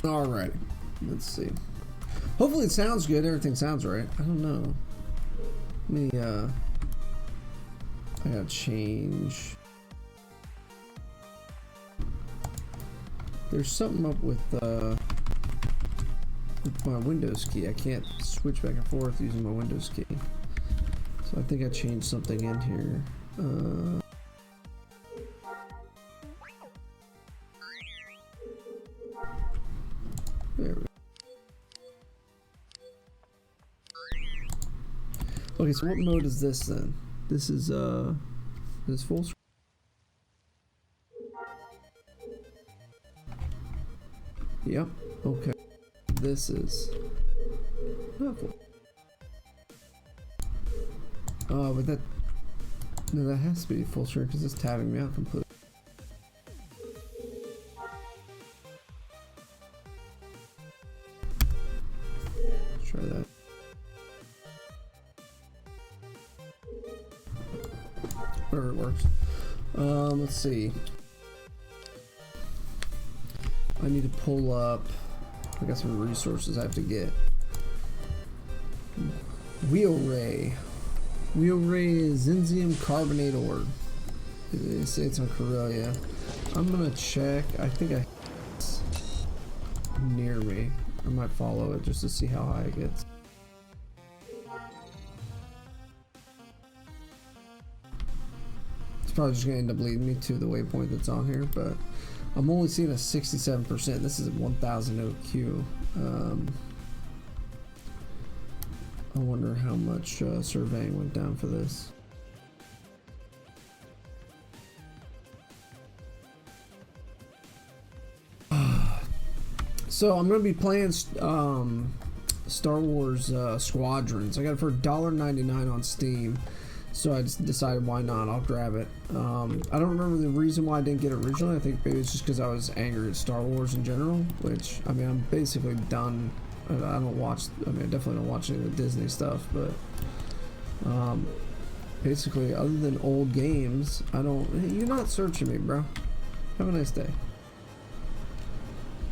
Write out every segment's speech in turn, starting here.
Alright, let's see. Hopefully it sounds good. Everything sounds right. I don't know. Let me, I gotta change. There's something up with my Windows key. I can't switch back and forth using my Windows key. So I think I changed something in here. There we go. Okay, so what mode is this then? This is this full screen. Yep. Okay. This is not full. Oh, but that has to be full screen because it's tabbing me out completely. Let's try that. Whatever it works. Let's see. I need to pull up I got some resources I have to get. Wheel Ray. Wheel Ray is Zinzium carbonate ore. They say it's on Corellia. I'm gonna check. I think it's near me. I might follow it just to see how high it gets. It's probably just gonna end up leading me to the waypoint that's on here, but I'm only seeing a 67%. This is a 1000 OQ. I wonder how much surveying went down for this. So I'm gonna be playing Star Wars Squadrons. I got it for $1.99 on Steam, so I just decided why not. I'll grab it. I don't remember the reason why I didn't get it originally. I think maybe it's just because I was angry at Star Wars in general. Which, I mean, I'm basically done. I don't watch. I mean, I definitely don't watch any of the Disney stuff, but basically, other than old games, I don't. Hey, you're not searching me, bro. Have a nice day.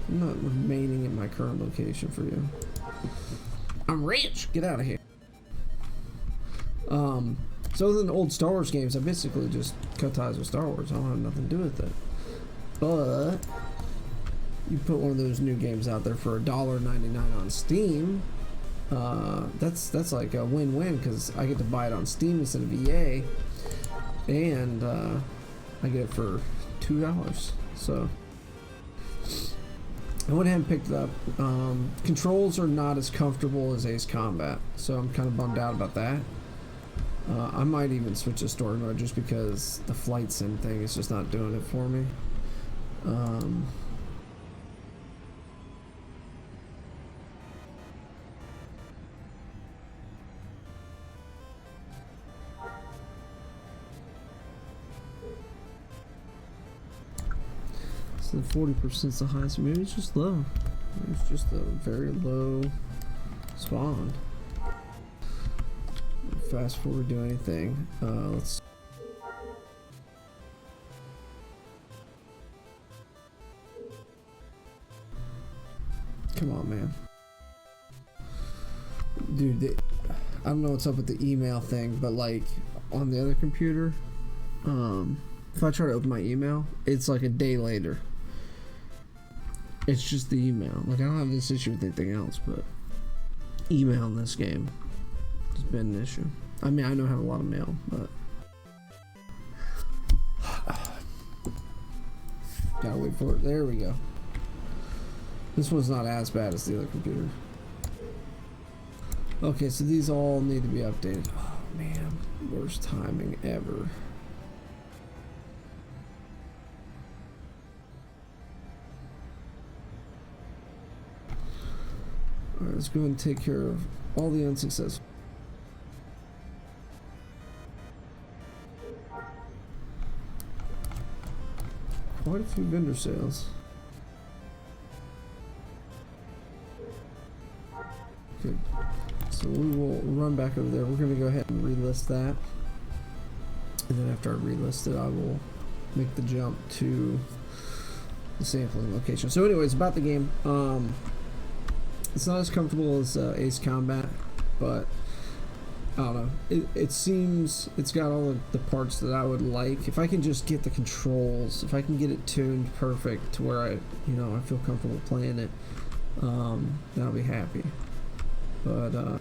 I'm not remaining in my current location for you. I'm rich. Get out of here. So other than old Star Wars games, I basically just cut ties with Star Wars. I don't have nothing to do with it. But you put one of those new games out there for $1.99 on Steam. That's like a win-win because I get to buy it on Steam instead of EA, and I get it for $2. So I went ahead and picked it up. Controls are not as comfortable as Ace Combat, so I'm kind of bummed out about that. I might even switch to story mode just because the flight sim thing is just not doing it for me. So 40% is the highest. Maybe it's just low. Maybe it's just a very low spawn. Fast forward, do anything. Let's. Come on, man. Dude, I don't know what's up with the email thing, but like on the other computer, if I try to open my email, it's like a day later. It's just the email. Like, I don't have this issue with anything else, but email in this game has been an issue. I mean, I know I have a lot of mail, but gotta wait for it. There we go. This one's not as bad as the other computer. Okay, so these all need to be updated. Oh man, worst timing ever. Alright, let's go and take care of all the unsuccessful. Quite a few vendor sales. Good. So we will run back over there. We're going to go ahead and relist that. And then after I relist it, I will make the jump to the sampling location. So anyways, about the game. It's not as comfortable as Ace Combat, but I don't know. It seems it's got all the parts that I would like. If I can just get the controls, if I can get it tuned perfect to where I feel comfortable playing it, then I'll be happy. But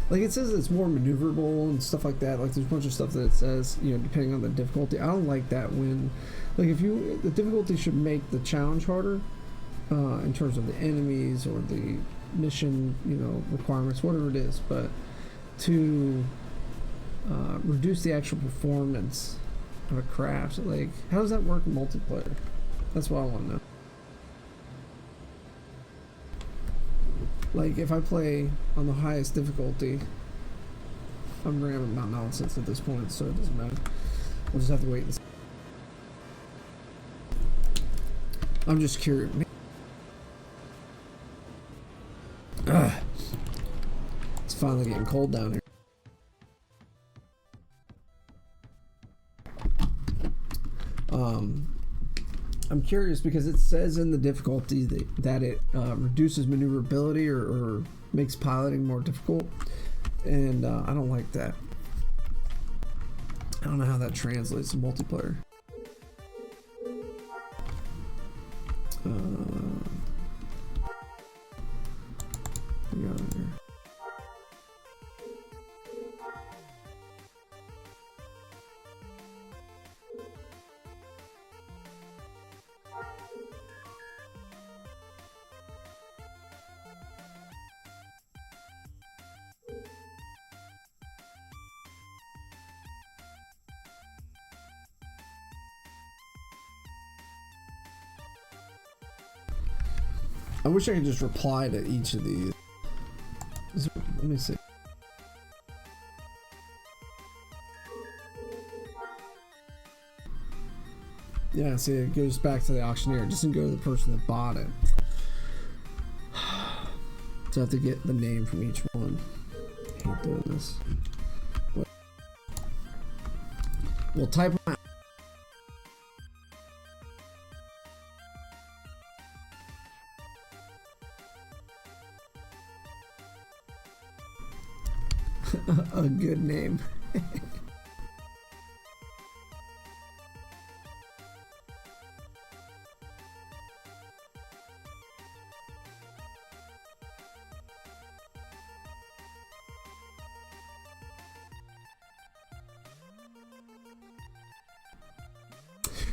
like it says it's more maneuverable and stuff like that. Like there's a bunch of stuff that it says, depending on the difficulty. I don't like that when, like, the difficulty should make the challenge harder. In terms of the enemies or the mission, requirements, whatever it is, but to reduce the actual performance of a craft, like, how does that work in multiplayer? That's what I want to know. Like, if I play on the highest difficulty, I'm rambling about nonsense at this point, so it doesn't matter. We'll just have to wait and see. I'm just curious. It's finally getting cold down here. I'm curious because it says in the difficulty that it reduces maneuverability or makes piloting more difficult, and I don't like that. I don't know how that translates to multiplayer. What we got here? I wish I could just reply to each of these. Let me see. Yeah, see, it goes back to the auctioneer. It doesn't go to the person that bought it. So I have to get the name from each one. I hate doing this. What? We'll type them out. A good name.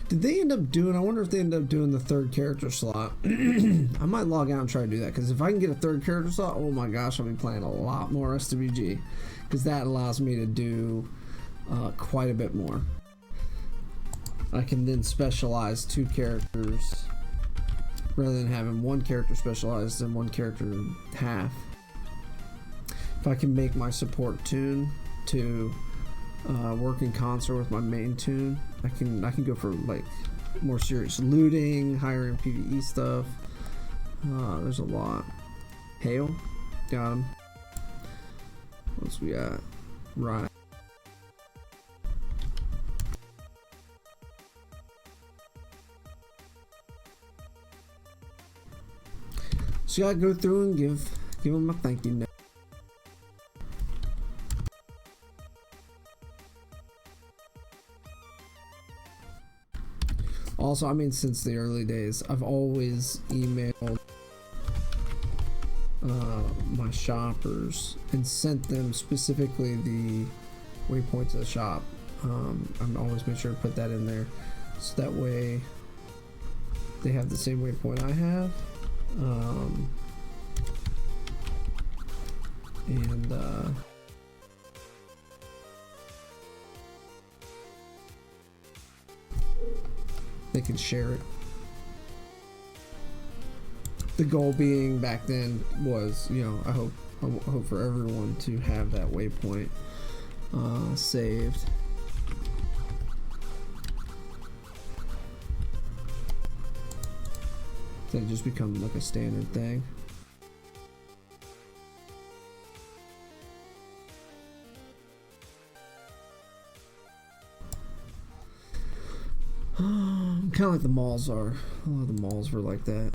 Did they end up doing, I wonder if they end up doing the third character slot. I might log out and try to do that, because if I can get a third character slot, oh my gosh, I'll be playing a lot more SWG, because that allows me to do quite a bit more. I can then specialize 2 characters rather than having 1 character specialized and 1 character half. If I can make my support tune to work in concert with my main tune, I can go for like more serious looting, hiring PvE stuff. There's a lot. Hail, got him. What else we got? Right. So you gotta go through and give them a thank you note. Also, I mean, since the early days, I've always emailed my shoppers and sent them specifically the waypoints of the shop. I'm always make sure to put that in there, so that way they have the same waypoint I have. They can share it. The goal being back then was, you know, I hope for everyone to have that waypoint saved. That it just become like a standard thing. Kind of like the malls are. A lot of the malls were like that.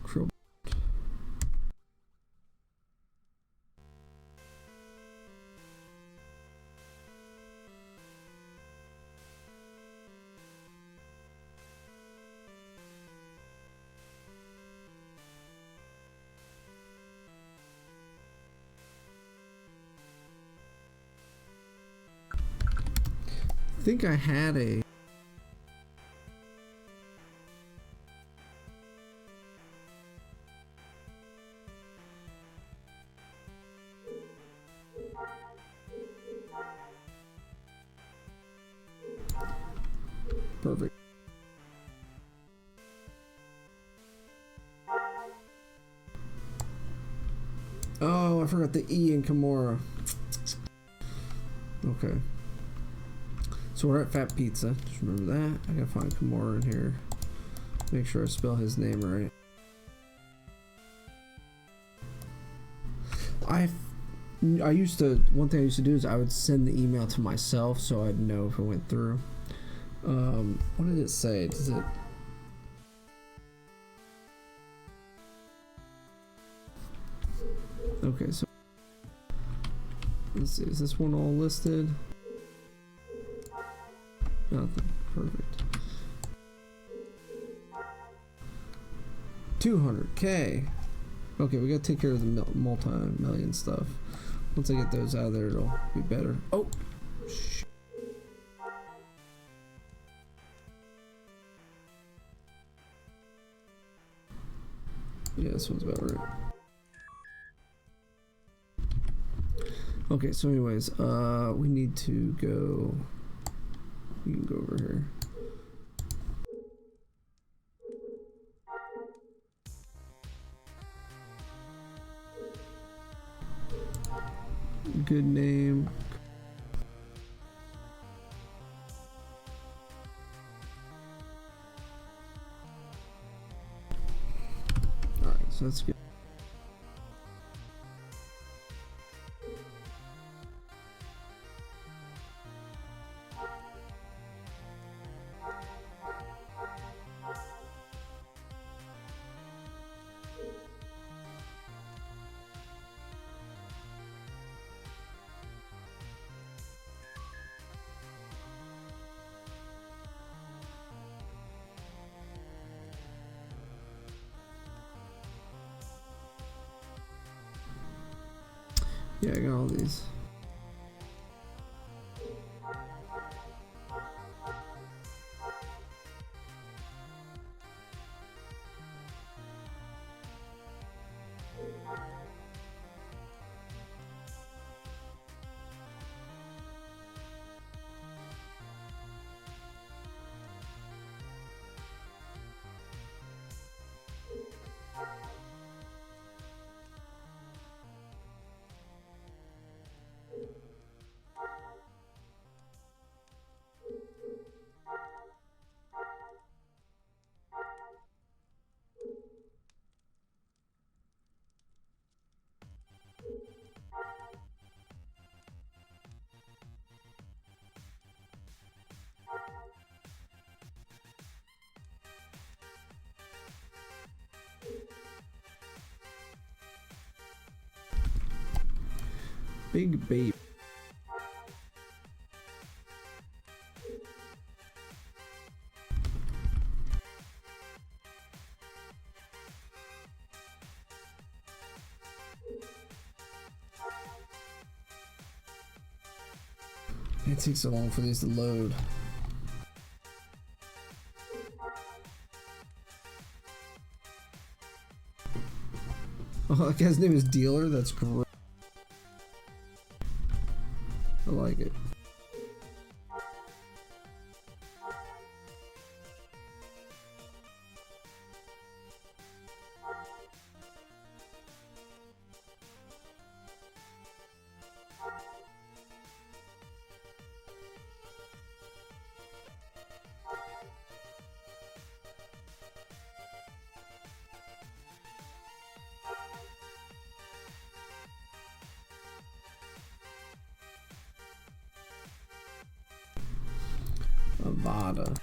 Cruel. I think I had a perfect. Oh, I forgot the E in Kimura. Okay. So we're at Fat Pizza. Just remember that. I gotta find Kimura in here. Make sure I spell his name right. One thing I used to do is I would send the email to myself so I'd know if it went through. What did it say? Does it? Okay, so let's see, is this one all listed? Nothing. Perfect. 200K. Okay, we gotta take care of the multi-million stuff. Once I get those out of there, it'll be better. Oh! Shit. Yeah, this one's about right. Okay, so anyways, we need to go... We can go over here. Good name. Alright, so that's good. Yeah, I got all these. Big babe. It takes so long for these to load. Oh, that guy's name is Dealer? That's great. I like it. Avada.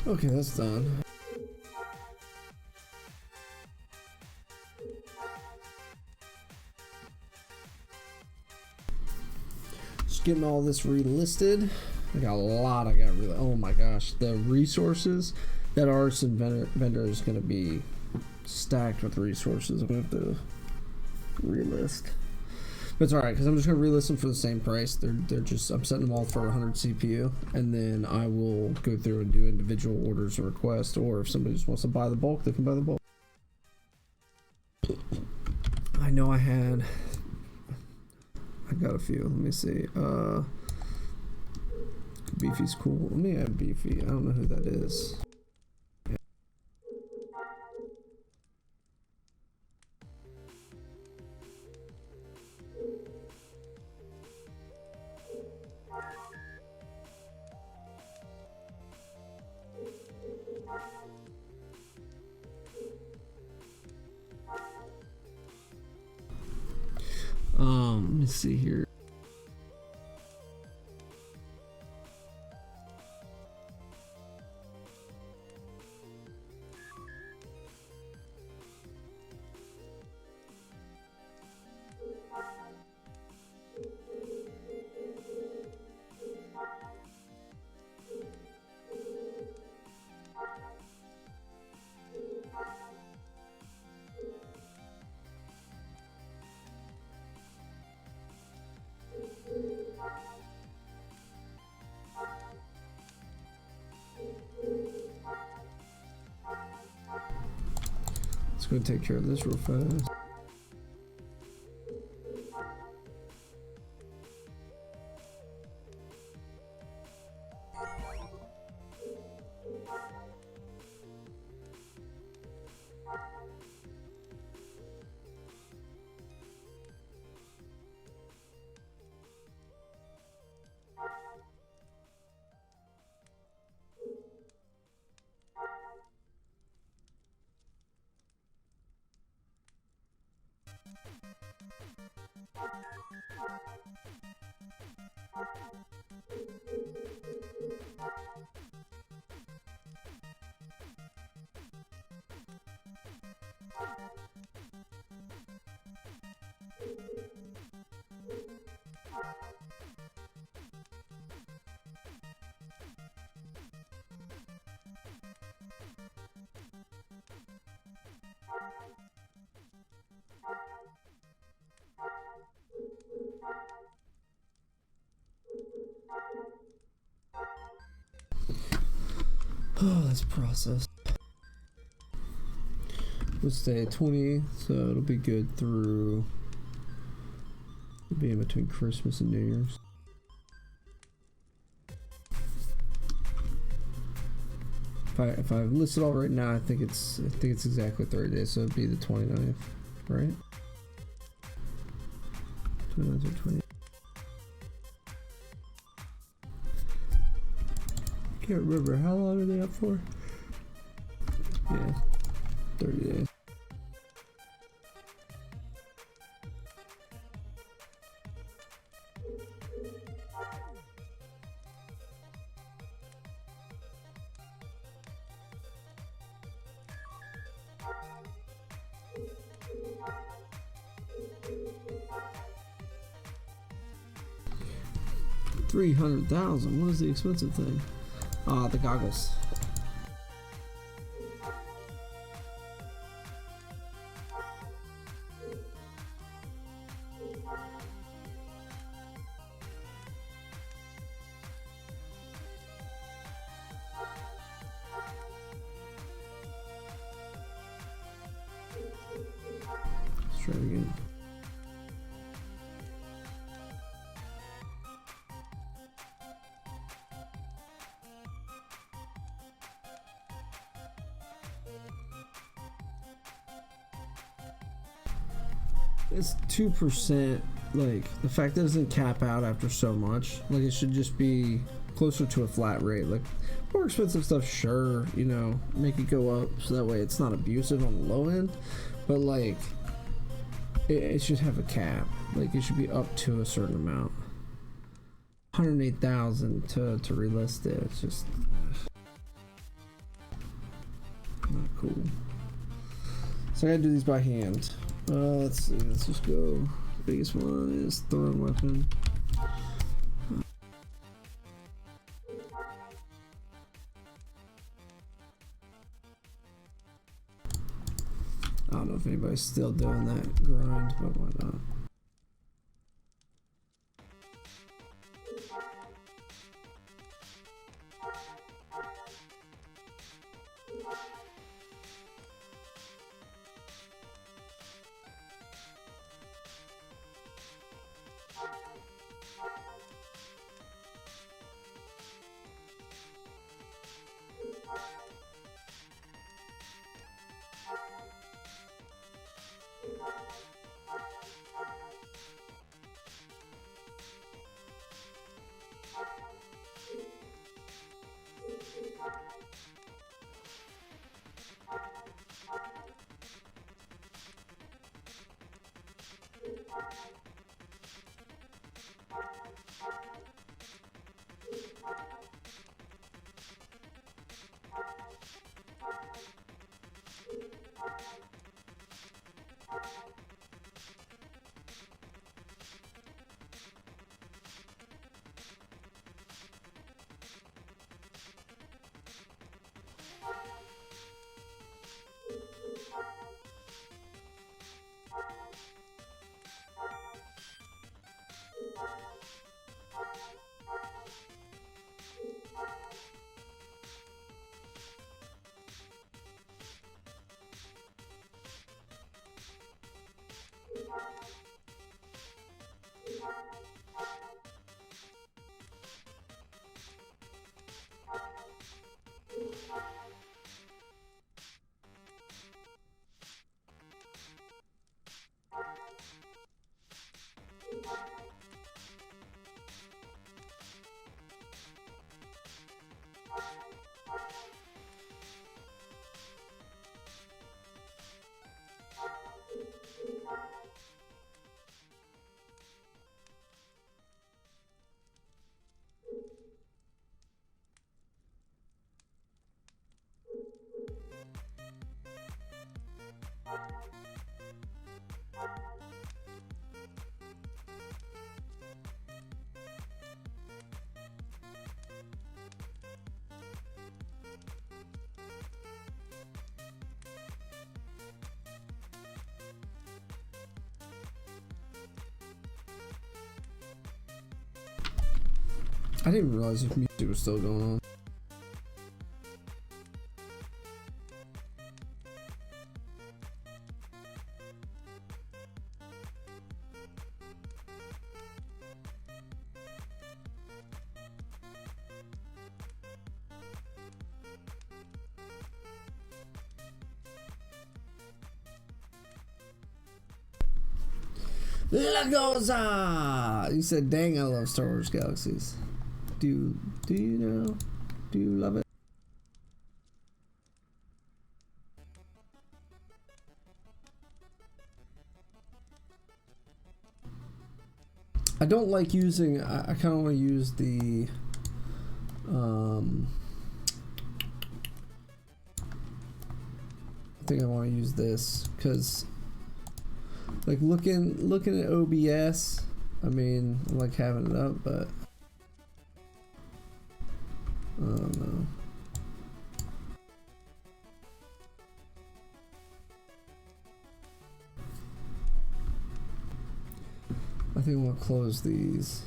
Okay, that's done. Just getting all this relisted. I got a lot. Oh my gosh, the resources. That artisan vendor is going to be stacked with resources. I'm going to have to relist. But it's alright, because I'm just going to relist them for the same price. They're just, I'm setting them all for 100 CPU, and then I will go through and do individual orders or requests, or if somebody just wants to buy the bulk, they can buy the bulk. I know I got a few. Let me see. Beefy's cool. Let me add Beefy. I don't know who that is. Let me see here. Let's go take care of this real fast. Oh, that's processed. Let's stay 20, so it'll be good through. It'll be in between Christmas and New Year's. If I list it all right now, I think it's exactly 30 days, so it'd be the 29th, right? 29th or 20th. Can't remember, how long are they up for? Yeah, 30 days. $300,000. What is the expensive thing? The goggles. Let's try it again. It's 2%. Like, the fact that it doesn't cap out after so much, like, it should just be closer to a flat rate. Like, more expensive stuff, sure, you know, make it go up so that way it's not abusive on the low end, but like it should have a cap. Like, it should be up to a certain amount. 108,000 to relist it. It's just cool. So I gotta do these by hand. Let's see, let's just go. Biggest one is throwing weapon. I don't know if anybody's still doing that grind, but why not? I didn't even realize if music was still going on. Lagoza! You said, dang, I love Star Wars Galaxies. Do you know? Do you love it? I don't like using, I kind of want to use the I think I want to use this because like looking at OBS, I mean, I like having it up, but I don't know. I think we'll close these.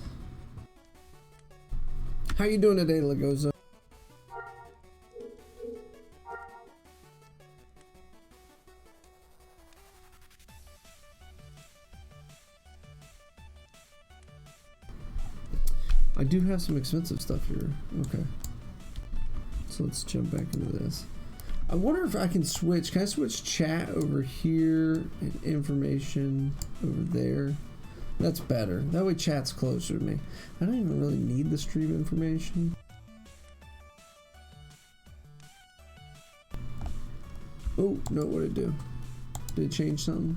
How you doing today, Lagoza? I do have some expensive stuff here. Okay. So let's jump back into this. I wonder if I can switch. Can I switch chat over here and information over there? That's better. That way chat's closer to me. I don't even really need the stream information. Oh, no, what did it do? Did it change something?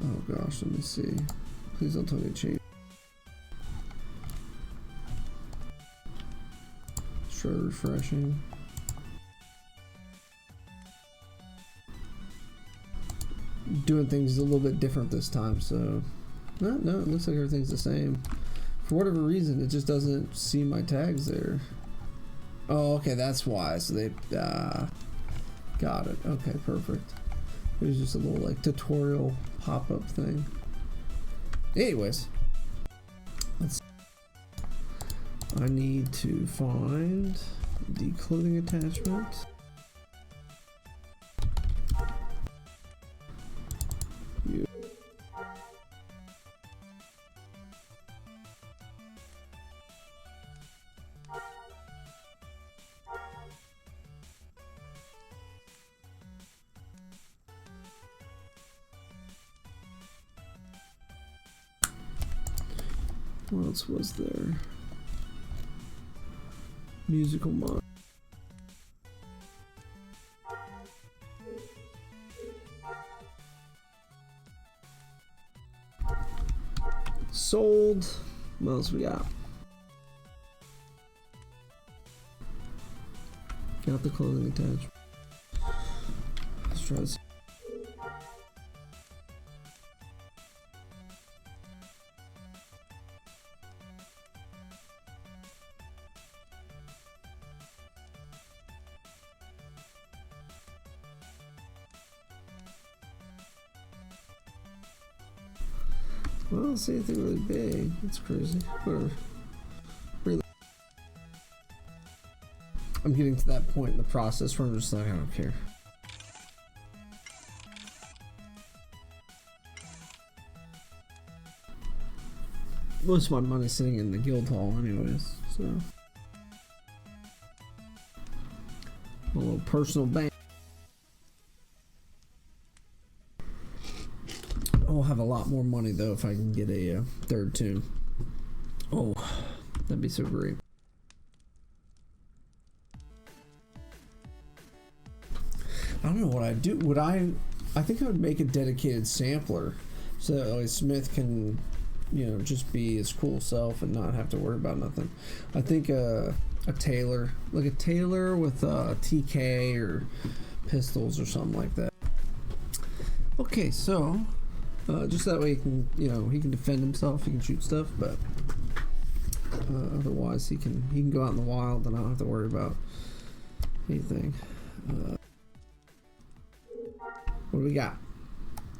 Oh gosh, let me see. Please don't tell me it changed. Let's try refreshing. doing things a little bit different this time. So, no, it looks like everything's the same. For whatever reason, it just doesn't see my tags there. Oh, okay, that's why. So they got it. Okay, perfect. It was just a little like tutorial pop-up thing. Anyways, I need to find the clothing attachment. What else was there? Musical mod. Sold. What else we got? Got the clothing attachment. Let's try this. Well, I don't see anything really big. That's crazy. Whatever. Really. I'm getting to that point in the process where I'm just like, I don't care. Most of my money's sitting in the guild hall anyways, so. A little personal bank. I'll have a lot more money though if I can get a third tomb. Oh, that'd be so great. I don't know what I'd do. I think I would make a dedicated sampler so that like, Smith can, you know, just be his cool self and not have to worry about nothing. I think a tailor, like a tailor with TK or pistols or something like that. Okay, so just that way he can, you know, he can defend himself, he can shoot stuff, but otherwise he can go out in the wild and I don't have to worry about anything. What do we got?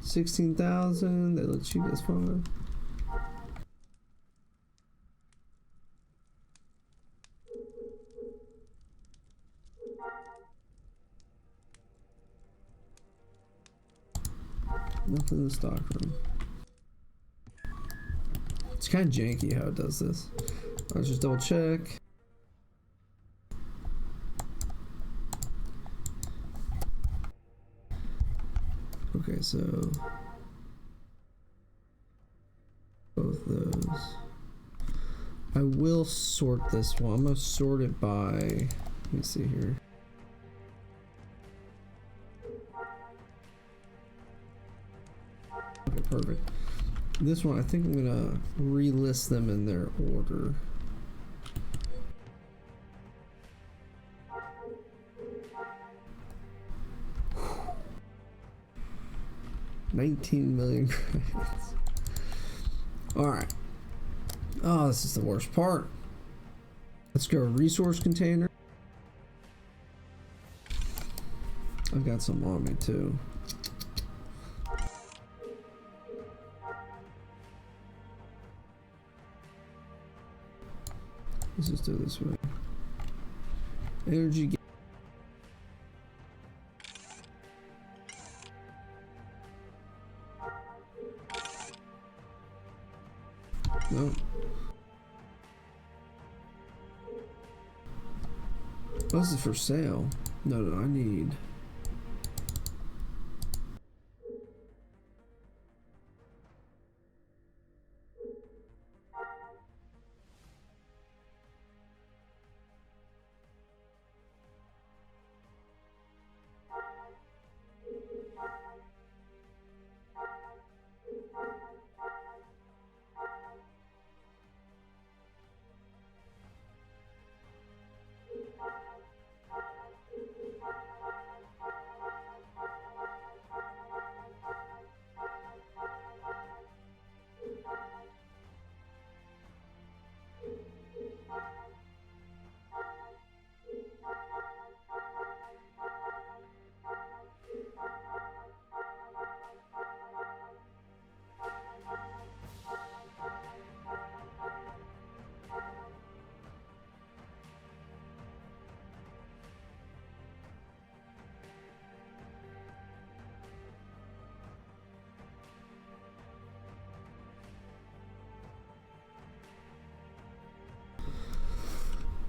16,000. They let you this far. Nothing in the stock room. It's kind of janky how it does this. Let's just double check. Okay, so both those. I will sort this one. I'm gonna sort it by, let me see here. Okay, perfect. This one, I think I'm gonna relist them in their order. $19 million credits. Alright. Oh, this is the worst part. Let's go resource container. I've got some on me too. Let's just do it this way. Energy. No. Oh, this is for sale. No, I need.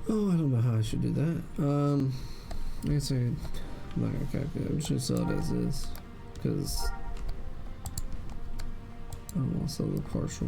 Oh, I don't know how I should do that. I guess I'm not gonna calculate. I'm just gonna sell it as is, because I don't want to sell the partial.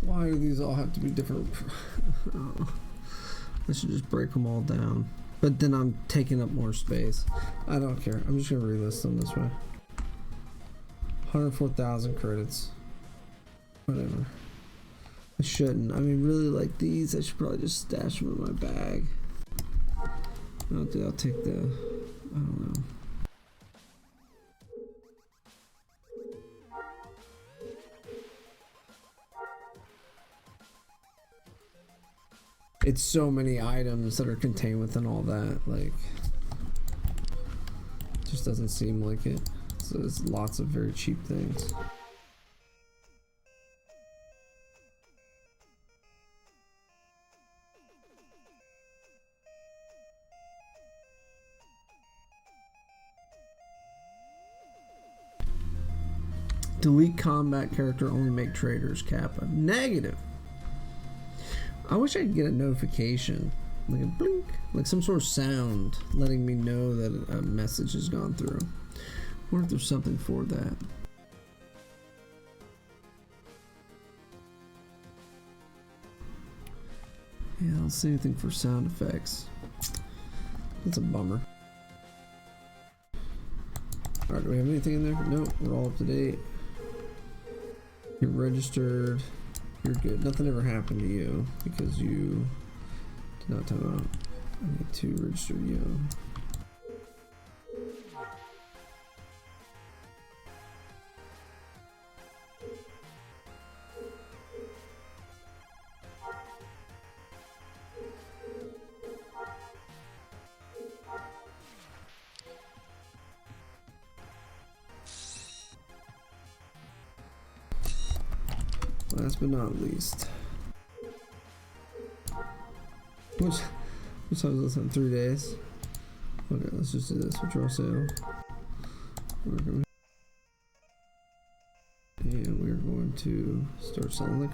Why do these all have to be different? Oh, I should just break them all down. But then I'm taking up more space. I don't care. I'm just going to relist them this way. 104,000 credits. Whatever. I shouldn't. I mean, really, like these, I should probably just stash them in my bag. I'll take the... I don't know. It's so many items that are contained within all that, like, it just doesn't seem like it. So there's lots of very cheap things. Delete combat character, only make traders, Kappa. Negative. I wish I could get a notification, like a blink, like some sort of sound letting me know that a message has gone through. I wonder if there's something for that. Yeah, I don't see anything for sound effects. That's a bummer. Alright, do we have anything in there? Nope, we're all up to date. You're registered. You're good. Nothing ever happened to you because you did not time out. I need to register you. Last but not least. Which time is this on? 3 days? Okay, let's just do this. Withdraw sale. And we're going to start selling the.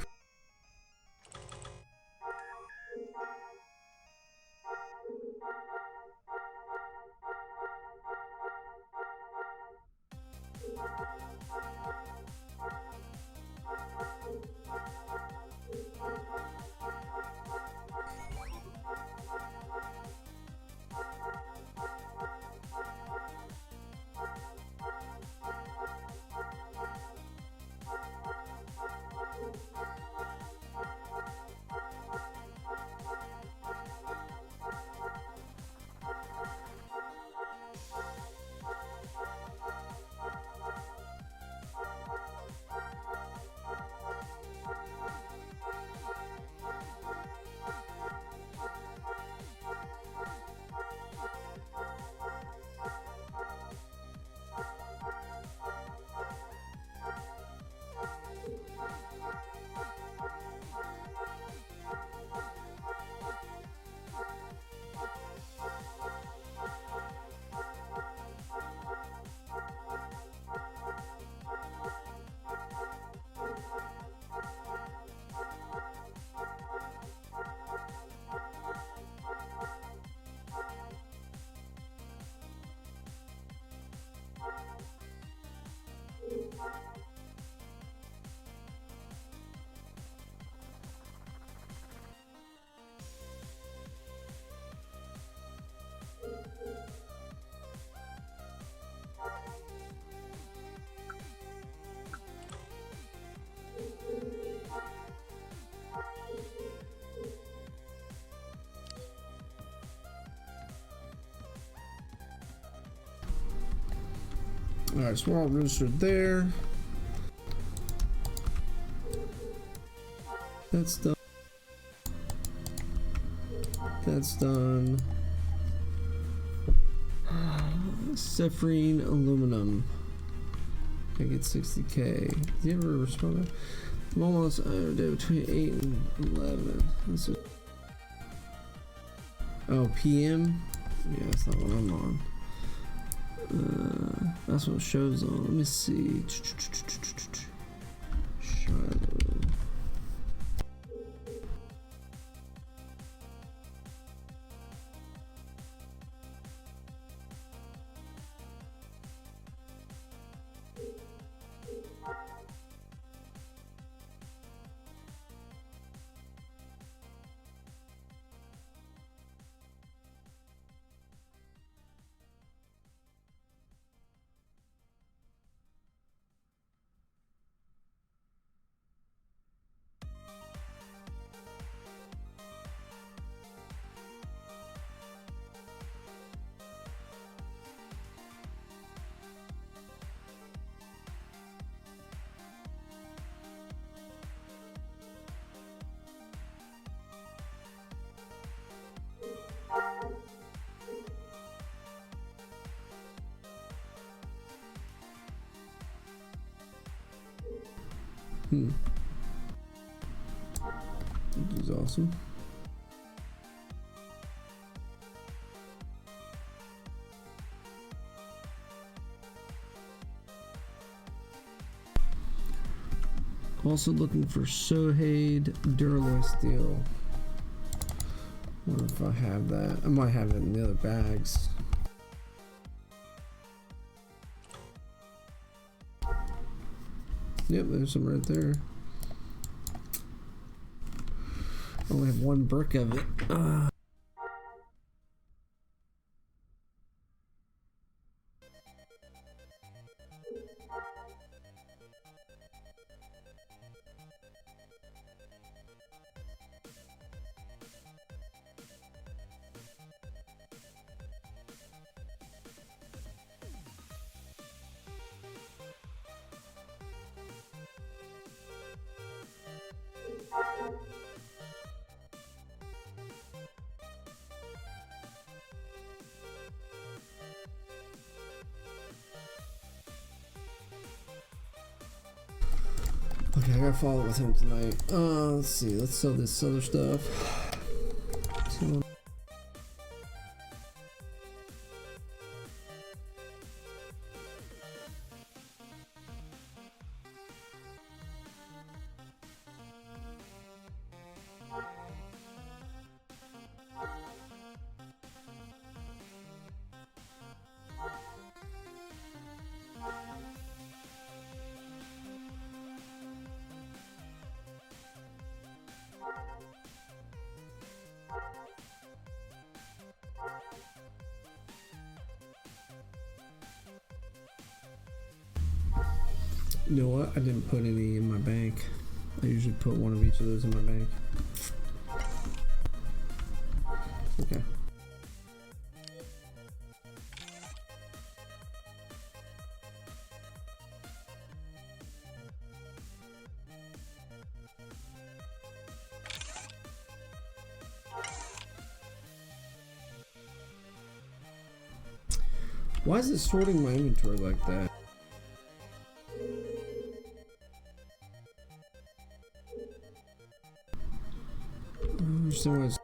Alright, so we're all registered there. That's done. That's done. Sephrine aluminum. I get 60K. Did you ever respond? I'm almost between 8 and 11. Oh, PM? Yeah, that's not what I'm on. That's what it shows on. Let me see. Shiloh. This is awesome. Also looking for Sohaid Duralloy steel. Wonder if I have that. I might have it in the other bags. Yep, there's some right there. I only have one brick of it. Okay, I gotta follow up with him tonight. Let's see. Let's sell this other stuff. You know what? I didn't put any in my bank. I usually put one of each of those in my bank. Okay. Why is it sorting my inventory like that? Was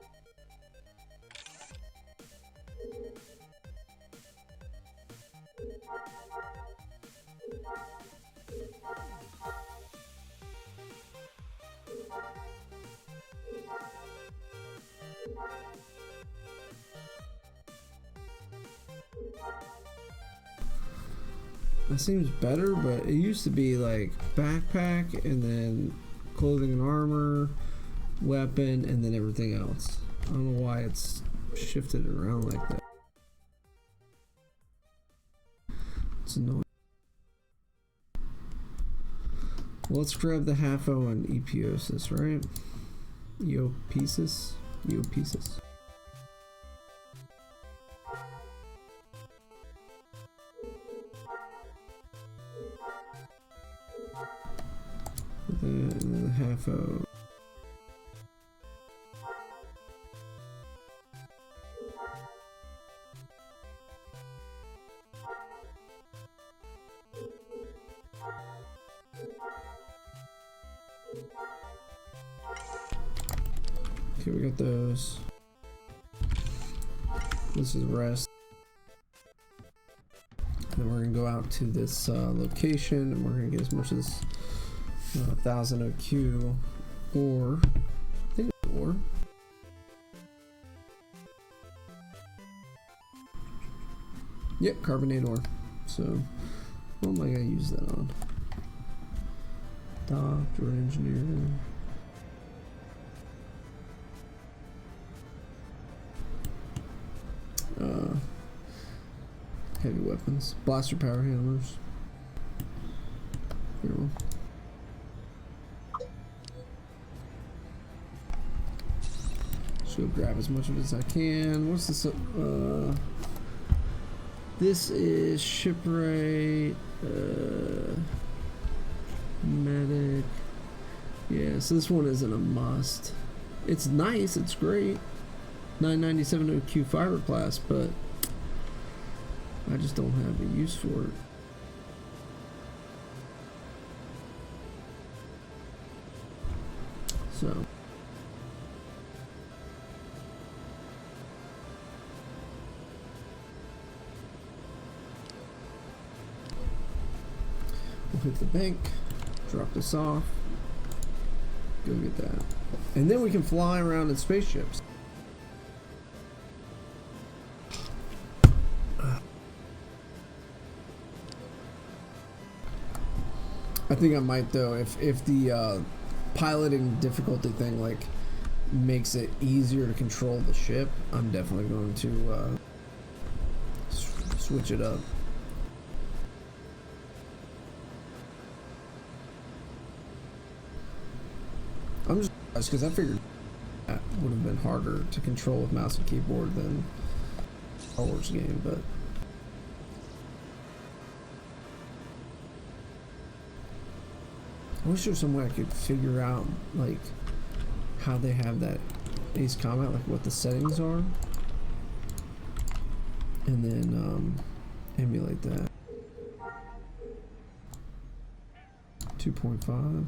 that seems better, but it used to be like backpack and then clothing and armor, weapon, and then everything else. I don't know why it's shifted around like that. It's annoying. Well, let's grab the half-o and Epiosis, right? Eopesis? Eopesis. And then the half-o. Okay, we got those. This is rest. Then we're gonna go out to this location, and we're gonna get as much as 1000 OQ, or I think it's ore. Yep, carbonate ore. So, what am I gonna use that on? Doctor, engineer. Heavy weapons, blaster power handlers. Here. Just go grab as much of it as I can. What's this? This is shipwright, medic. Yeah, so this one isn't a must. It's nice, it's great. 997 OQ fiberglass, but I just don't have a use for it. So we'll hit the bank, drop this off, go get that, and then we can fly around in spaceships. I think I might though, if the piloting difficulty thing like makes it easier to control the ship, I'm definitely going to switch it up. I'm just because I figured that would have been harder to control with mouse and keyboard than Star Wars game, but I wish there was some way I could figure out like how they have that Ace Combat, like what the settings are, and then emulate that. 2.5.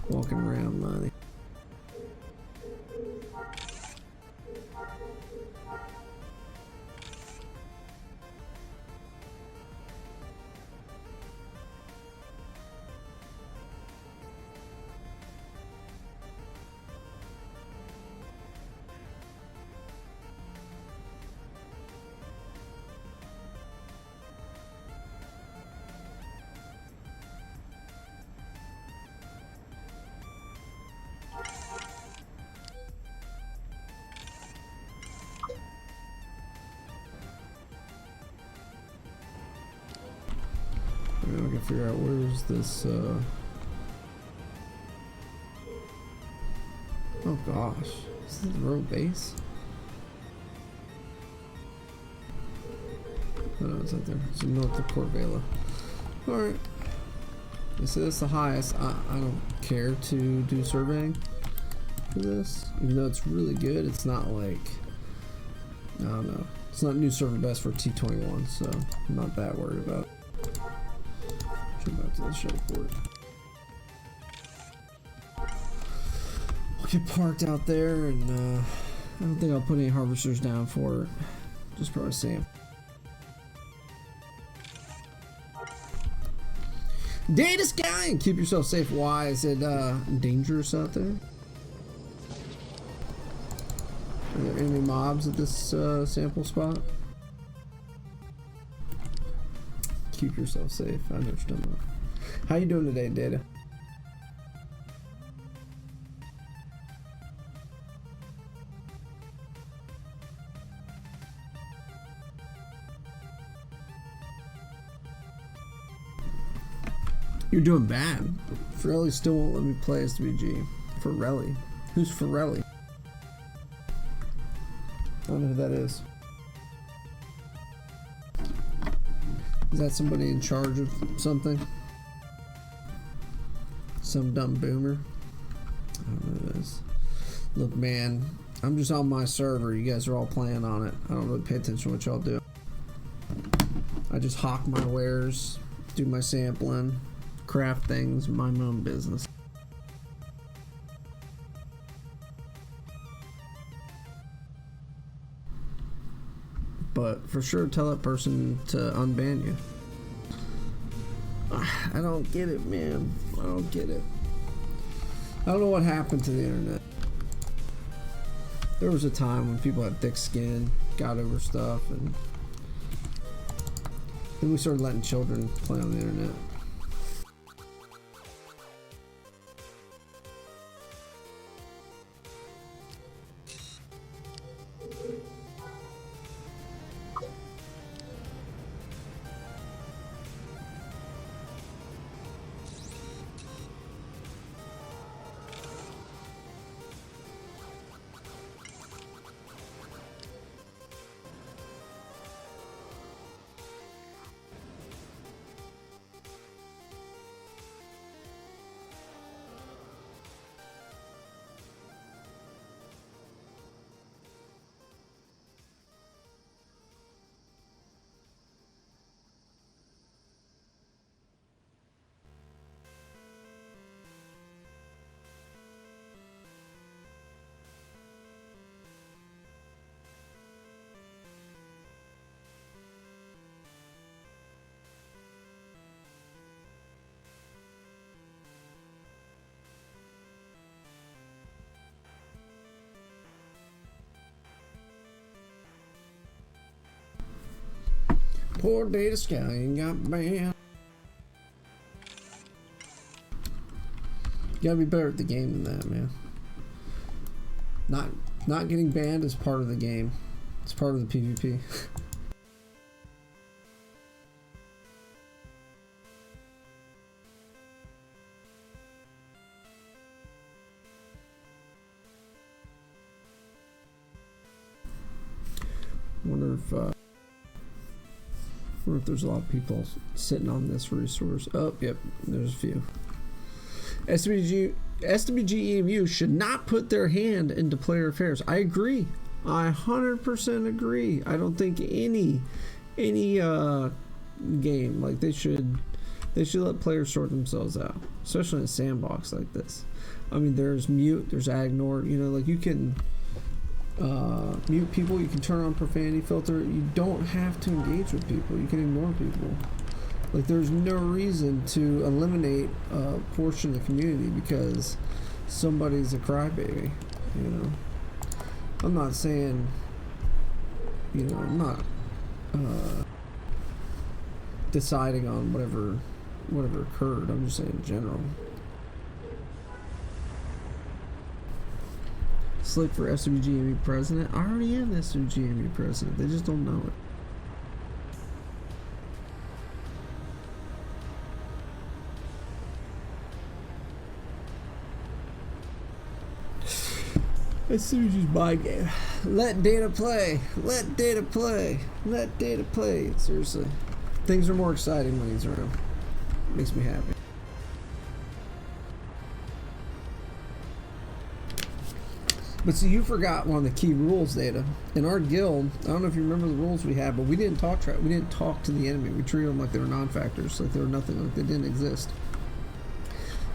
Walking around money. I gotta figure out where's this, oh gosh, is this the real base? Oh no, it's out there. It's north of Port Vela. Alright. They say that's the highest. I don't care to do surveying for this. Even though it's really good, it's not like, I don't know. It's not new server best for T21, so I'm not that worried about it. Jump back to the shuttle port. We'll get parked out there, and I don't think I'll put any harvesters down for it. Just probably Sam. Data Sky, and keep yourself safe. Why is it dangerous out there? Are there enemy mobs at this sample spot? Keep yourself safe. I know what you're talking about. How you doing today, Data? You're doing bad. Ferrelli still won't let me play SWG. Ferrelli? Who's Ferrelli? I don't know who that is. Is that somebody in charge of something? Some dumb boomer? I don't know who it is. Look, man, I'm just on my server. You guys are all playing on it. I don't really pay attention to what y'all do. I just hawk my wares, do my sampling, craft things, mind my own business. But for sure, tell that person to unban you. I don't get it, man. I don't get it. I don't know what happened to the internet. There was a time when people had thick skin, got over stuff, and then we started letting children play on the internet. Poor Data Sky ain't got banned. You gotta be better at the game than that, man. Not getting banned is part of the game. It's part of the PvP. Wonder if there's a lot of people sitting on this resource. Oh, yep, there's a few. SWG EMU should not put their hand into player affairs. I agree. I 100% agree. I don't think any game, like, they should let players sort themselves out, especially in a sandbox like this. I mean, there's mute, there's ignore. You know, like, you can mute people, you can turn on profanity filter. You don't have to engage with people. You can ignore people. Like, there's no reason to eliminate a portion of the community because somebody's a crybaby, you know. I'm not saying, you know, I'm not deciding on whatever occurred. I'm just saying in general. Slate for SWG president. I already am SWG president. They just don't know it. SWG's my game. Let data play. Let data play. Let data play. Seriously. Things are more exciting when he's around. Makes me happy. But see, you forgot one of the key rules, Data. In our guild, I don't know if you remember the rules we had, but we didn't talk to the enemy. We treated them like they were non-factors, like they were nothing, like they didn't exist.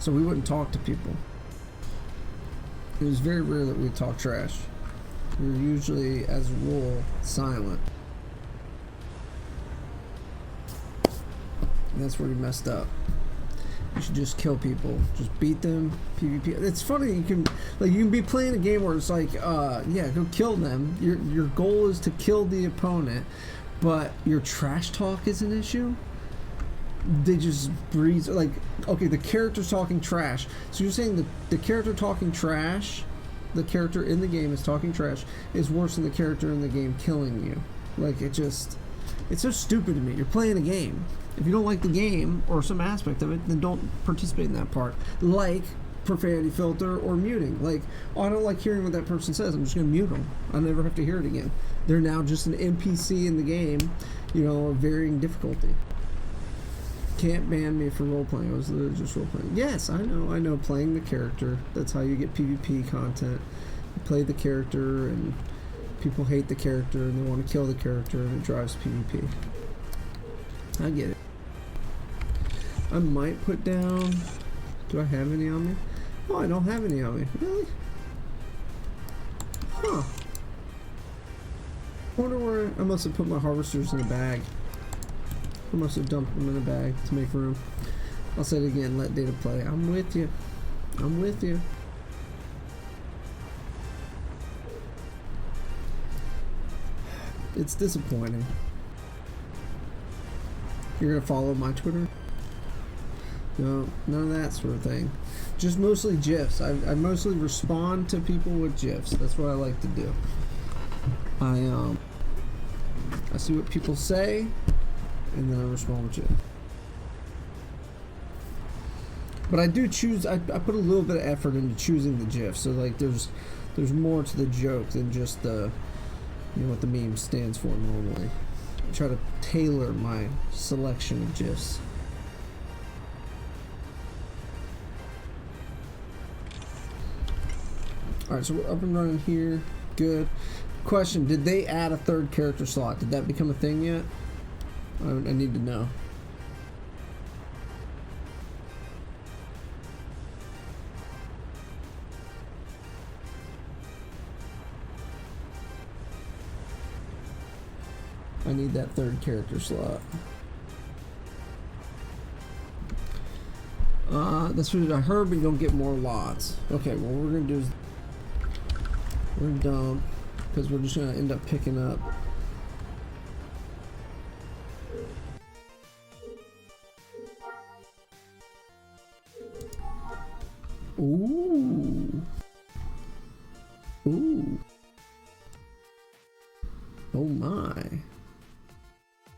So we wouldn't talk to people. It was very rare that we'd talk trash. We were usually, as a rule, silent. And that's where we messed up. You should just kill people. Just beat them. PvP. It's funny, you can be playing a game where it's like, yeah, go kill them. Your goal is to kill the opponent, but your trash talk is an issue. They just breeze, like, okay, the character's talking trash. So you're saying that the character talking trash, the character in the game is talking trash, is worse than the character in the game killing you. Like, it's so stupid to me. You're playing a game. If you don't like the game or some aspect of it, then don't participate in that part. Like profanity filter or muting. Like, oh, I don't like hearing what that person says. I'm just going to mute them. I'll never have to hear it again. They're now just an NPC in the game, you know, of varying difficulty. Can't ban me for role-playing. I was literally just role-playing. Yes, I know, playing the character. That's how you get PvP content. You play the character, and people hate the character, and they want to kill the character, and it drives PvP. I get it. I might put down... Do I have any on me? Oh, I don't have any on me. Really? Huh. I wonder where... I must have put my harvesters in a bag. I must have dumped them in a bag to make room. I'll say it again, let data play. I'm with you. I'm with you. It's disappointing. You're gonna follow my Twitter? No, none of that sort of thing. Just mostly GIFs. I mostly respond to people with GIFs. That's what I like to do. I see what people say, and then I respond with GIF. But I do choose. I put a little bit of effort into choosing the GIF. So like, there's more to the joke than just the, you know, what the meme stands for normally. I try to tailor my selection of GIFs. Alright, so we're up and running here. Good. Question, did they add a third character slot? Did that become a thing yet? I need to know. I need that third character slot. That's what I heard, but you don't get more lots. Okay, well, what we're gonna do is we're dumb because we're just gonna end up picking up. Ooh. Ooh. Oh my.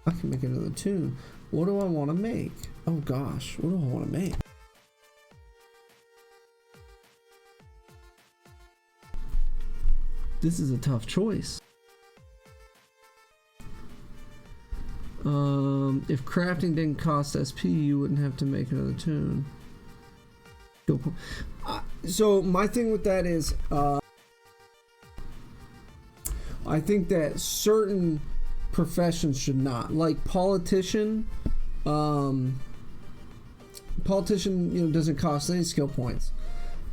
I can make another tune. What do I want to make? Oh gosh, what do I want to make? This is a tough choice. If crafting didn't cost SP, you wouldn't have to make another tune. So my thing with that is, I think that certain professions should not, like politician, doesn't cost any skill points.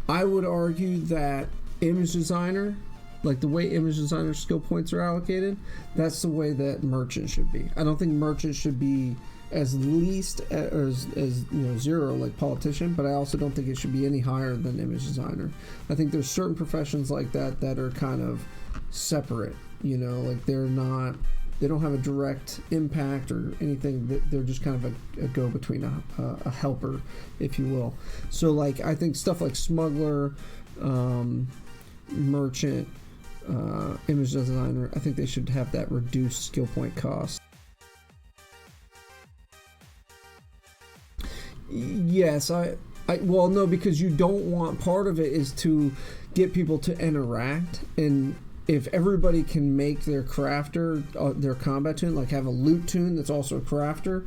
I would argue that image designer, like the way image designer skill points are allocated, that's the way that merchant should be. I don't think merchant should be as least as zero like politician, but I also don't think it should be any higher than image designer. I think there's certain professions like that that are kind of separate, like they don't have a direct impact or anything. They're just kind of a go-between, a helper, if you will. So like I think stuff like smuggler, merchant, image designer, I think they should have that reduced skill point cost. Yes, well, no, because you don't want, part of it is to get people to interact, and if everybody can make their crafter, their combat tune, like have a loot tune that's also a crafter,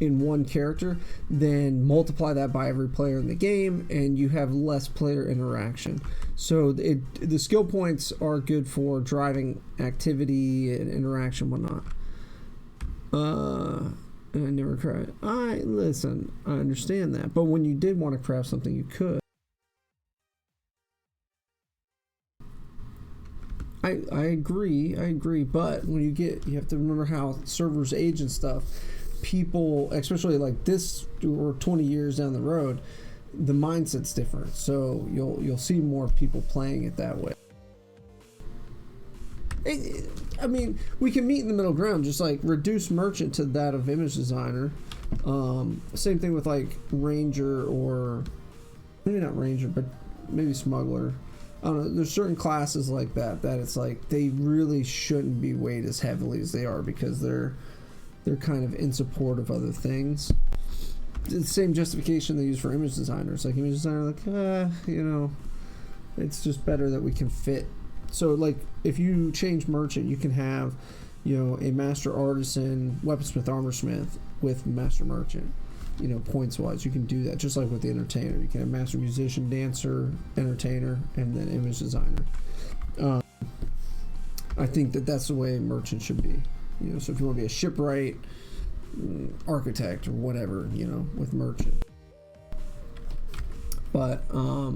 in one character, then multiply that by every player in the game, and you have less player interaction. So the skill points are good for driving activity and interaction, whatnot. And I never cried. Listen, I understand that, but when you did want to craft something, you could. I agree, but when you have to remember how servers age and stuff. People, especially like this, or 20 years down the road, the mindset's different. So you'll see more people playing it that way. I mean, we can meet in the middle ground, just like reduce merchant to that of image designer. Same thing with like ranger, or maybe not ranger, but maybe smuggler. I don't know. There's certain classes like that it's like they really shouldn't be weighed as heavily as they are, because they're kind of in support of other things. The same justification they use for image designers. Like image designer, like it's just better that we can fit. So like if you change merchant, you can have a master artisan, weaponsmith, armorsmith with master merchant. Points wise, you can do that. Just like with the entertainer, you can have master musician, dancer, entertainer, and then image designer. I think that's the way merchant should be. So if you want to be a shipwright, architect, or whatever, with merchant. But I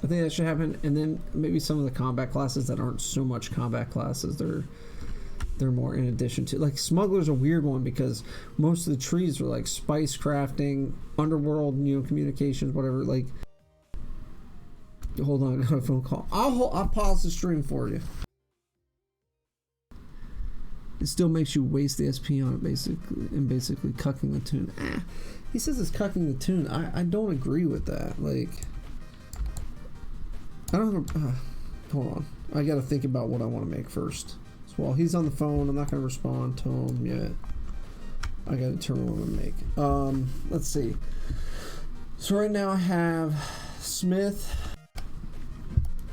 think that should happen. And then maybe some of the combat classes that aren't so much combat classes, they're more in addition to, like smuggler's a weird one, because most of the trees are like spice crafting, underworld, communications, whatever. Like, hold on, I got a phone call. I'll pause the stream for you. It still makes you waste the SP on it, basically cucking the tune. He says it's cucking the tune. I don't agree with that. Like, I don't know. Hold on. I got to think about what I want to make first. So while he's on the phone, I'm not going to respond to him yet. I got to determine what I'm going to make. Let's see. So right now I have Smith.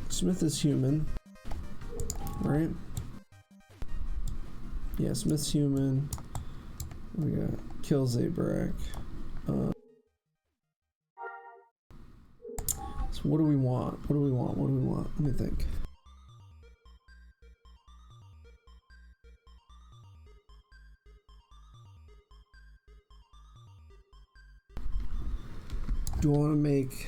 Smith is human. Right? Yeah, Smith's human. We got Kill Zabrak. So what do we want? Let me think. Do I want to make...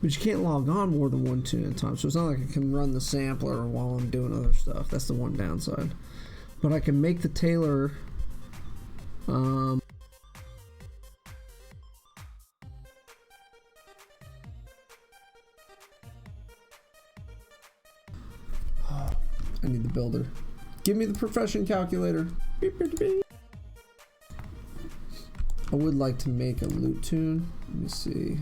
But you can't log on more than one tune at a time, so it's not like I can run the sampler while I'm doing other stuff. That's the one downside. But I can make the tailor... I need the builder. Give me the profession calculator. Beep, beep, beep. I would like to make a loot tune. Let me see.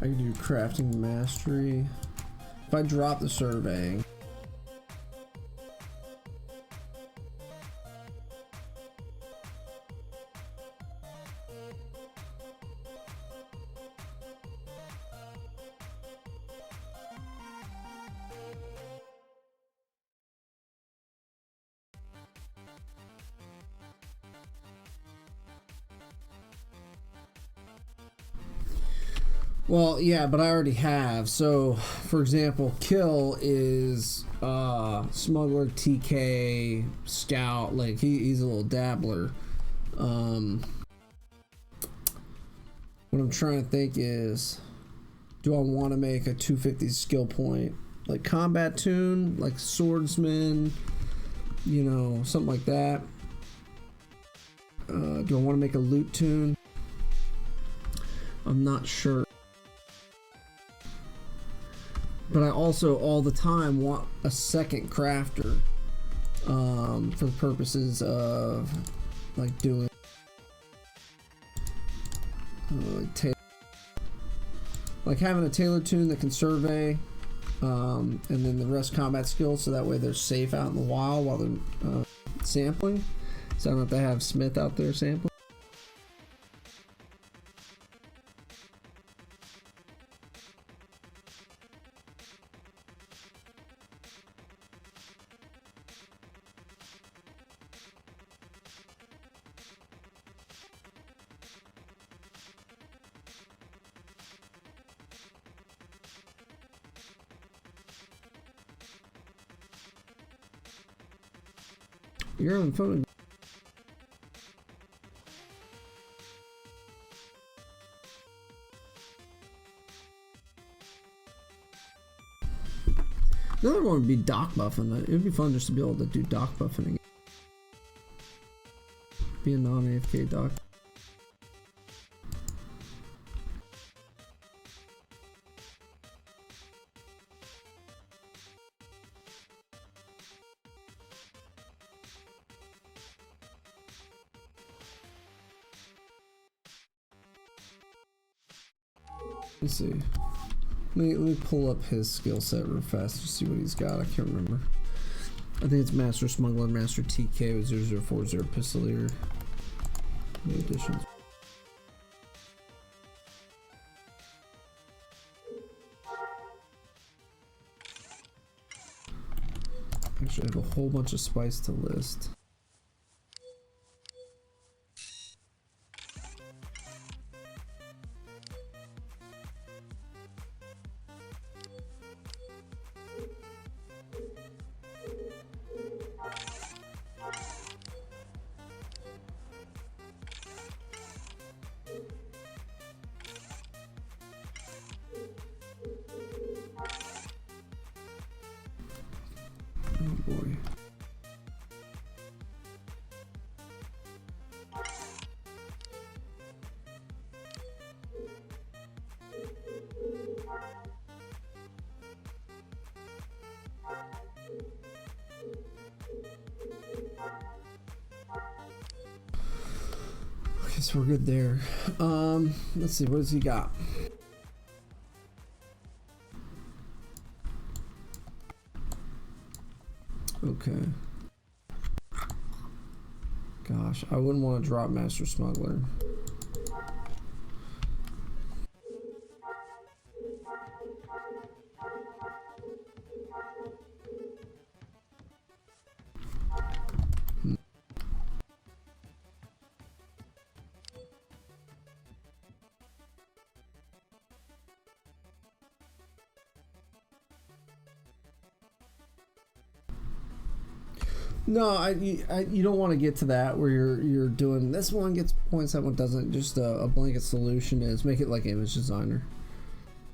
I can do crafting mastery. If I drop the surveying, well, yeah, but I already have. So, for example, kill is smuggler, TK, scout. Like he's a little dabbler. What I'm trying to think is, do I want to make a 250 skill point, like combat tune, like swordsman, you know, something like that? Do I want to make a loot tune? I'm not sure. But I also all the time want a second crafter for the purposes of like doing like having a tailor tune that can survey and then the rest combat skills, so that way they're safe out in the wild while they're sampling, so I don't have to have Smith out there sampling. You're on the phone. Another one would be dock buffing. It would be fun just to be able to do dock buffing again. Be a non-AFK dock. Let's see. Let me pull up his skill set real fast to see what he's got. I can't remember. I think it's Master Smuggler, Master TK with 0040 Pistolier. New additions. Actually, I have a whole bunch of spice to list. Oh boy. Okay, so we're good there. Let's see, what does he got? Okay. Gosh, I wouldn't want to drop Master Smuggler. No, you don't want to get to that where you're doing this one gets points, that one doesn't. Just a blanket solution is make it like Image Designer.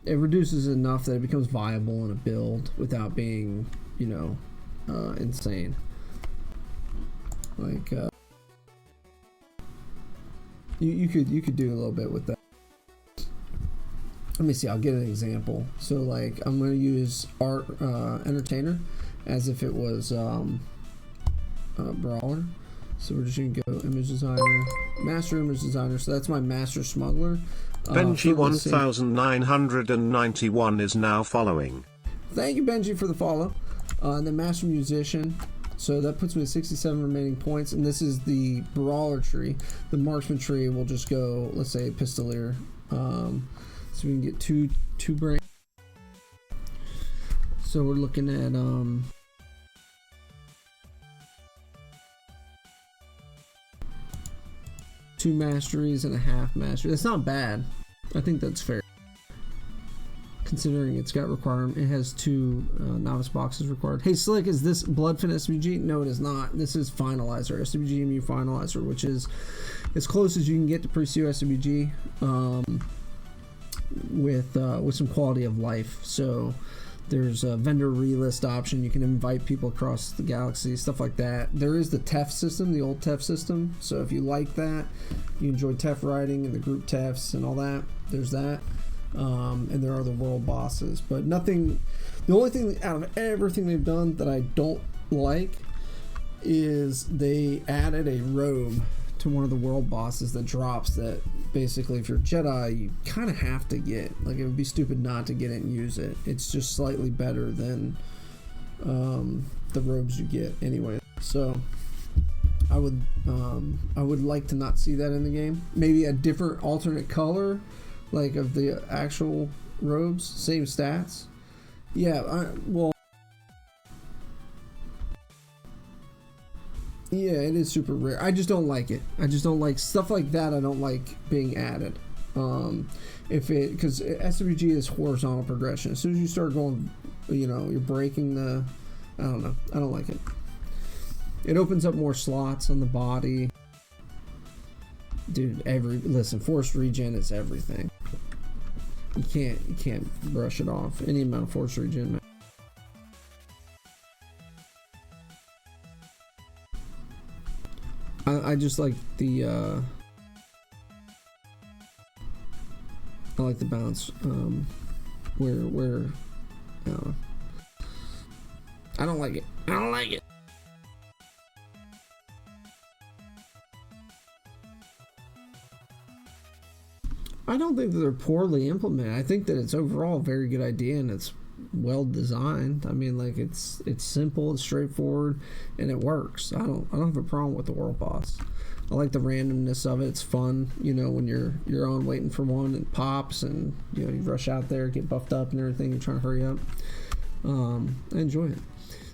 It reduces enough that it becomes viable in a build without being, you know, insane. Like you could do a little bit with that. Let me see. I'll get an example. So like I'm going to use Art Entertainer as if it was Brawler. So we're just going to go Image Designer, Master Image Designer. So that's my Master Smuggler. Benji 1991 is now following. Thank you, Benji, for the follow. And then Master Musician. So that puts me at 67 remaining points. And this is the Brawler tree. The Marksman tree will just go, let's say, Pistolier. So we can get two brain. So we're looking at 2 masteries and a half mastery. That's not bad. I think that's fair. Considering it's got requirement, it has 2 novice boxes required. Hey Slick, is this Bloodfin SWG? No, it is not. This is Finalizer, SWGMU Finalizer, which is as close as you can get to pre-CO SWG with some quality of life. So there's a vendor relist option. You can invite people across the galaxy, stuff like that. There is the TEF system, the old TEF system. So if you like that, you enjoy TEF writing and the group TEFs and all that, there's that. And there are the world bosses. But nothing, the only thing out of everything they've done that I don't like is they added a robe to one of the world bosses that drops that basically if you're Jedi you kind of have to get. Like it would be stupid not to get it and use it. It's just slightly better than the robes you get anyway. So I would like to not see that in the game. Maybe a different alternate color like of the actual robes, same stats. Yeah, well yeah, it is super rare. I just don't like it. I just don't like stuff like that. I don't like being added. Because SWG is horizontal progression. As soon as you start going, you know, you're breaking the, I don't know. I don't like it. It opens up more slots on the body. Dude, listen, forced regen is everything. You can't brush it off. Any amount of forced regen, man. I just like the I like the balance where I don't like it. I don't like it. I don't think that they're poorly implemented. I think that it's overall a very good idea and it's well designed. I mean, like it's simple, it's straightforward, and it works. I don't have a problem with the world boss. I like the randomness of it. It's fun, you know, when you're on waiting for one and pops, and you know you rush out there, get buffed up and everything. You're trying to hurry up. I enjoy it.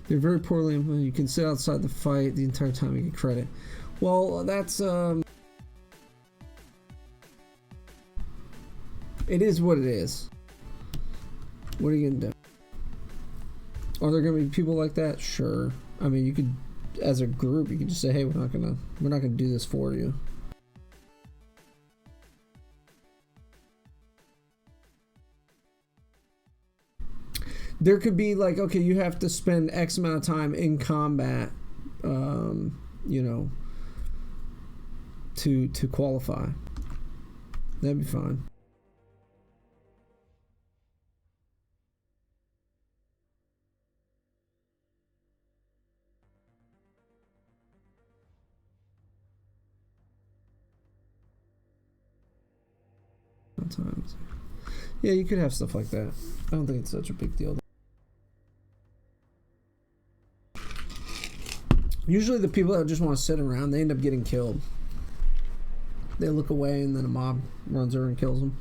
They're very poorly implemented. You can sit outside the fight the entire time and get credit. Well, that's it is what it is. What are you gonna do? Are there gonna be people like that? Sure. I mean, you could, as a group, you could just say, "Hey, we're not gonna do this for you." There could be like, okay, you have to spend X amount of time in combat, you know, to qualify. That'd be fine. Times. Yeah, you could have stuff like that. I don't think it's such a big deal. Usually the people that just want to sit around, they end up getting killed. They look away and then a mob runs over and kills them.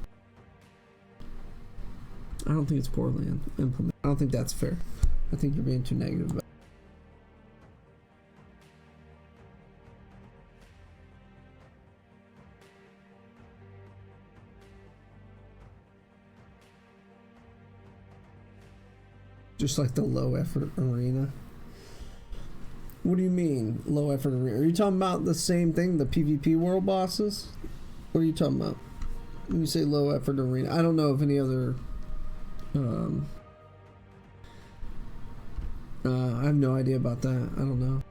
I don't think it's poorly implemented. I don't think that's fair. I think you're being too negative about it. Just like the low effort arena. What do you mean, low effort arena? Are you talking about the same thing, the PvP world bosses? What are you talking about when you say low effort arena? I don't know if any other. I have no idea about that. I don't know.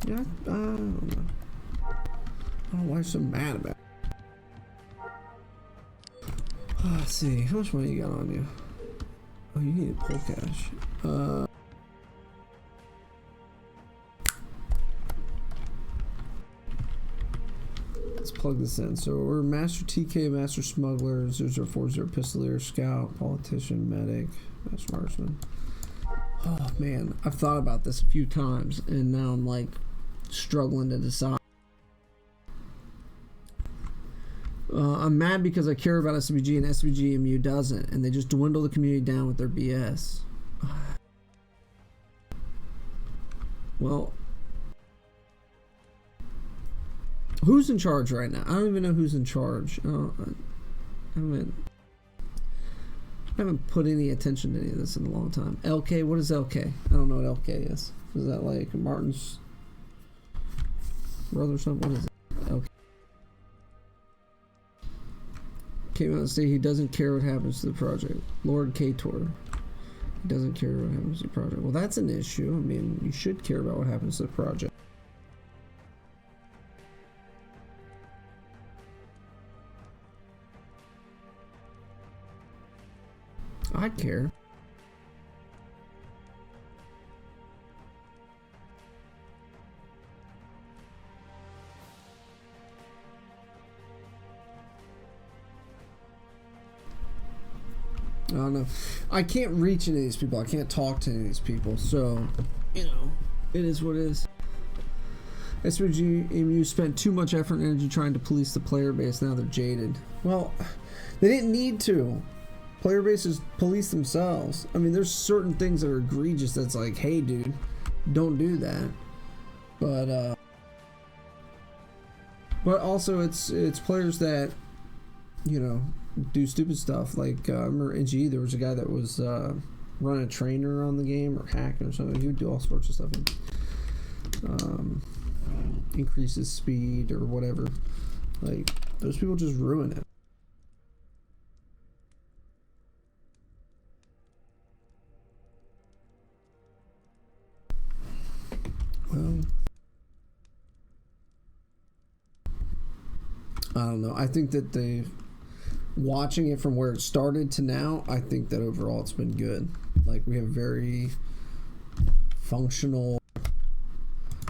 Yeah, I don't know. I don't know why you're so mad about it. Let's see. How much money you got on you? Oh, you need to pull cash. Let's plug this in. So we're Master TK, Master Smuggler, 0040 Pistolier, Scout, Politician, Medic, Master Marksman. Oh man, I've thought about this a few times and now I'm like struggling to decide. I'm mad because I care about SWG and SWG MU doesn't, and they just dwindle the community down with their BS. Well, who's in charge right now? I don't even know who's in charge. I haven't put any attention to any of this in a long time. LK, what is LK? I don't know what LK is. Is that like Martin's brother or something? What is it? LK. Came out and say he doesn't care what happens to the project. Lord Kator. He doesn't care what happens to the project. Well, that's an issue. I mean, you should care about what happens to the project. I care. I don't know. I can't reach any of these people. I can't talk to any of these people. So, you know, it is what it is. SWG MU spent too much effort and energy trying to police the player base. Now they're jaded. Well, they didn't need to. Player bases police themselves. I mean, there's certain things that are egregious that's like, hey, dude, don't do that. But also it's players that, you know, do stupid stuff. Like I remember NG, there was a guy that was running a trainer on the game or hacking or something. He would do all sorts of stuff and increase his speed or whatever. Like those people just ruin it. Well, I don't know. I think that watching it from where it started to now, I think that overall it's been good. Like we have very functional,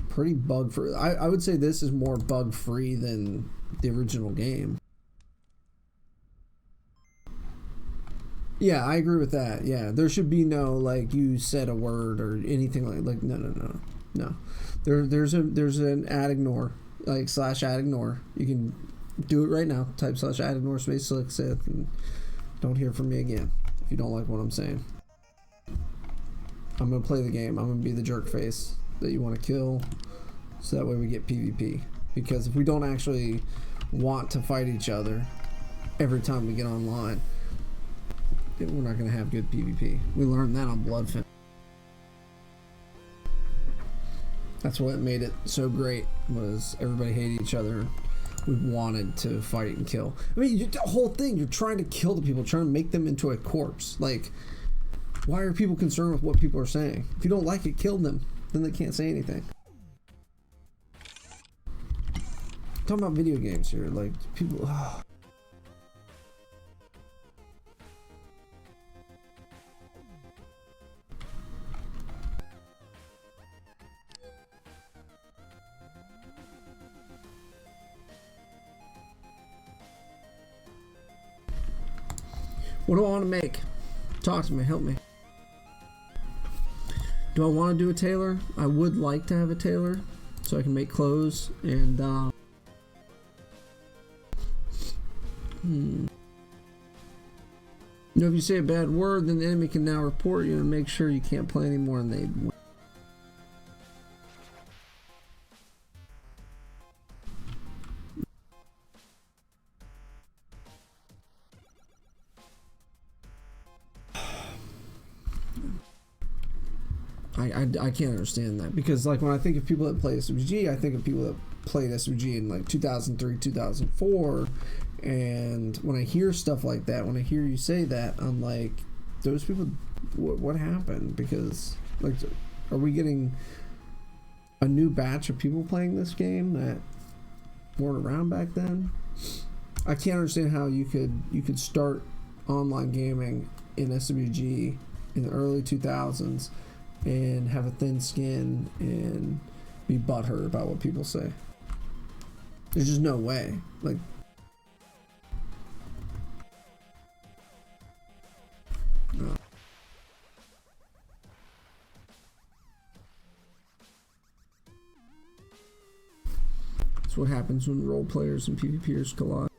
pretty bug free. I would say this is more bug free than the original game. Yeah, I agree with that. Yeah, there should be no like you said a word or anything like no. There's an add ignore like / add ignore. You can do it right now. Type / add ignore space select Sith and don't hear from me again if you don't like what I'm saying. I'm gonna play the game. I'm gonna be the jerk face that you want to kill, so that way we get PvP. Because if we don't actually want to fight each other every time we get online, we're not gonna have good PvP. We learned that on Bloodfin. That's what made it so great, was everybody hated each other. We wanted to fight and kill. I mean, the whole thing, you're trying to kill the people, trying to make them into a corpse. Like, why are people concerned with what people are saying? If you don't like it, kill them. Then they can't say anything. I'm talking about video games here. Like, people... Oh. What do I want to make? Talk to me, help me. Do I want to do a tailor? I would like to have a tailor so I can make clothes and you know, if you say a bad word, then the enemy can now report you and make sure you can't play anymore and they win. I can't understand that, because like when I think of people that play SWG, I think of people that played SWG in like 2003, 2004, and when I hear stuff like that, when I hear you say that, I'm like, those people, what happened? Because like, are we getting a new batch of people playing this game that weren't around back then? I can't understand how you could start online gaming in SWG in the early 2000s and have a thin skin and be butthurt about what people say. There's just no way. Like, no. That's what happens when role players and PvPers collide.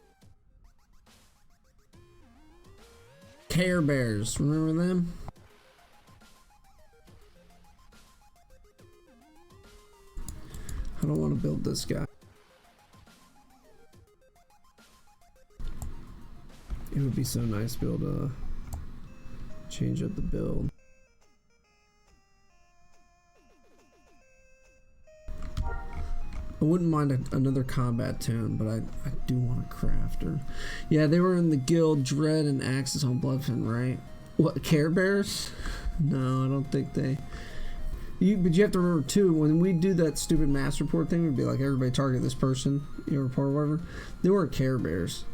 Care Bears, remember them? I don't want to build this guy. It would be so nice to be able to change up the build. I wouldn't mind another combat tune, but I do want a crafter. Yeah, they were in the guild Dread and Axis on Bloodfin, right? What, Care Bears? No, I don't think they... But you have to remember too, when we do that stupid mass report thing, we'd be like, everybody target this person, report or whatever. They weren't Care Bears.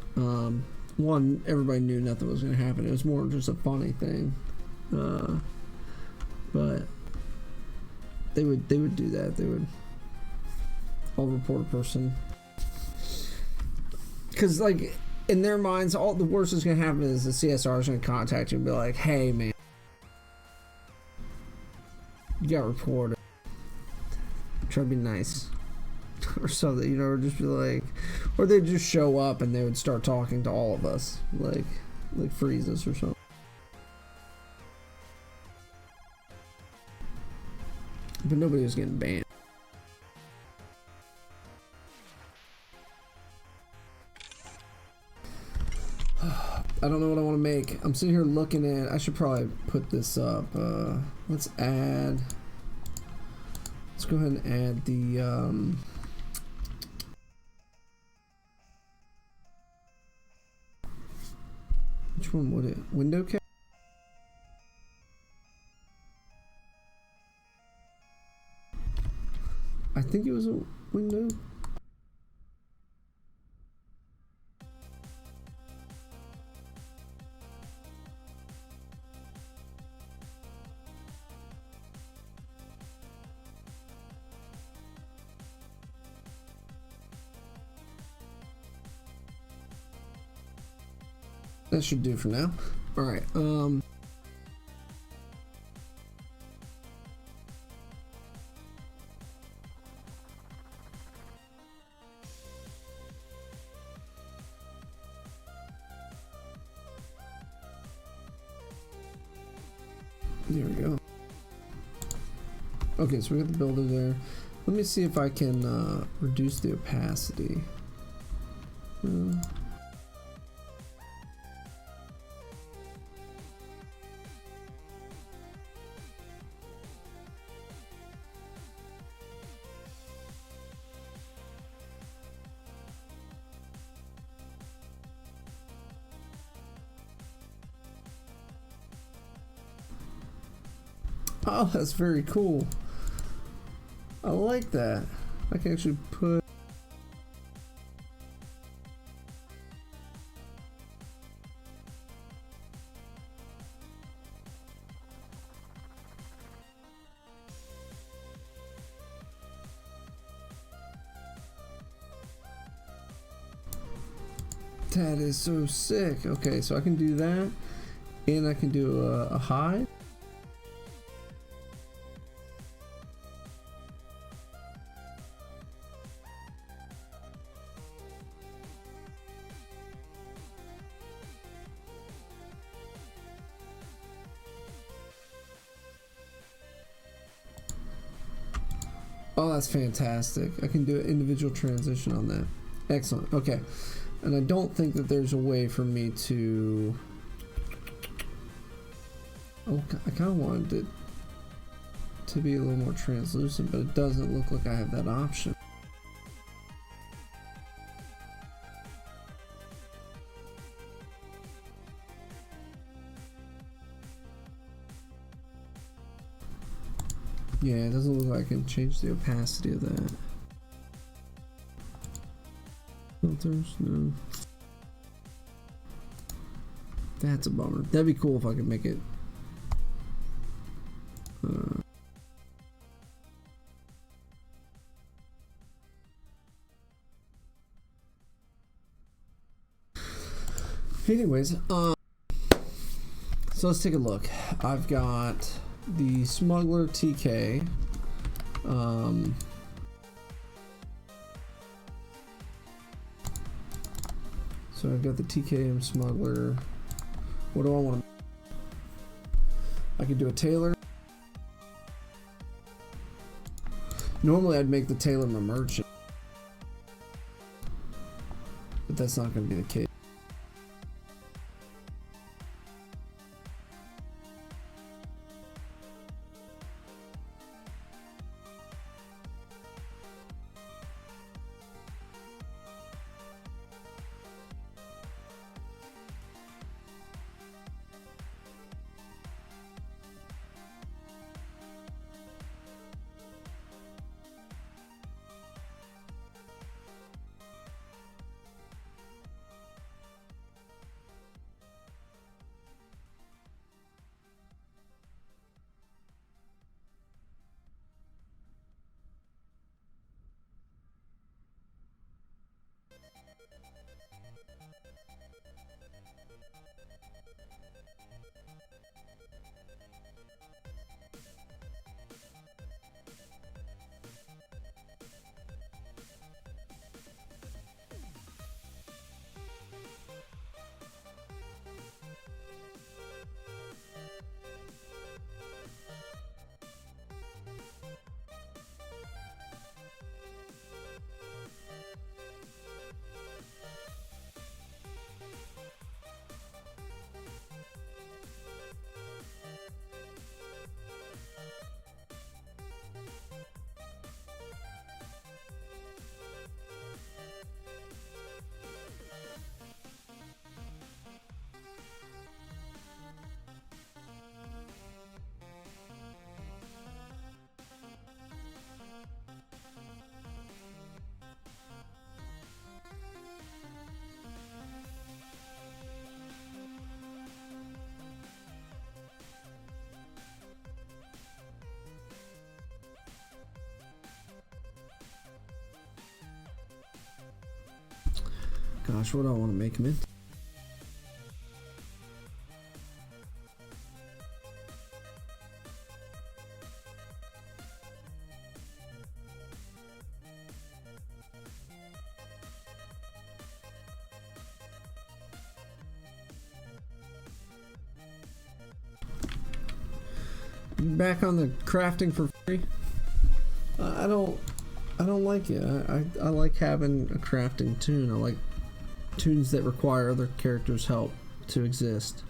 One, everybody knew nothing was going to happen. It was more just a funny thing. But they would do that. They would all report a person. Because like in their minds, all the worst that's going to happen is the CSR is going to contact you and be like, hey man, you got reported. Try to be nice. Or something, or just be like, or they'd just show up and they would start talking to all of us, like freeze us or something. But nobody was getting banned. I don't know what I want to make. I'm sitting here looking at, I should probably put this up. Let's go ahead and add the, which one would it? Window cap? I think it was a window. That should do for now. All right. There we go. Okay, so we got the builder there. Let me see if I can reduce the opacity. Oh, that's very cool. I like that. I can actually put... That is so sick. Okay, so I can do that, and I can do a hide. Oh, that's fantastic. I can do an individual transition on that. Excellent. Okay. And I don't think that there's a way for me to... Oh, I kind of wanted to to be a little more translucent, but it doesn't look like I have that option. Yeah, it doesn't look like I can change the opacity of that. Filters, no. That's a bummer. That'd be cool if I could make it. Anyways, so let's take a look. I've got the Smuggler TK. So I've got the TKM Smuggler. What do I want to? I could do a tailor. Normally I'd make the tailor my merchant, but that's not going to be the case. Gosh, what do I want to make him into? Back on the crafting for free. I don't like it. I like having a crafting toon. I like tunes that require other characters' help to exist.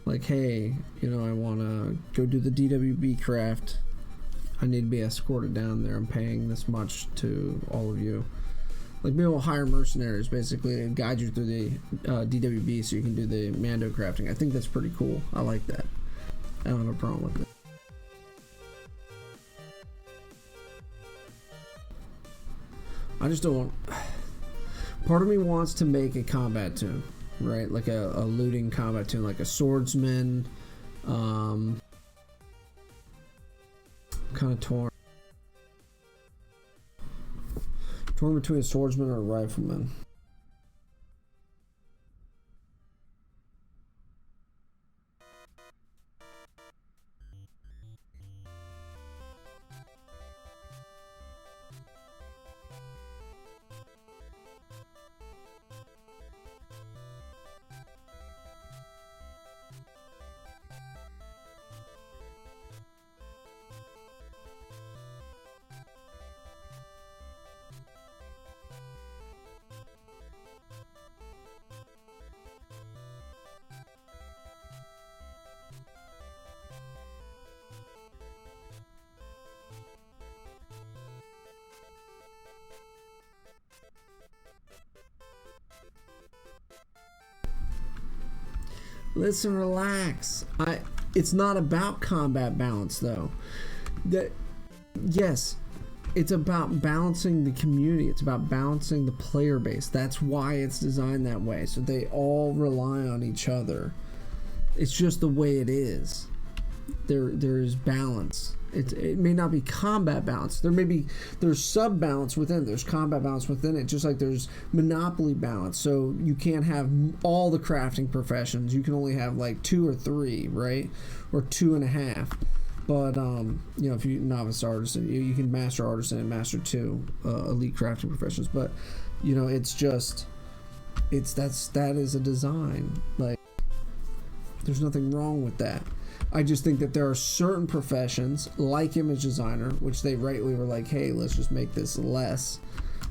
Like, hey, you know, I want to go do the DWB craft. I need to be escorted down there. I'm paying this much to all of you. Like, being able to hire mercenaries, basically, and guide you through the DWB so you can do the Mando crafting. I think that's pretty cool. I like that. I don't have a problem with it. I just don't want... Part of me wants to make a combat toon, right? Like a looting combat toon, like a swordsman. Kind of torn between a swordsman or a rifleman. Listen, relax. It's not about combat balance though. Yes, it's about balancing the community. It's about balancing the player base. That's why it's designed that way. So they all rely on each other. It's just the way it is. There's balance. It may not be combat balance. There's sub balance within. There's combat balance within it. Just like there's monopoly balance. So you can't have all the crafting professions. You can only have like 2 or 3, right? Or 2.5. But you know, if you're novice artisan, you can master artisan and master 2 elite crafting professions. But you know, it's just that is a design. Like, there's nothing wrong with that. I just think that there are certain professions, like image designer, which they rightly were like, hey, let's just make this less,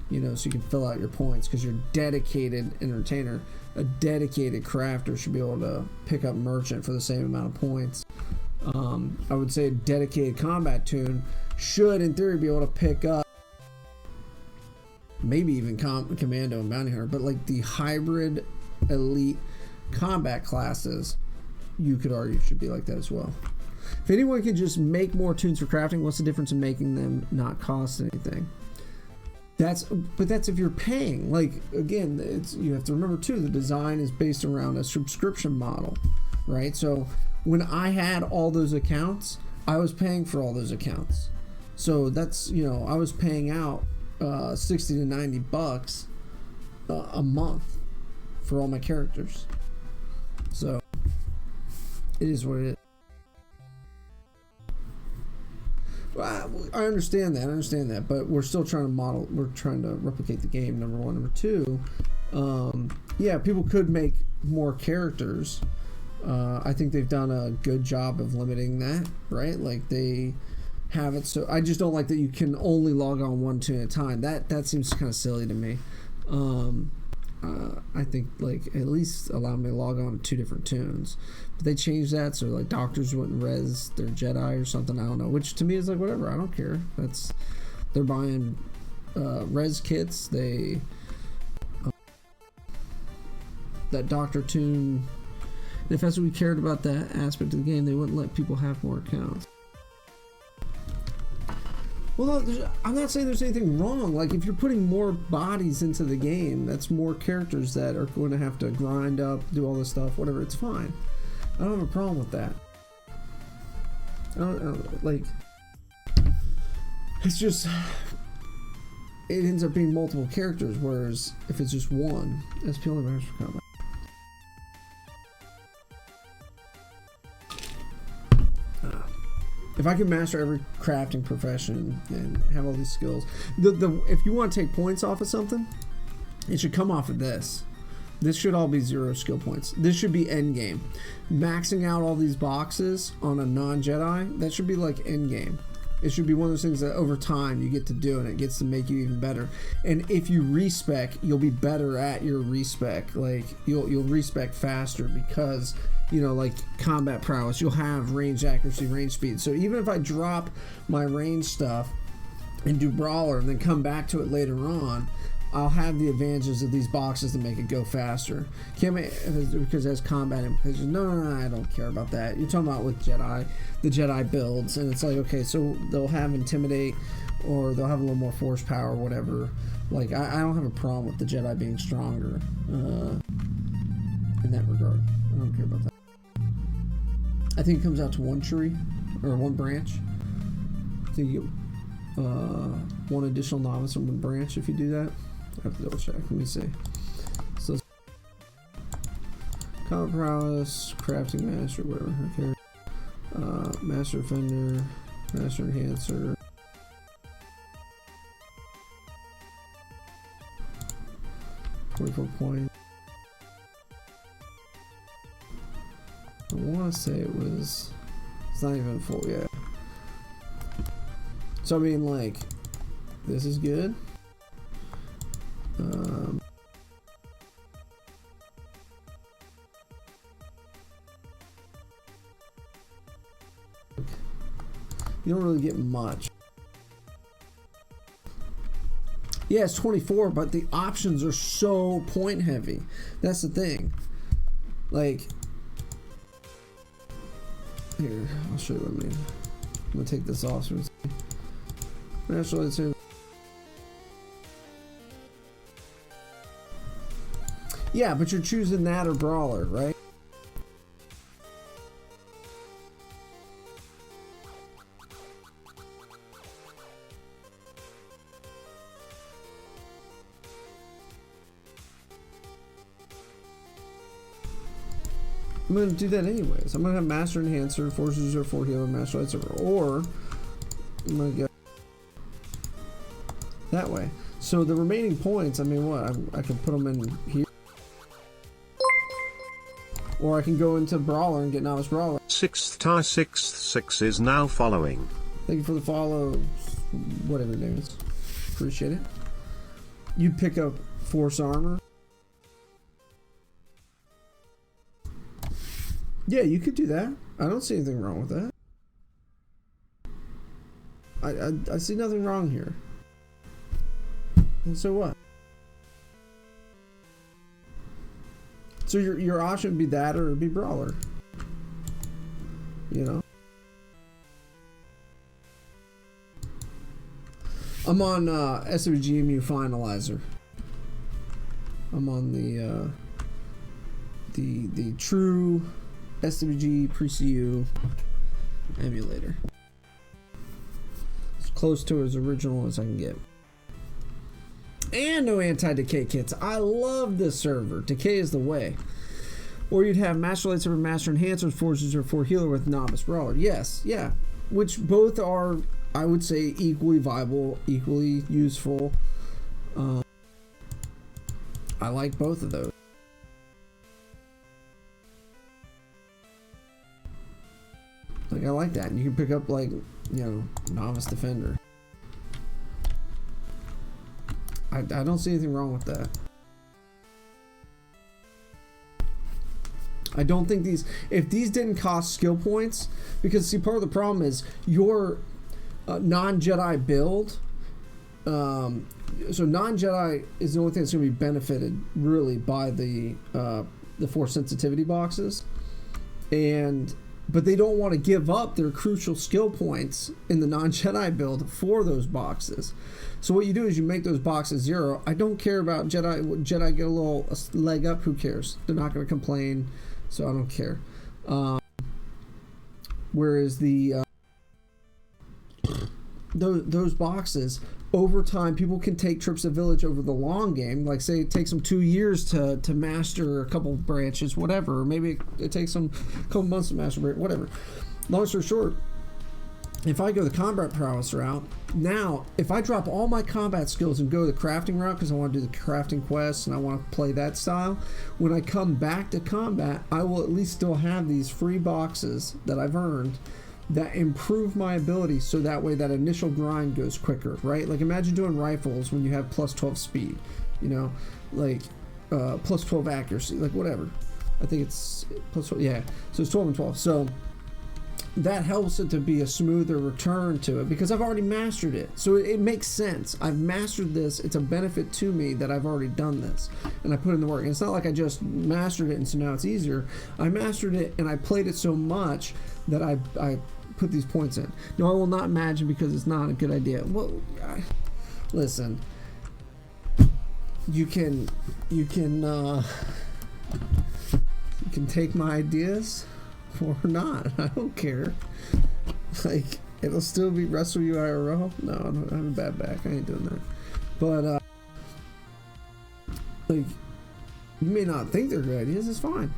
you know, so you can fill out your points, because you're a dedicated entertainer. A dedicated crafter should be able to pick up merchant for the same amount of points. I would say a dedicated combat toon should, in theory, be able to pick up maybe even commando and bounty hunter, but like the hybrid elite combat classes, you could argue should be like that as well. If anyone could just make more toons for crafting, what's the difference in making them not cost anything? That's if you're paying. Like, again, you have to remember too, the design is based around a subscription model, right? So when I had all those accounts, I was paying for all those accounts. So that's, you know, I was paying out 60 to 90 bucks a month for all my characters. So it is what it is. Well, I understand that, but we're still trying to replicate the game, number one. Number two, yeah, people could make more characters. I think they've done a good job of limiting that, right? Like, they have it, so I just don't like that you can only log on one toon at a time. That seems kind of silly to me. I think, like, at least allow me to log on to 2 different toons. But they changed that, so like doctors wouldn't res their Jedi or something. I don't know. Which to me is like, whatever. I don't care. They're buying res kits. That doctor toon. If that's what we cared about that aspect of the game, they wouldn't let people have more accounts. Well, I'm not saying there's anything wrong. Like, if you're putting more bodies into the game, that's more characters that are going to have to grind up, do all this stuff, whatever. It's fine. I don't have a problem with that. I don't like. It's just, it ends up being multiple characters, whereas if it's just one, that's purely matters for combat. If I could master every crafting profession and have all these skills, if you want to take points off of something, it should come off of this. This should all be 0 skill points. This should be end game. Maxing out all these boxes on a non-Jedi, that should be like end game. It should be one of those things that over time you get to do, and it gets to make you even better. And if you respec, you'll be better at your respec. Like, you'll respec faster because, you know, like combat prowess, you'll have range accuracy, range speed. So even if I drop my range stuff and do brawler and then come back to it later on, I'll have the advantages of these boxes to make it go faster. Can't make, because it has combat implications. No, I don't care about that. You're talking about with Jedi, the Jedi builds, and it's like, okay, so they'll have intimidate, or they'll have a little more force power, or whatever. Like, I don't have a problem with the Jedi being stronger in that regard. I don't care about that. I think it comes out to 1 tree, or 1 branch. I think you get 1 additional novice on 1 branch if you do that. I have to double check. Let me see. So, combat prowess, crafting master, whatever. Okay. Master offender, master enhancer. $24 points. I want to say it's not even full yet. So I mean, like, this is good. You don't really get much. Yeah, it's 24, but the options are so point heavy. That's the thing. Like, Here, I'll show you what I mean. I'm gonna take this off. So National Lightsaber. Yeah, but you're choosing that or Brawler, right? I'm going to do that anyways. I'm going to have Master Enhancer, Forces 04 Healer, Master Lightsaber, or I'm going to go that way. So the remaining points, I mean, what? I can put them in here. Or I can go into Brawler and get Novice Brawler. Sixth tie 6 is now following. Thank you for the follow, whatever it is. Appreciate it. You pick up Force Armor. Yeah, you could do that. I don't see anything wrong with that. I see nothing wrong here. And so what? So your option would be that or it'd be Brawler. You know? I'm on SWG EMU Finalizer. I'm on the true SWG pre-CU emulator. As close to as original as I can get. And no anti-decay kits. I love this server. Decay is the way. Or you'd have Master Lightsaber, Master Enhancers, Forces 04 Healer with Novice Brawler. Yes, yeah. Which both are, I would say, equally viable, equally useful. I like both of those. Like, I like that. And you can pick up, like, you know, Novice Defender. I don't see anything wrong with that. I don't think if these didn't cost skill points, because see, part of the problem is your non-Jedi build, so non-Jedi is the only thing that's going to be benefited really by the Force sensitivity boxes, but they don't want to give up their crucial skill points in the non-Jedi build for those boxes. So what you do is you make those boxes 0. I don't care about Jedi. Jedi get a leg up. Who cares? They're not going to complain, so I don't care. Whereas those boxes, over time, people can take trips to Village over the long game. Like, say it takes them 2 years to master a couple branches, whatever. Or maybe it takes them a couple months to master a branch, whatever. Long story short, if I go the combat prowess route, now, if I drop all my combat skills and go the crafting route, because I want to do the crafting quests and I want to play that style, when I come back to combat, I will at least still have these free boxes that I've earned that improve my ability, so that way that initial grind goes quicker, right? Like, imagine doing rifles when you have plus 12 speed, you know, like plus 12 accuracy, like whatever. I think it's plus 12, yeah. So it's 12 and 12. So that helps it to be a smoother return to it because I've already mastered it. So it makes sense. I've mastered this. It's a benefit to me that I've already done this and I put in the work. And it's not like I just mastered it and so now it's easier. I mastered it and I played it so much that I put these points in. No, I will not imagine because it's not a good idea. Well, listen, you can take my ideas or not. I don't care. Like, it'll still be Wrestle You IRL. No, I have a bad back. I ain't doing that. But like, you may not think they're good ideas. It's fine.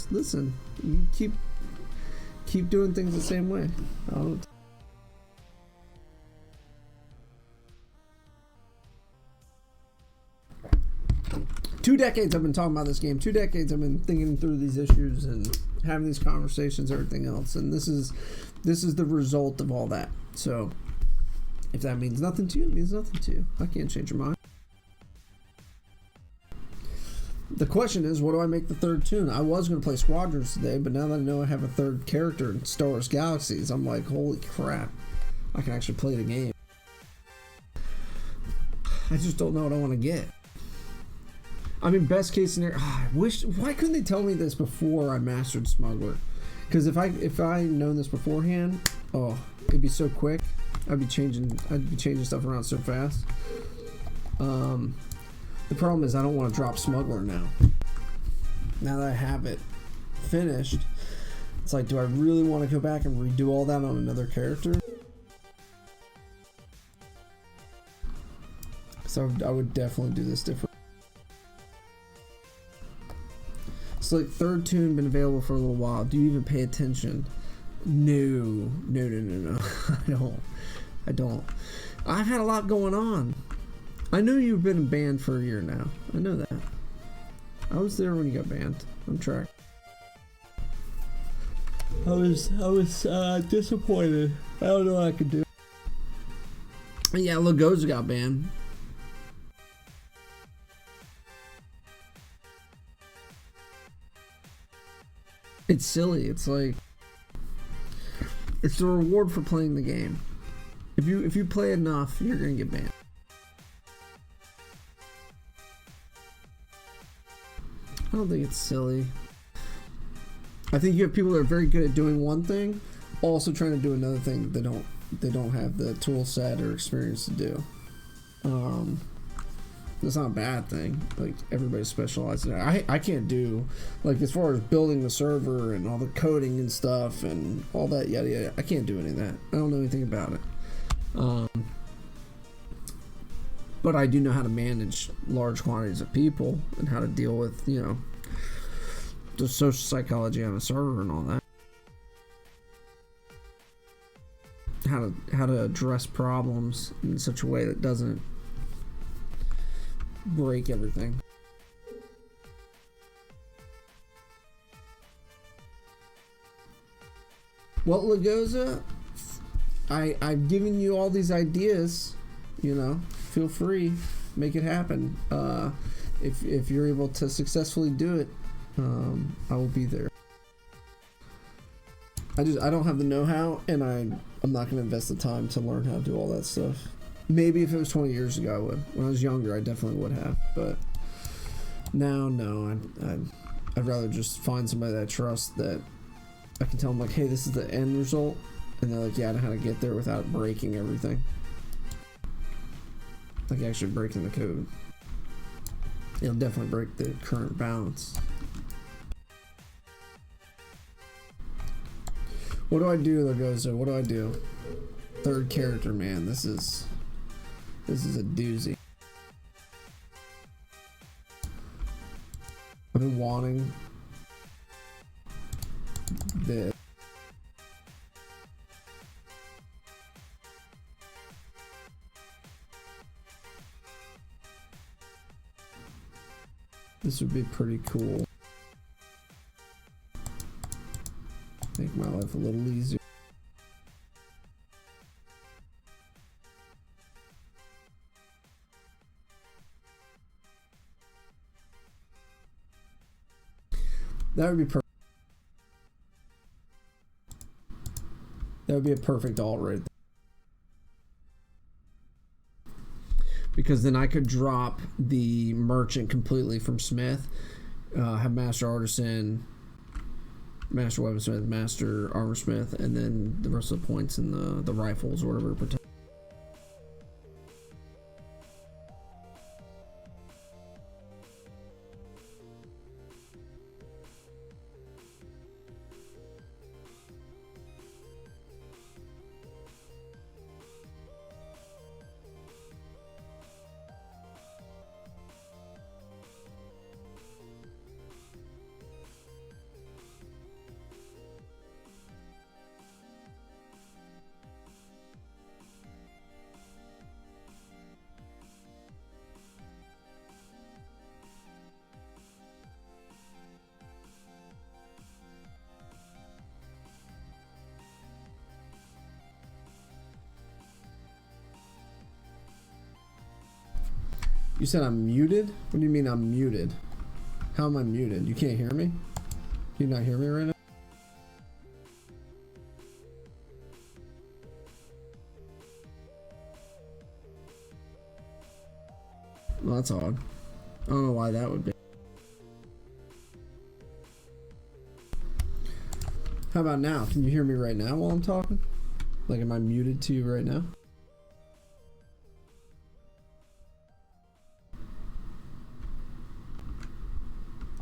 Listen, you keep doing things the same way. I don't. 2 decades I've been talking about this game. 2 decades I've been thinking through these issues and having these conversations, everything else, and this is the result of all that. So if that means nothing to you, it means nothing to you. I can't change your mind. The question is, what do I make the third tune? I was going to play Squadrons today, but now that I know I have a third character in Star Wars Galaxies, I'm like, holy crap, I can actually play the game. I just don't know what I want to get. I mean, best case scenario, why couldn't they tell me this before I mastered Smuggler? Because if I known this beforehand, oh, it'd be so quick. I'd be changing stuff around so fast. The problem is I don't want to drop Smuggler now. Now that I have it finished, it's like, do I really want to go back and redo all that on another character? So I would definitely do this different. So like, third tune been available for a little while. Do you even pay attention? No. I don't. I've had a lot going on. I know you've been banned for a year now. I know that. I was there when you got banned. I'm track. I was disappointed. I don't know what I could do. Yeah, Lagoza got banned. It's silly. It's like, it's the reward for playing the game. If you play enough, you're gonna get banned. I don't think it's silly. I think you have people that are very good at doing one thing, also trying to do another thing they don't have the tool set or experience to do. That's not a bad thing. Like, everybody specializes in it. I can't do, like, as far as building the server and all the coding and stuff and all that yada yada. I can't do any of that. I don't know anything about it. But I do know how to manage large quantities of people and how to deal with, you know, the social psychology on a server and all that. How to address problems in such a way that doesn't break everything. Well, Lagoza, I've given you all these ideas, you know, feel free, make it happen. If you're able to successfully do it, I will be there. I don't have the know-how, and I'm not going to invest the time to learn how to do all that stuff. Maybe if it was 20 years ago, I would. When I was younger, I definitely would have, but now, no. I'd rather just find somebody that I trust, that I can tell them, like, hey, this is the end result, and they're like, yeah, I know how to get there without breaking everything. Like, actually breaking the code. It'll definitely break the current balance. What do I do, Lagoza? What do I do? Third character, man. This is a doozy. I've been wanting this. This would be pretty cool. Make my life a little easier. That would be perfect. That would be a perfect alt right there. Because then I could drop the merchant completely from Smith, have Master Artisan, Master Weaponsmith, Master Armorsmith, and then the rest of the points in the rifles or whatever protect. You said I'm muted? What do you mean I'm muted? How am I muted? You can't hear me? Can you not hear me right now? Well, that's odd. I don't know why that would be. How about now? Can you hear me right now while I'm talking? Like, am I muted to you right now?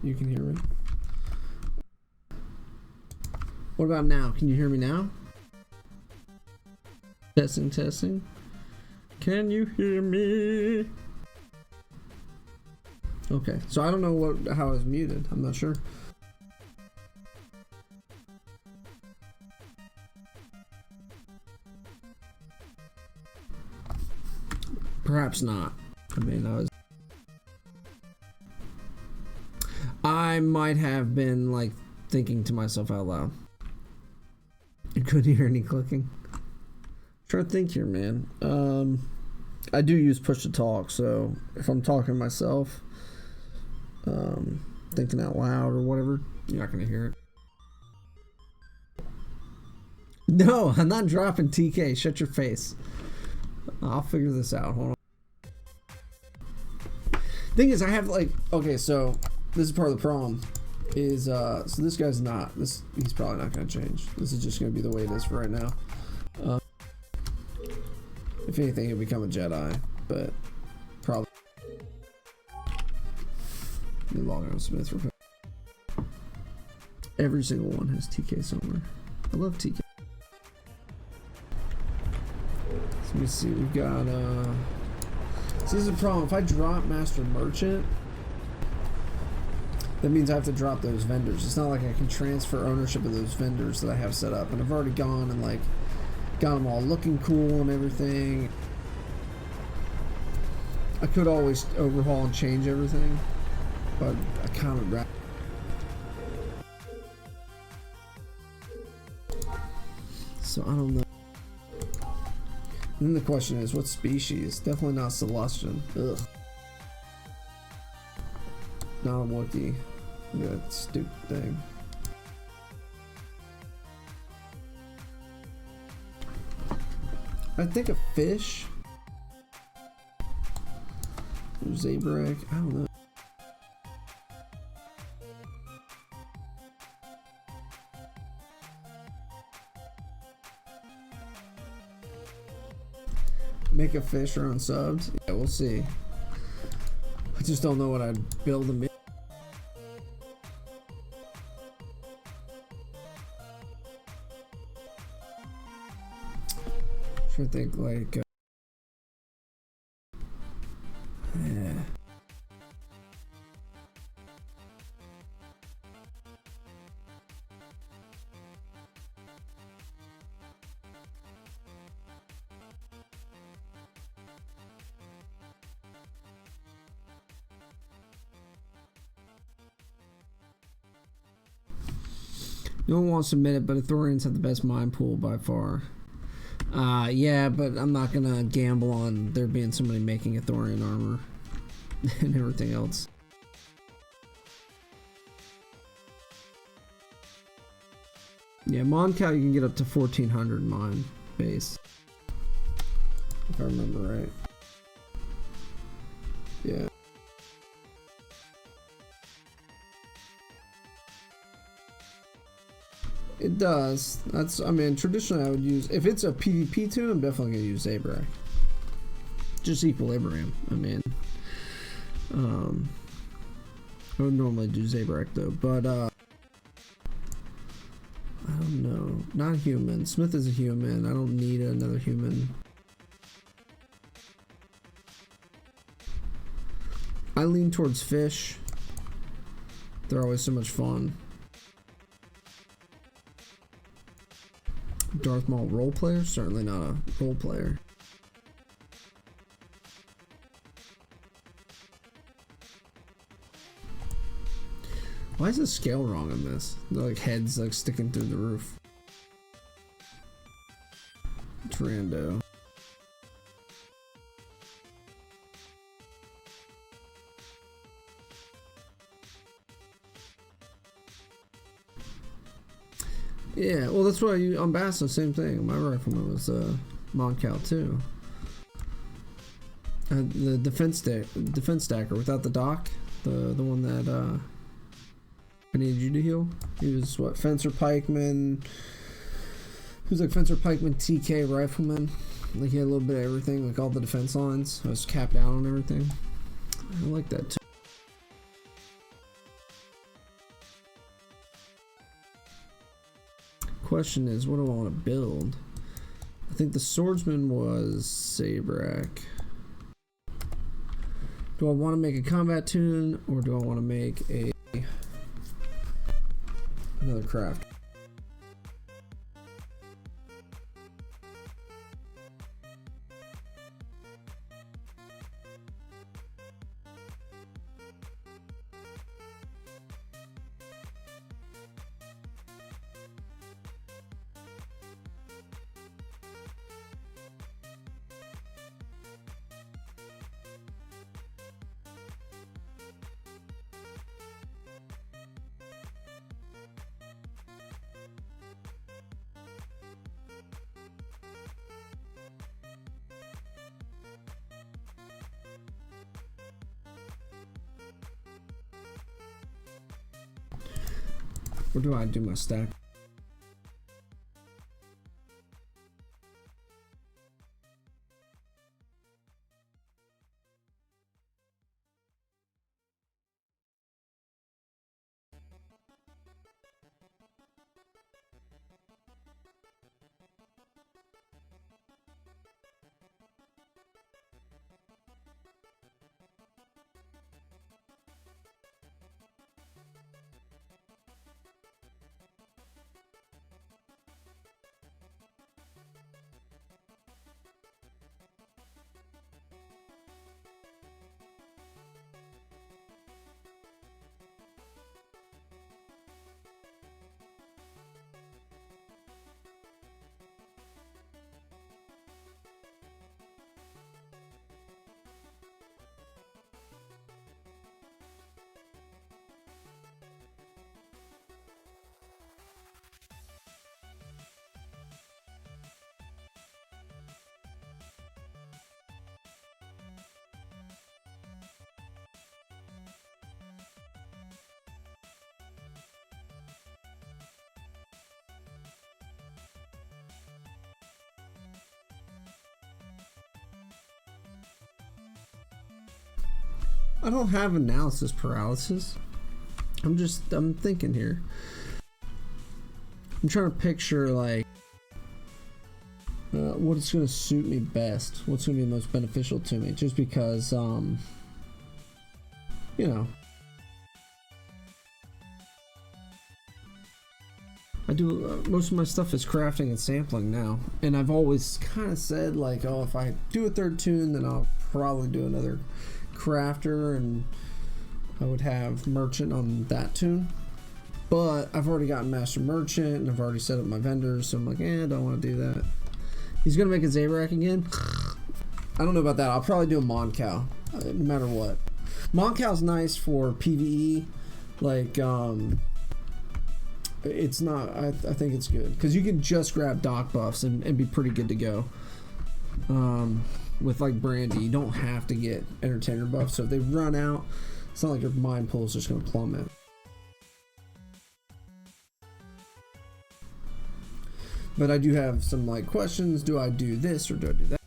You can hear me? What about now? Can you hear me now? Testing, testing. Can you hear me? Okay, so I don't know how I was muted. I'm not sure. Perhaps not. I mean, I might have been like thinking to myself out loud. You couldn't hear any clicking. I'm trying to think here, man. I do use push to talk, so if I'm talking to myself, thinking out loud or whatever, you're not gonna hear it. No, I'm not dropping TK. Shut your face. I'll figure this out. Hold on. Thing is, I have like, okay, so this is part of the problem. Is so this guy's not this. He's probably not gonna change. This is just gonna be the way it is for right now. If anything, he'll become a Jedi, but probably. Let me log on Smith real quick. Every single one has TK somewhere. I love TK. So let me see. We've got. So this is a problem. If I drop Master Merchant, that means I have to drop those vendors. It's not like I can transfer ownership of those vendors that I have set up. And I've already gone and like got them all looking cool and everything. I could always overhaul and change everything, but I kind of rather. So I don't know. And then the question is, what species? Definitely not Celestian. Ugh. Not a Wookiee. That stupid thing. I think a fish. Or Zabrak. I don't know. Make a fish or on subs? Yeah, we'll see. I just don't know what I'd build them in. I think like yeah. No one wants to admit it, but Ithorians have the best mine pool by far. Yeah, but I'm not gonna gamble on there being somebody making Ithorian armor and everything else. Yeah, Moncal you can get up to 1400 mine base, if I remember right. Yeah. It does. That's, I mean, traditionally I would use, if it's a PvP toon, I'm definitely going to use Zabrak. Just equilibrium. I mean, I would normally do Zabrak though, but, I don't know. Not human. Smith is a human. I don't need another human. I lean towards fish. They're always so much fun. Darth Maul role player? Certainly not a role player. Why is the scale wrong on this? They're like heads like sticking through the roof. It's rando. Yeah, well, that's why you on Basso, same thing. My rifleman was Moncal too. The defense stacker without the dock, the one that I needed you to heal. He was what? Fencer pikeman. He was like Fencer pikeman, TK rifleman. Like he had a little bit of everything, like all the defense lines. I was capped out on everything. I like that too. Question is, what do I want to build? I think the swordsman was Sabrak. Do I want to make a combat tune, or do I want to make another craft? Where do I do my stack? I don't have analysis paralysis. I'm thinking here. I'm trying to picture like what's going to suit me best. What's going to be the most beneficial to me. Just because, you know, I do most of my stuff is crafting and sampling now, and I've always kind of said like, oh, if I do a third tune, then I'll probably do another crafter, and I would have merchant on that tune. But I've already gotten master merchant, and I've already set up my vendors, so I'm like, I don't want to do that. He's gonna make a Zabrak again. I don't know about that. I'll probably do a Moncal, no matter what. Moncal's nice for PvE, like it's not. I think it's good because you can just grab doc buffs and be pretty good to go. With like Brandy, you don't have to get entertainer buffs, so if they run out, it's not like your mind pool is just going to plummet. But I do have some like questions. Do I do this or do I do that?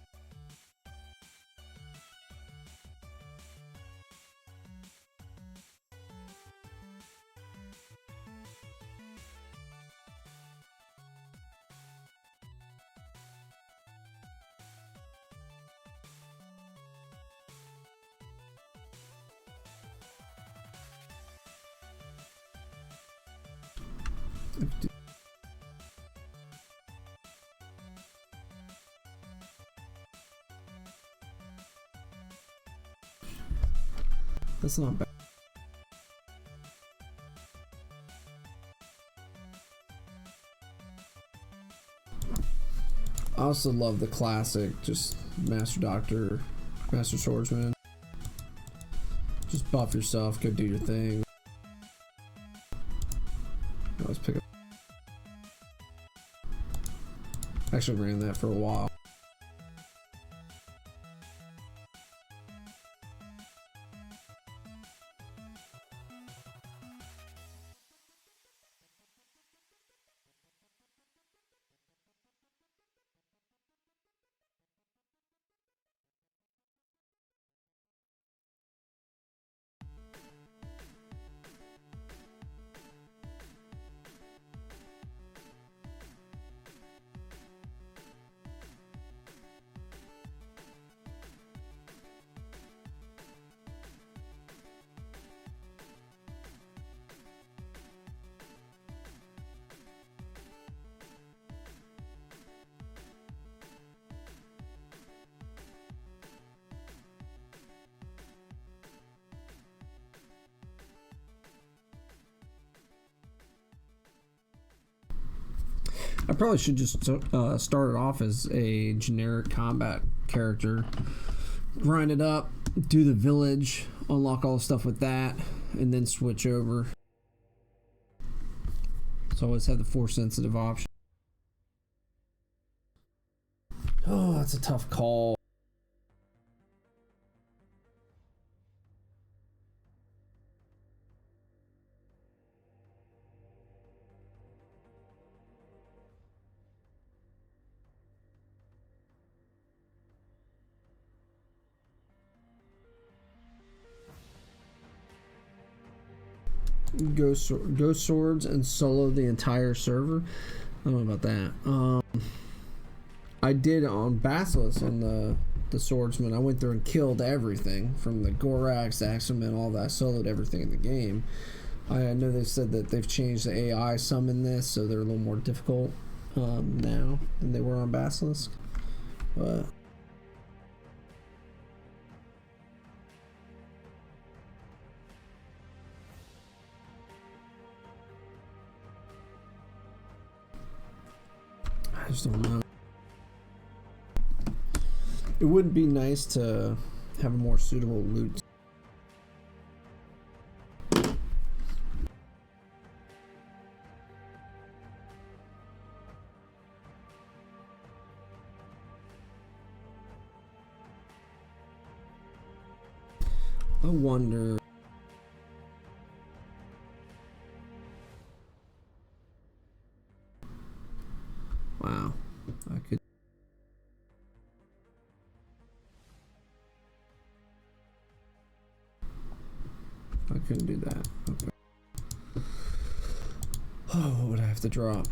That's not bad. I also love the classic, just Master Doctor, Master Swordsman. Just buff yourself, go do your thing. Always pick up. Actually ran that for a while. I probably should just start it off as a generic combat character, grind it up, do the village, unlock all the stuff with that, and then switch over. So always have the force sensitive option. Oh, that's a tough call. Go swords and solo the entire server. I don't know about that. I did on Basilisk on the swordsman. I went through and killed everything from the Gorax, Axemen, all that. I soloed everything in the game. I know they said that they've changed the AI some in this, so they're a little more difficult now than they were on Basilisk. But I just don't know. It wouldn't be nice to have a more suitable loot. I wonder. Wow, I could. I couldn't do that. Okay. Oh, what would I have to drop?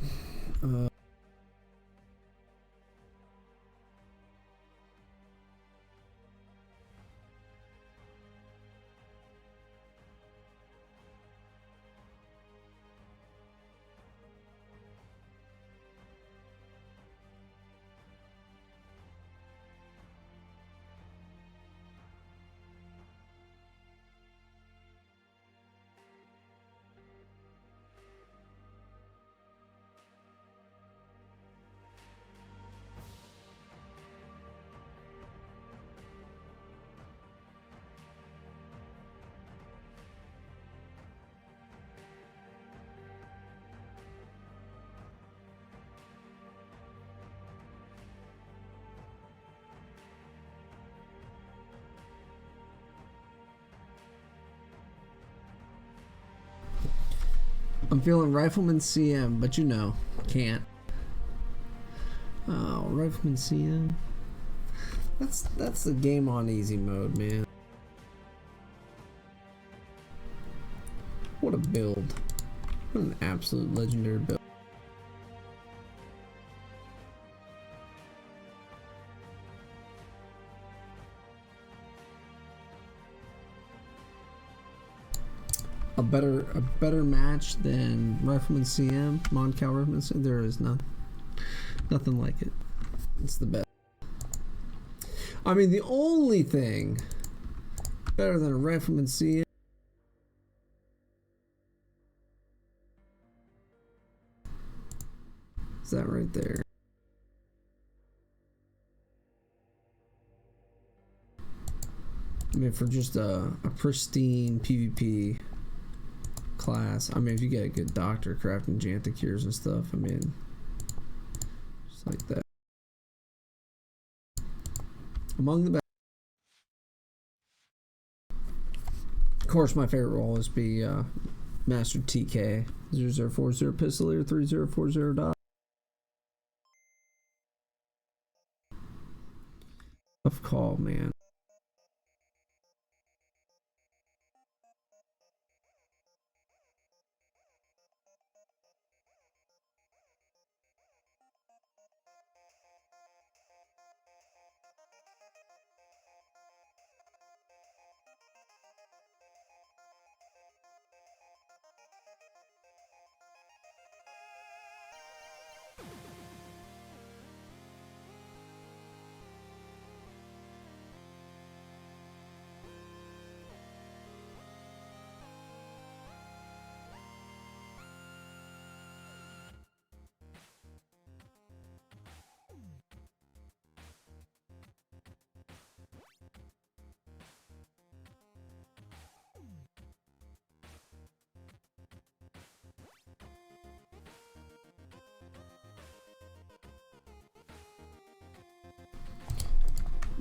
I'm feeling Rifleman CM, but you know, can't. Oh, Rifleman CM. That's the game on easy mode, man. What a build. What an absolute legendary build. A better match than Rifleman CM, Moncal Rifleman CM. There is none. Nothing like it. It's the best. I mean, the only thing better than a Rifleman CM is that right there. I mean, for just a pristine PvP class. I mean, if you get a good doctor crafting Jantha cures and stuff, I mean, just like that. Among the best. Of course, my favorite will always be Master TK 0040 Pistolier 3040 Dot. Tough call, man.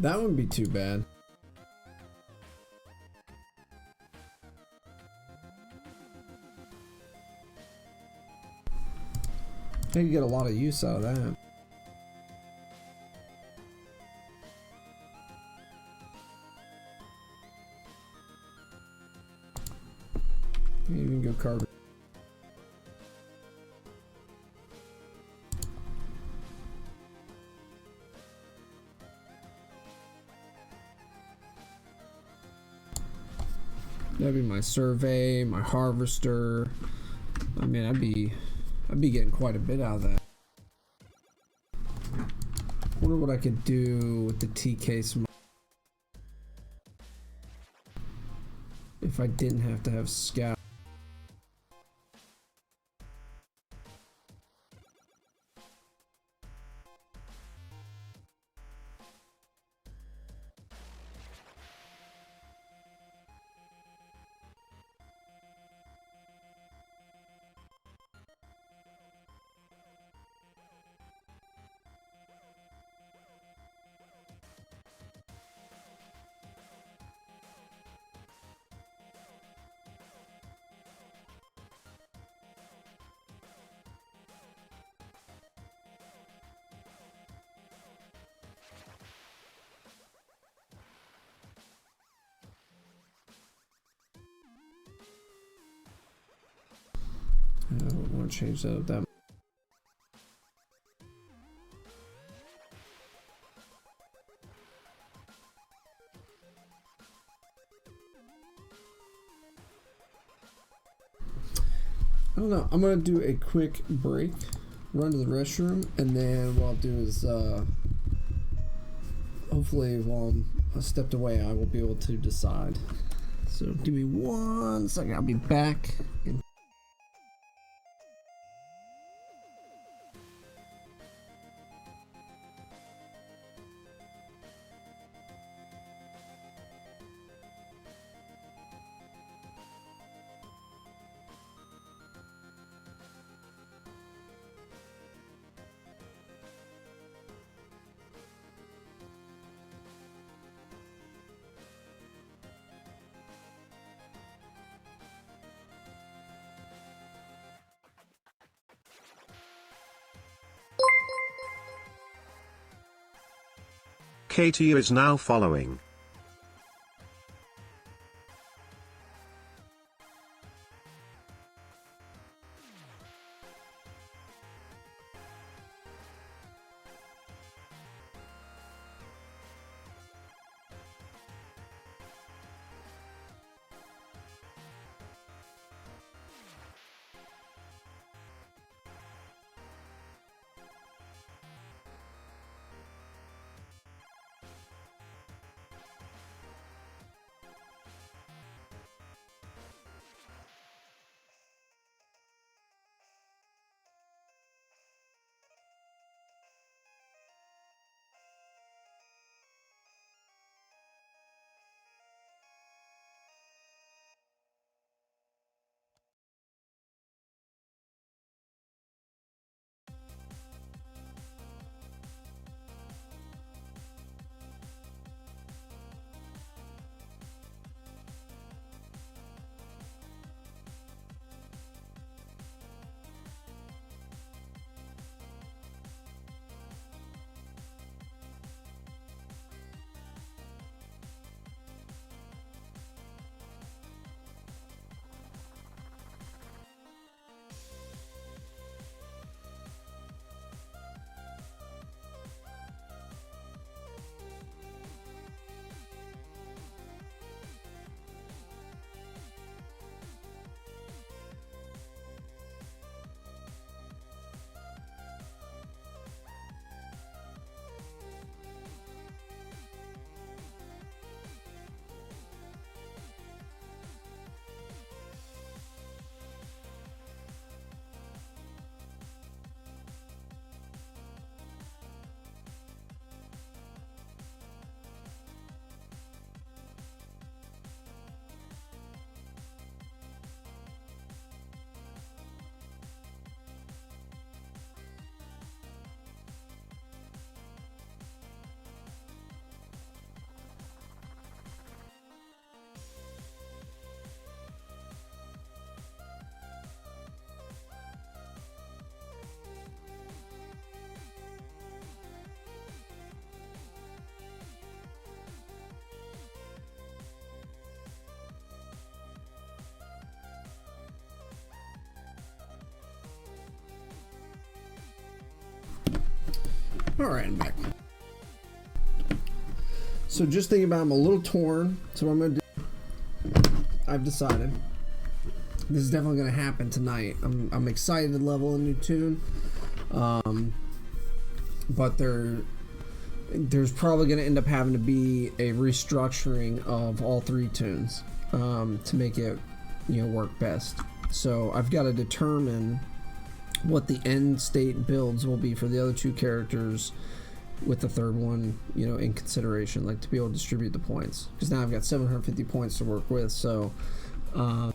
That wouldn't be too bad. I could get a lot of use out of that. Even go carbon. That'd be my survey, my harvester. I mean, I'd be getting quite a bit out of that. Wonder what I could do with the T case if I didn't have to have scout. I don't want to change that up that much. I don't know. I'm gonna do a quick break, run to the restroom, and then what I'll do is hopefully while I'm stepped away I will be able to decide. So give me 1 second, I'll be back in. Katie is now following. Alright, I'm back. So just thinking about it, I'm a little torn. So what I'm going to do, I've decided. This is definitely going to happen tonight. I'm excited to level a new tune. But there's probably going to end up having to be a restructuring of all 3 tunes to make it, work best. So I've got to determine what the end state builds will be for the other 2 characters, with the 3rd one, in consideration, like to be able to distribute the points. Because now I've got 750 points to work with, so it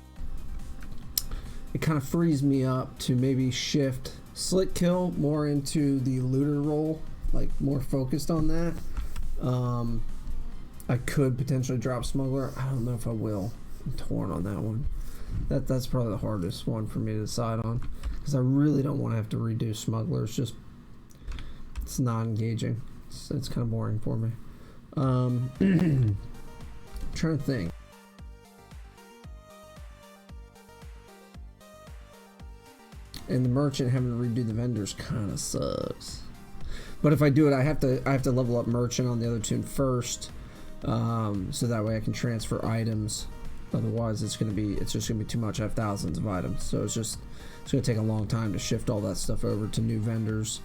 kind of frees me up to maybe shift Slick Kill more into the looter role, like more focused on that. I could potentially drop Smuggler. I don't know if I will. I'm torn on that one. That's probably the hardest one for me to decide on, because I really don't want to have to redo Smuggler. It's not engaging. It's kind of boring for me. I'm trying to think. And the merchant having to redo the vendors kind of sucks. But if I do it, I have to level up merchant on the other tune first, so that way I can transfer items. Otherwise, it's just gonna be too much. I have thousands of items, so it's gonna take a long time to shift all that stuff over to new vendors,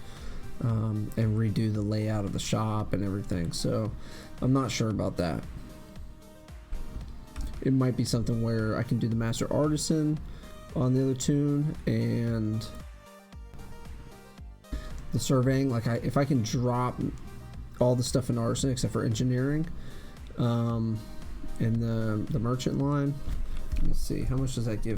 and redo the layout of the shop and everything. So I'm not sure about that. It might be something where I can do the Master Artisan on the other tune and the surveying. Like if I can drop all the stuff in Artisan except for engineering, in the merchant line. Let me see, how much does that give?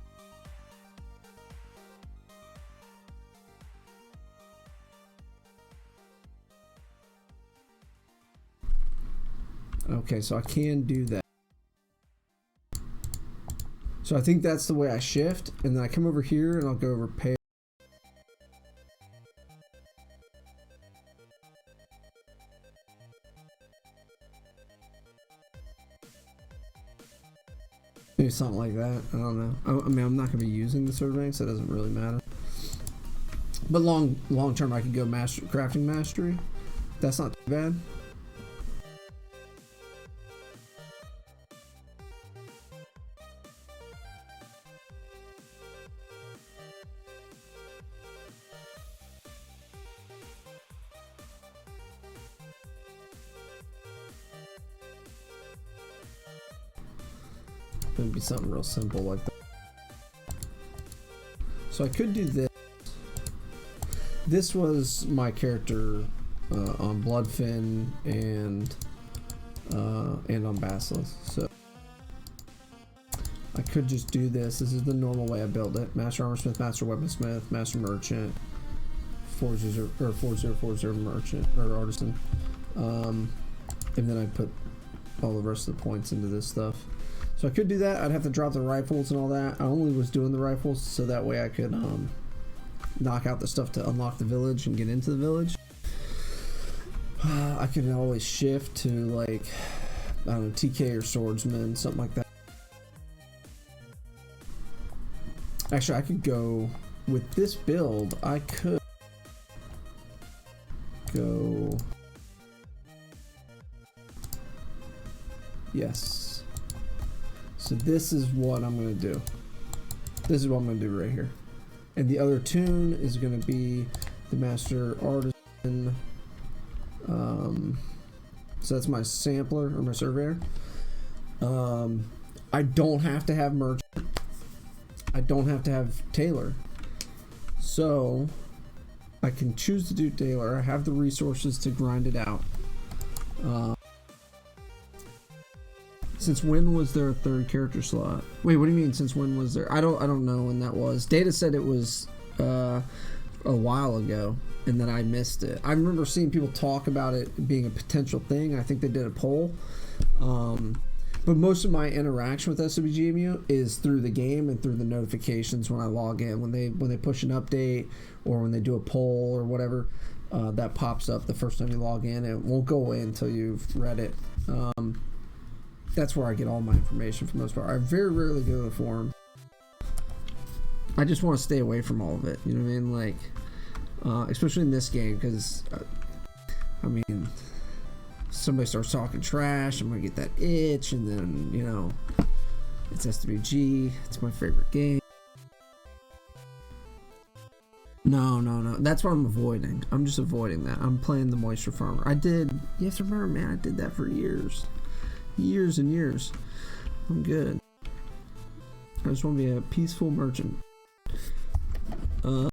Okay, so I can do that. So I think that's the way I shift, and then I come over here and I'll go over pay. Maybe something like that. I don't know. I mean, I'm not going to be using the surveying, so it doesn't really matter. But long term, I could go crafting mastery. That's not too bad. Maybe something real simple like that. So I could do this. This was my character on Bloodfin and on Basilisk. So I could just do this. This is the normal way I build it: Master Armorsmith, Master Weaponsmith, Master Merchant, 4040 Merchant or Artisan, and then I put all the rest of the points into this stuff. So I could do that. I'd have to drop the rifles and all that. I only was doing the rifles so that way I could knock out the stuff to unlock the village and get into the village. I could always shift to, like, I don't know, TK or Swordsman, something like that. Actually, I could go with this build. I could go. Yes. So this is what I'm going to do. This is what I'm going to do right here. And the other tune is going to be the Master Artisan. So that's my sampler or my surveyor. I don't have to have merchant. I don't have to have tailor. So I can choose to do tailor. I have the resources to grind it out. Since when was there a 3rd character slot? Wait, what do you mean? Since when was there? I don't know when that was. Data said it was a while ago, and then I missed it. I remember seeing people talk about it being a potential thing. I think they did a poll. But most of my interaction with SWG is through the game and through the notifications when I log in. When they push an update or when they do a poll or whatever, that pops up the first time you log in. It won't go away until you've read it. That's where I get all my information for the most part. I very rarely go to the forum. I just want to stay away from all of it. You know what I mean? Like, especially in this game, because I mean, somebody starts talking trash, I'm gonna get that itch, and then, you know, it's SWG, it's my favorite game. No, that's what I'm avoiding. I'm just avoiding that. I'm playing the Moisture Farmer. You have to remember, man, I did that for years and years. I'm good. I just want to be a peaceful merchant. What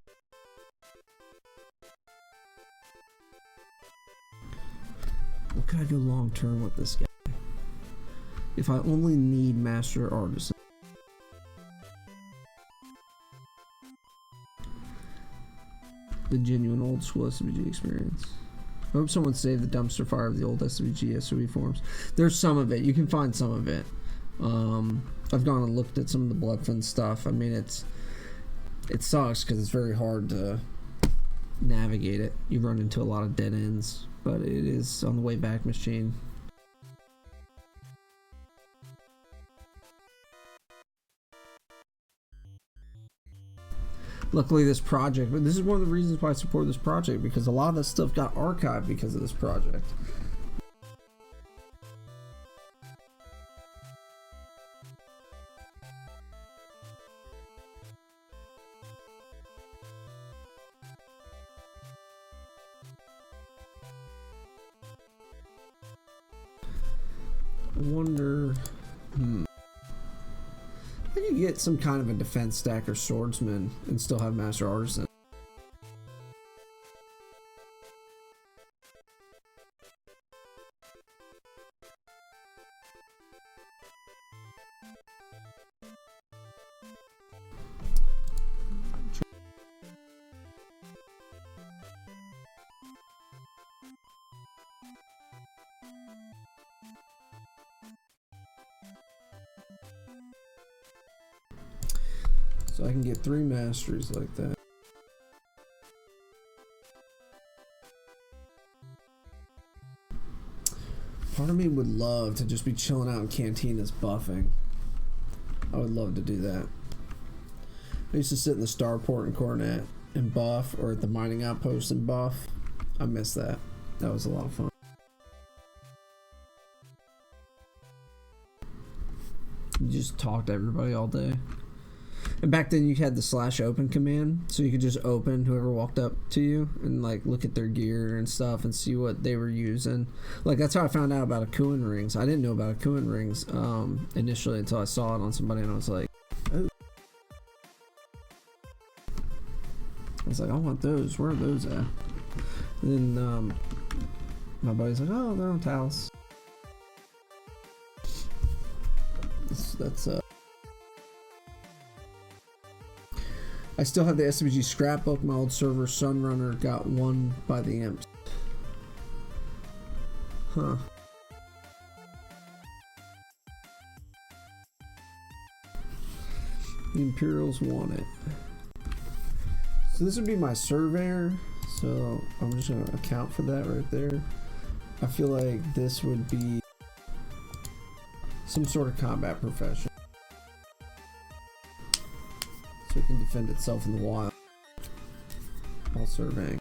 could I do long term with this guy? If I only need Master Artisan. The genuine old school SWG experience. I hope someone saved the dumpster fire of the old SWG SWG forums. There's some of it. You can find some of it. I've gone and looked at some of the Bloodfin stuff. I mean, it sucks because it's very hard to navigate it. You run into a lot of dead ends, but it is on the way back machine. Luckily, this project, but this is one of the reasons why I support this project, because a lot of this stuff got archived because of this project. I wonder, I could get some kind of a defense stack or swordsman and still have Master Artisan. So I can get 3 masteries like that. Part of me would love to just be chilling out in cantinas buffing. I would love to do that. I used to sit in the Starport and Coronet and buff, or at the mining outpost and buff. I miss that. That was a lot of fun. You just talk to everybody all day. And back then you had the /open command, so you could just open whoever walked up to you and like look at their gear and stuff and see what they were using. Like that's how I found out about Akuan rings. I didn't know about Akuan rings initially until I saw it on somebody and I was like, oh. I was like, I want those. Where are those at? And then my buddy's like, oh, they're on Talos. That's I still have the SWG scrapbook. My old server Sunrunner got won by the imps. Huh. The Imperials won it. So this would be my surveyor. So I'm just going to account for that right there. I feel like this would be some sort of combat profession. So it can defend itself in the wild while surveying.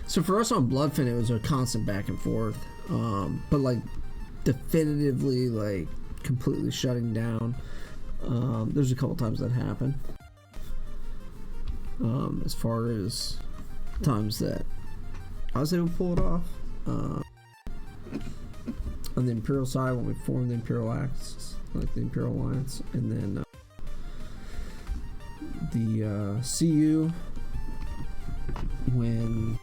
So for us on Bloodfin, it was a constant back and forth, but like definitively, like completely shutting down. There's a couple times that happened. As far as times that I was able to pull it off. On the Imperial side, when we formed the Imperial Axis, like the Imperial Alliance, and then the CU, when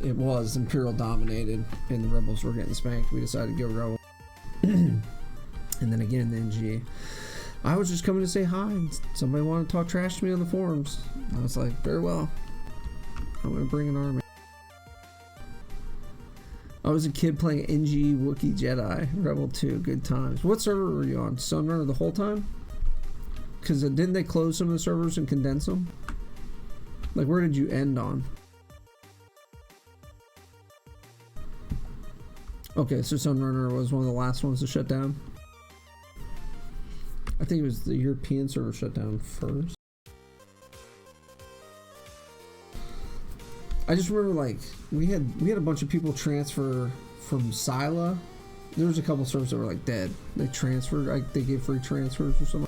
it was Imperial dominated and the Rebels were getting spanked, we decided to go Rebel. And then again the NG. I was just coming to say hi, and somebody wanted to talk trash to me on the forums. I was like, very well. I'm gonna bring an army. I was a kid playing NG Wookiee Jedi Rebel 2. Good times. What server were you on? Sunrunner the whole time? Because didn't they close some of the servers and condense them? Like, where did you end on? Okay, so Sunrunner was one of the last ones to shut down. I think it was the European server shut down first. I just remember, like, we had a bunch of people transfer from Sila. There was a couple servers that were like dead. They transferred, like they gave free transfers or something.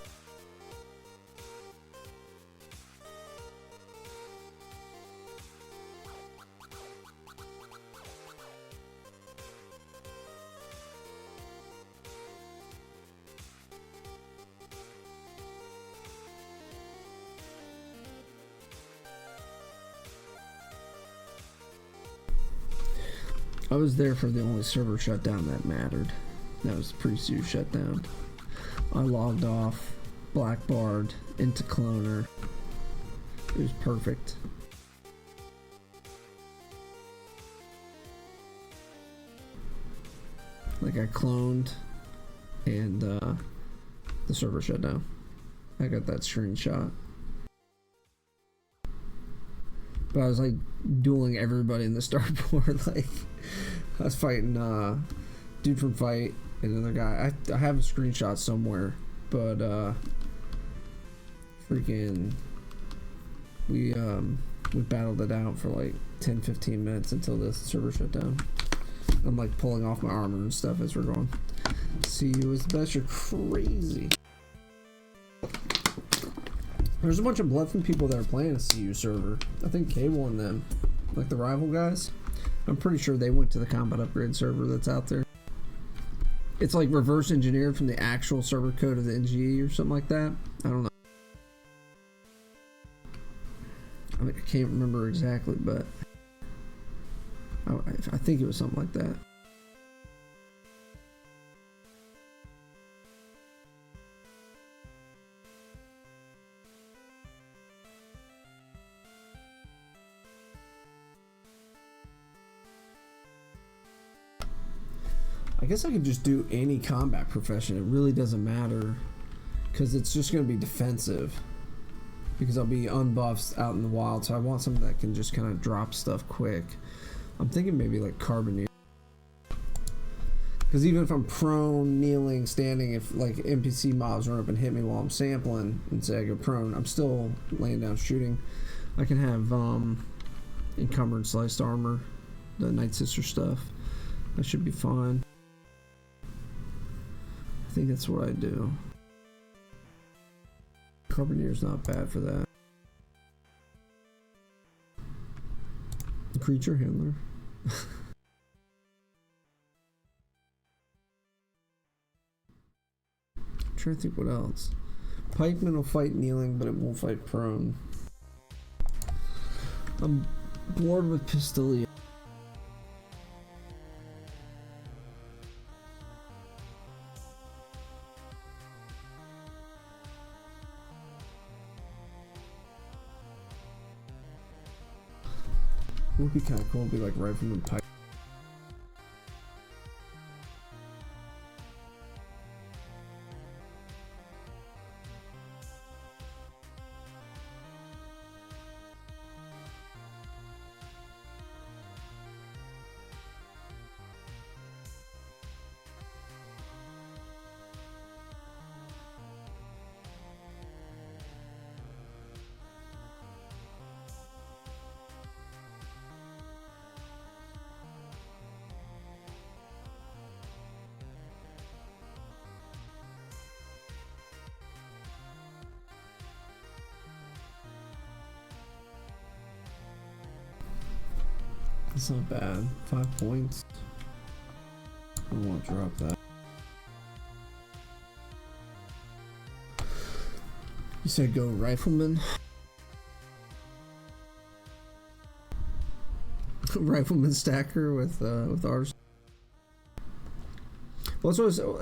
I was there for the only server shutdown that mattered. That was the pre-Sue shutdown. I logged off, blackbarred, into Cloner. It was perfect. Like, I cloned, and the server shut down. I got that screenshot. But I was like dueling everybody in the starboard. Like, I was fighting dude from Fight, another guy. I have a screenshot somewhere, but freaking we battled it out for like 10-15 minutes until the server shut down. I'm like pulling off my armor and stuff as we're going. See you is the best. You're crazy. There's a bunch of Bloodfin people that are playing a CU server. I think Cable and them, like the rival guys. I'm pretty sure they went to the combat upgrade server that's out there. It's like reverse engineered from the actual server code of the NGE or something like that. I don't know. I mean, I can't remember exactly, but I think it was something like that. I guess I could just do any combat profession. It really doesn't matter, because it's just going to be defensive, because I'll be unbuffed out in the wild, so I want something that can just kind of drop stuff quick. I'm thinking maybe like Carboneer, because even if I'm prone, kneeling, standing, if like NPC mobs run up and hit me while I'm sampling and say I go prone, I'm still laying down shooting. I can have encumbered sliced armor, the Night Sister stuff. That should be fine. I think that's what I do. Carboneer's not bad for that. Creature handler. I'm trying to think what else. Pikeman will fight kneeling, but it won't fight prone. I'm bored with Pistolia. It would be kind of cool to be like Rifleman Pike. That's not bad. 5 points. I won't drop that. You said go Rifleman? Rifleman stacker with ours. Well,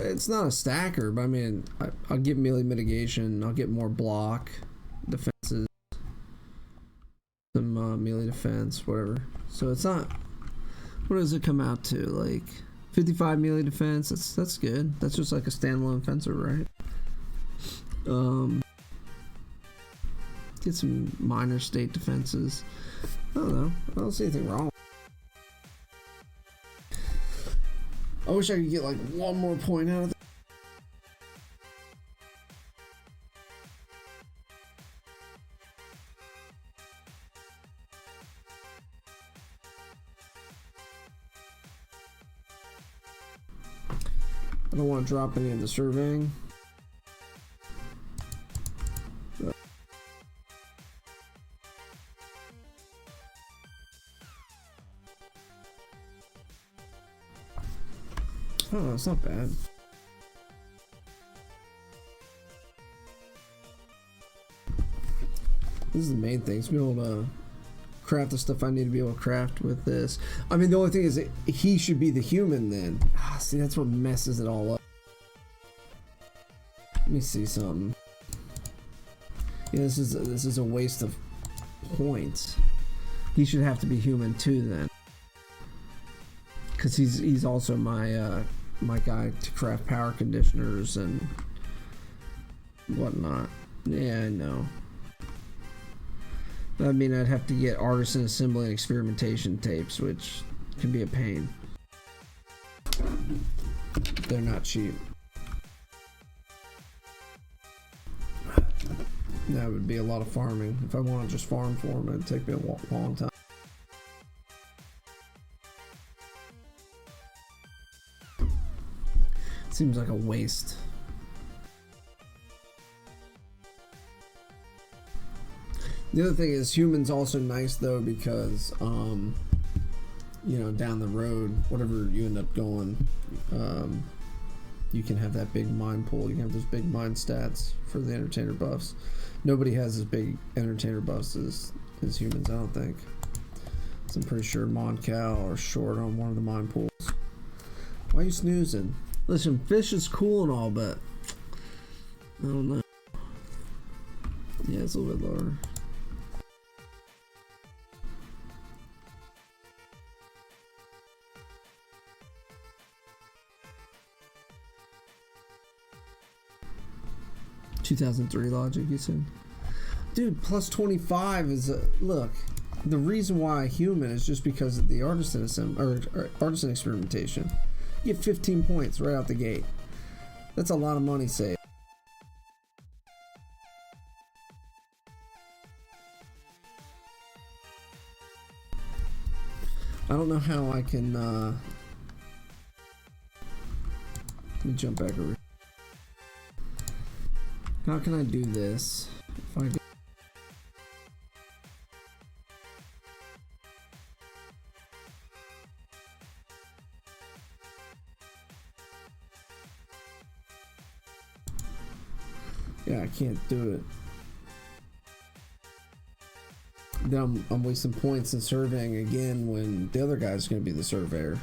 it's not a stacker, but I mean, I'll get melee mitigation. I'll get more block defenses, some melee defense, whatever. So it's not. What does it come out to? Like 55 melee defense. That's good. That's just like a standalone fencer, right? Get some minor state defenses. I don't know. I don't see anything wrong. I wish I could get like one more point out of it. I don't want to drop any of the surveying. Oh, it's not bad. This is the main thing. Is be able to craft the stuff I need to be able to craft with this. I mean, the only thing is that he should be the human then. See, that's what messes it all up. Let me see something. Yeah, this is a waste of points. He should have to be human too then, because he's also my my guy to craft power conditioners and whatnot. Yeah, I know. I mean, I'd have to get artisan assembly and experimentation tapes, which can be a pain. They're not cheap. That would be a lot of farming. If I want to just farm for them, it'd take me a long time. Seems like a waste. The other thing is, humans also nice though, because you know, down the road, whatever you end up going, you can have that big mine pool. You can have those big mine stats for the entertainer buffs. Nobody has as big entertainer buffs as humans, I don't think. So I'm pretty sure Moncal are short on one of the mine pools. Why are you snoozing? Listen, fish is cool and all, but I don't know. Yeah, it's a little bit lower. (2003) logic, you said? Dude, plus 25 is a look. The reason why human is just because of the artisan artisan experimentation. You get 15 points right out the gate. That's a lot of money saved. I don't know how I can let me jump back over. How can I do this? If I go yeah, I can't do it. Then I'm wasting points in surveying again when the other guy's going to be the surveyor.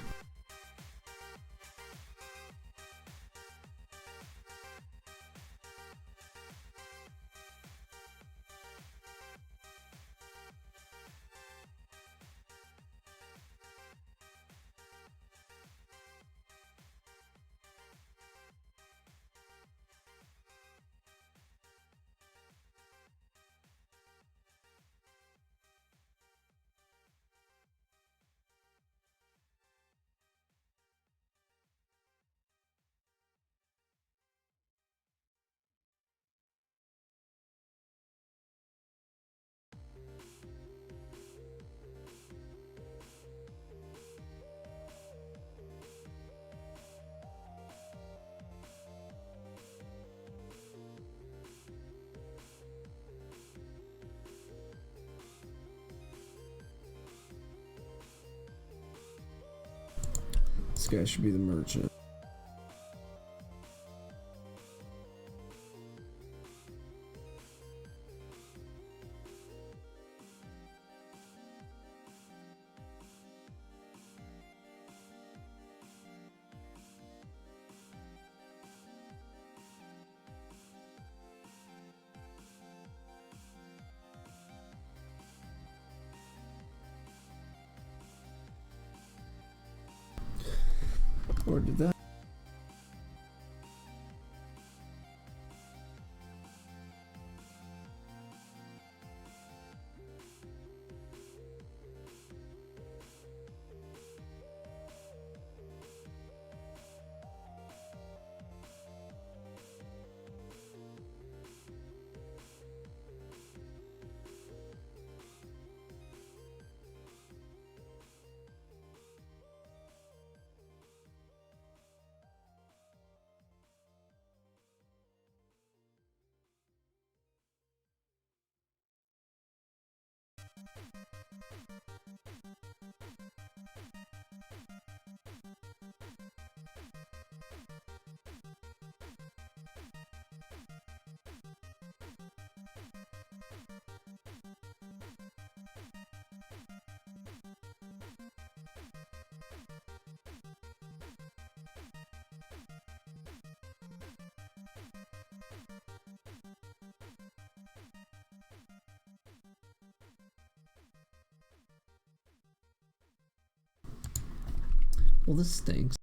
This guy should be the merchant. Or did that? Well, this stinks.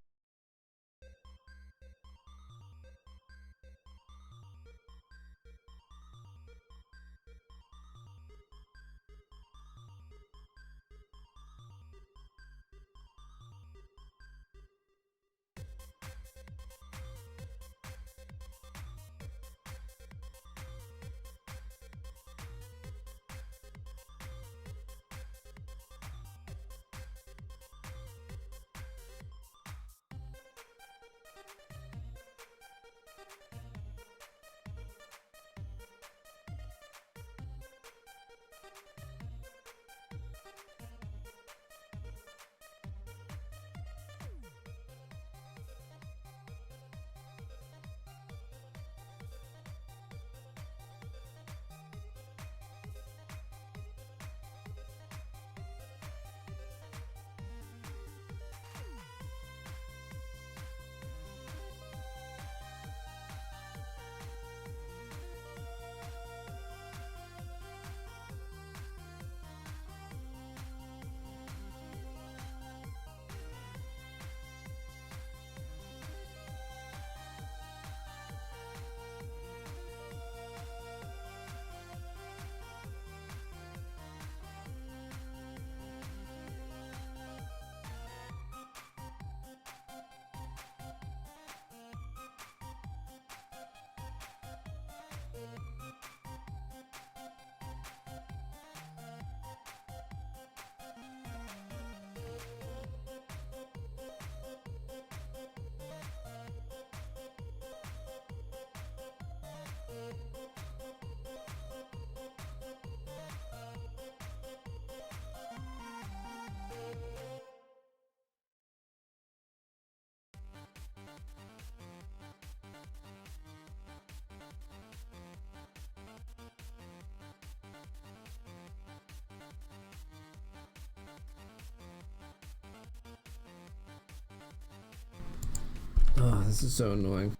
Oh, this is so annoying.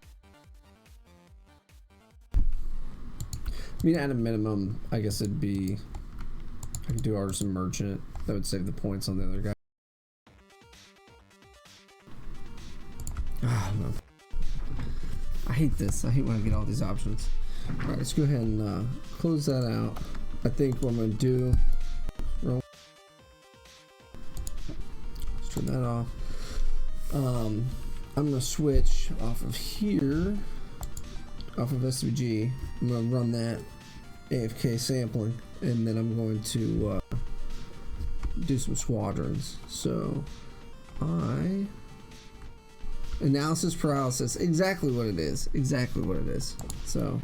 I mean, at a minimum, I guess it'd be... I could do Artisan Merchant. That would save the points on the other guy. Ah, no. I hate this. I hate when I get all these options. Alright, let's go ahead and close that out. I think what I'm going to do... Let's turn that off. I'm going to switch off of here, off of SWG. I'm going to run that AFK sampling, and then I'm going to do some squadrons. So, analysis paralysis, exactly what it is. Exactly what it is. So,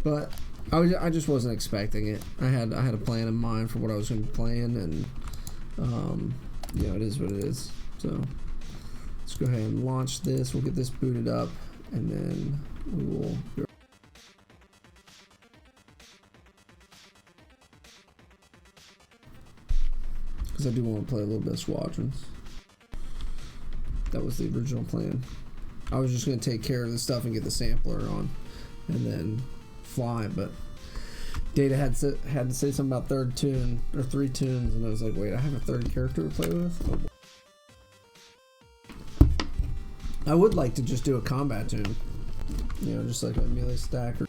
but I just wasn't expecting it. I had a plan in mind for what I was going to be playing, and you know, it is what it is. So let's go ahead and launch this. We'll get this booted up, and then we will go. Because I do want to play a little bit of squadrons. That was the original plan. I was just going to take care of the stuff and get the sampler on, and then fly. But Data had to say something about third tune or 3 tunes, and I was like, wait, I have a third character to play with. Oh, I would like to just do a combat tune. You know, just like a melee stacker.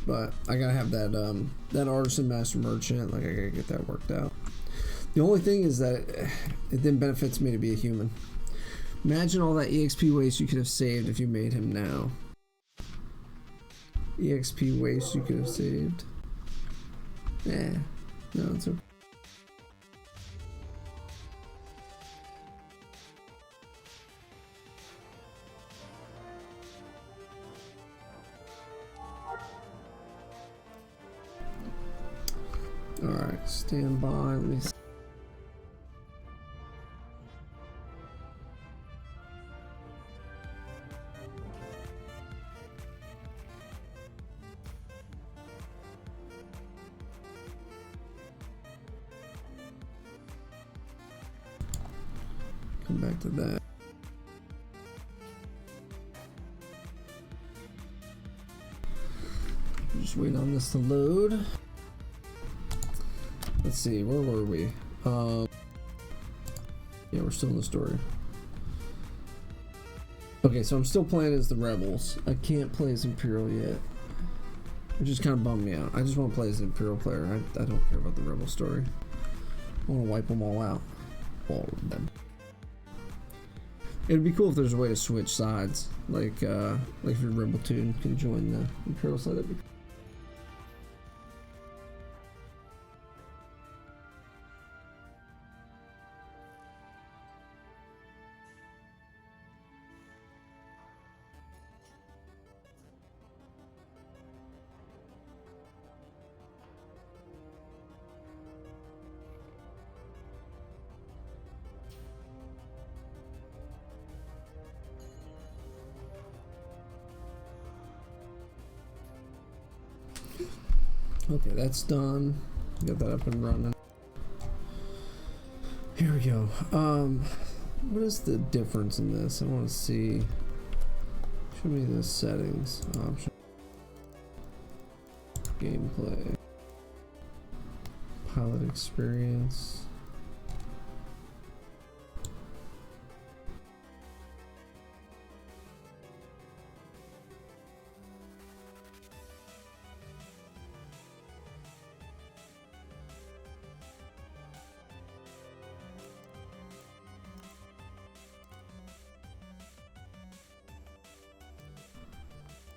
But I gotta have that that artisan master merchant. Like I gotta get that worked out. The only thing is that it then benefits me to be a human. Imagine all that EXP waste you could have saved if you made him now. EXP waste you could have saved. Yeah, no, it's okay. Alright, stand by. Let me see. Come back to that. Just wait on this to load. Let's see, where were we? Yeah, we're still in the story. Okay, so I'm still playing as the Rebels. I can't play as Imperial yet, which just kind of bummed me out. I just want to play as an Imperial player. I don't care about the Rebel story. I want to wipe them all out. All of them. It'd be cool if there's a way to switch sides, like if your Rebel Toon can join the Imperial side. That'd be cool. Okay, that's done. Get that up and running. Here we go. What is the difference in this? I want to see. Show me the settings option. Gameplay. Pilot experience.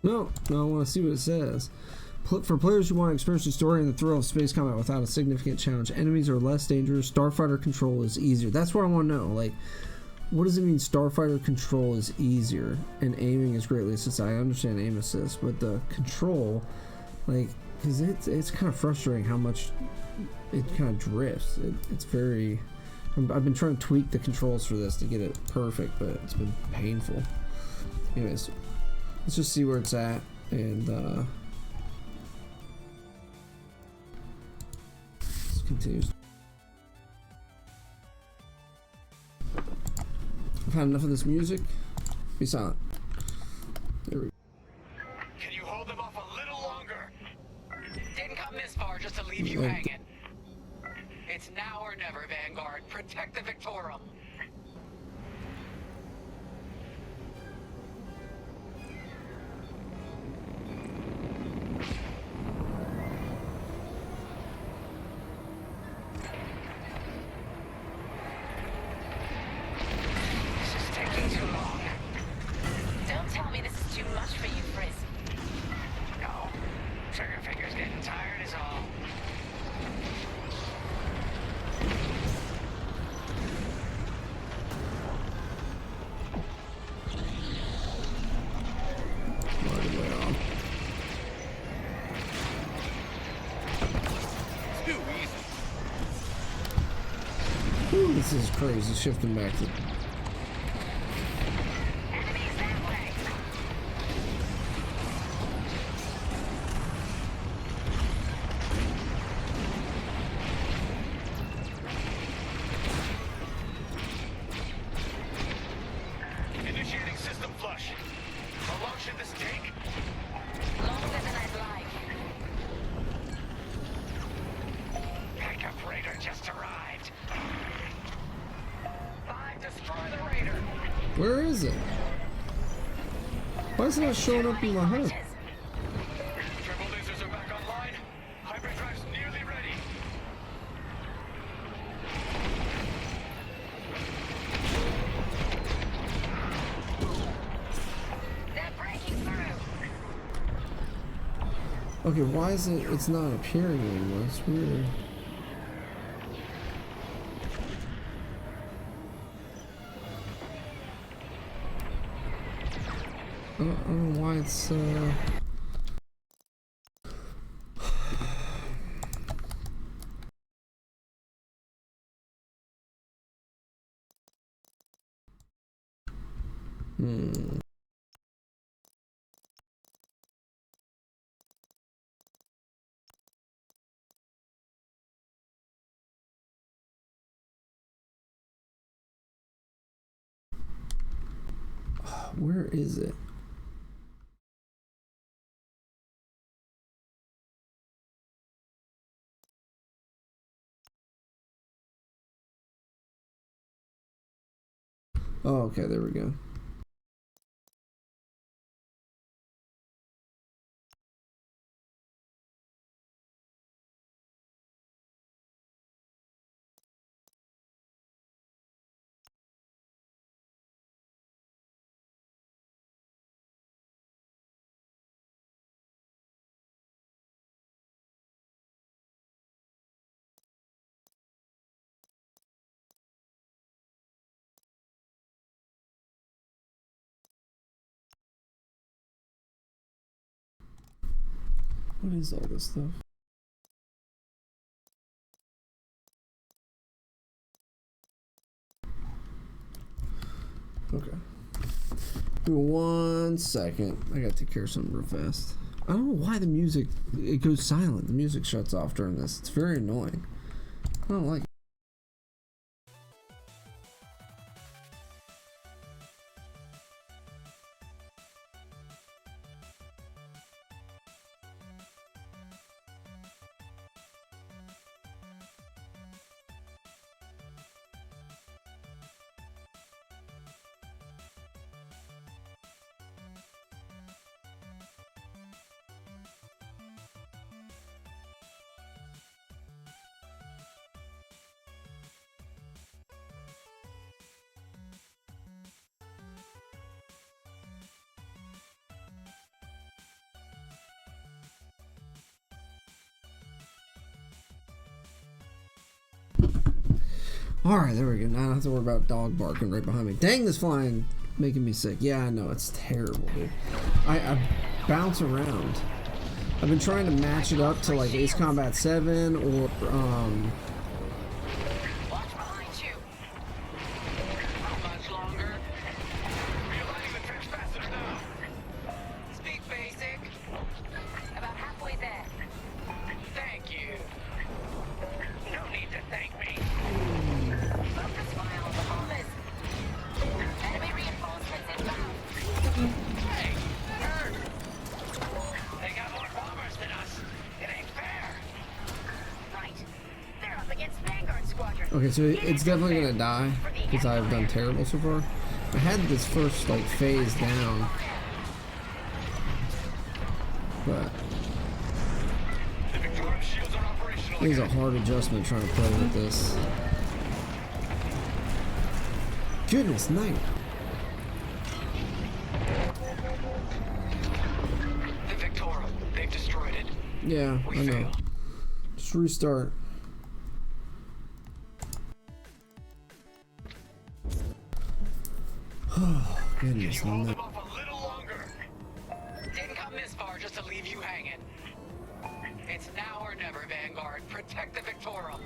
No, I want to see what it says. For players who want to experience the story and the thrill of space combat without a significant challenge, enemies are less dangerous. Starfighter control is easier. That's what I want to know. Like, what does it mean? Starfighter control is easier, and aiming is greatly assisted. I understand aim assist, but the control, like, because it's kind of frustrating how much it kind of drifts. It's very. I've been trying to tweak the controls for this to get it perfect, but it's been painful. Anyways. Let's just see where it's at, and let's continue. I've had enough of this music. Be silent. There we go. Can you hold them off a little longer? Didn't come this far just to leave you hanging. It's now or never, Vanguard. Protect the Victorum. Ooh, this is crazy. Shifting back to. Initiating system flush. How long should this take? Longer than I'd like. Backup freighter just arrived. Where is it? Why is it not showing up in my HUD? Triple lasers are back online. Hyperdrive's nearly ready. They're breaking through. Okay, why is it? It's not appearing anymore. It's weird. I don't know why it's where is it? Oh, okay, there we go. What is all this stuff? Okay. Give me 1 second. I gotta take care of something real fast. I don't know why the music, it goes silent. The music shuts off during this. It's very annoying. I don't like it. Alright, there we go. Now I don't have to worry about dog barking right behind me. Dang, this flying making me sick. Yeah, I know. It's terrible, dude. I bounce around. I've been trying to match it up to like Ace Combat 7 or Watch behind you. How much longer? Realigning the trench faster now. Speak basic. About halfway there. Thank you. No need to thank me. Focus fire on the bombers. Enemy reinforcements inbound. Hey, nerd. They got more bombers than us. It ain't fair. Right. They're up against Vanguard Squadron. Okay, so it's definitely gonna die because I've done terrible so far. I had this first like phase down, but The Victorian shields are operational. it was a hard adjustment trying to play with this. Goodness night. The Victoria. They've destroyed it. Yeah, We I know. failed. Just restart. Oh, Can goodness you hold night. them off a little longer? Didn't come this far just to leave you hanging. It's now or never, Vanguard. Protect the Victoria.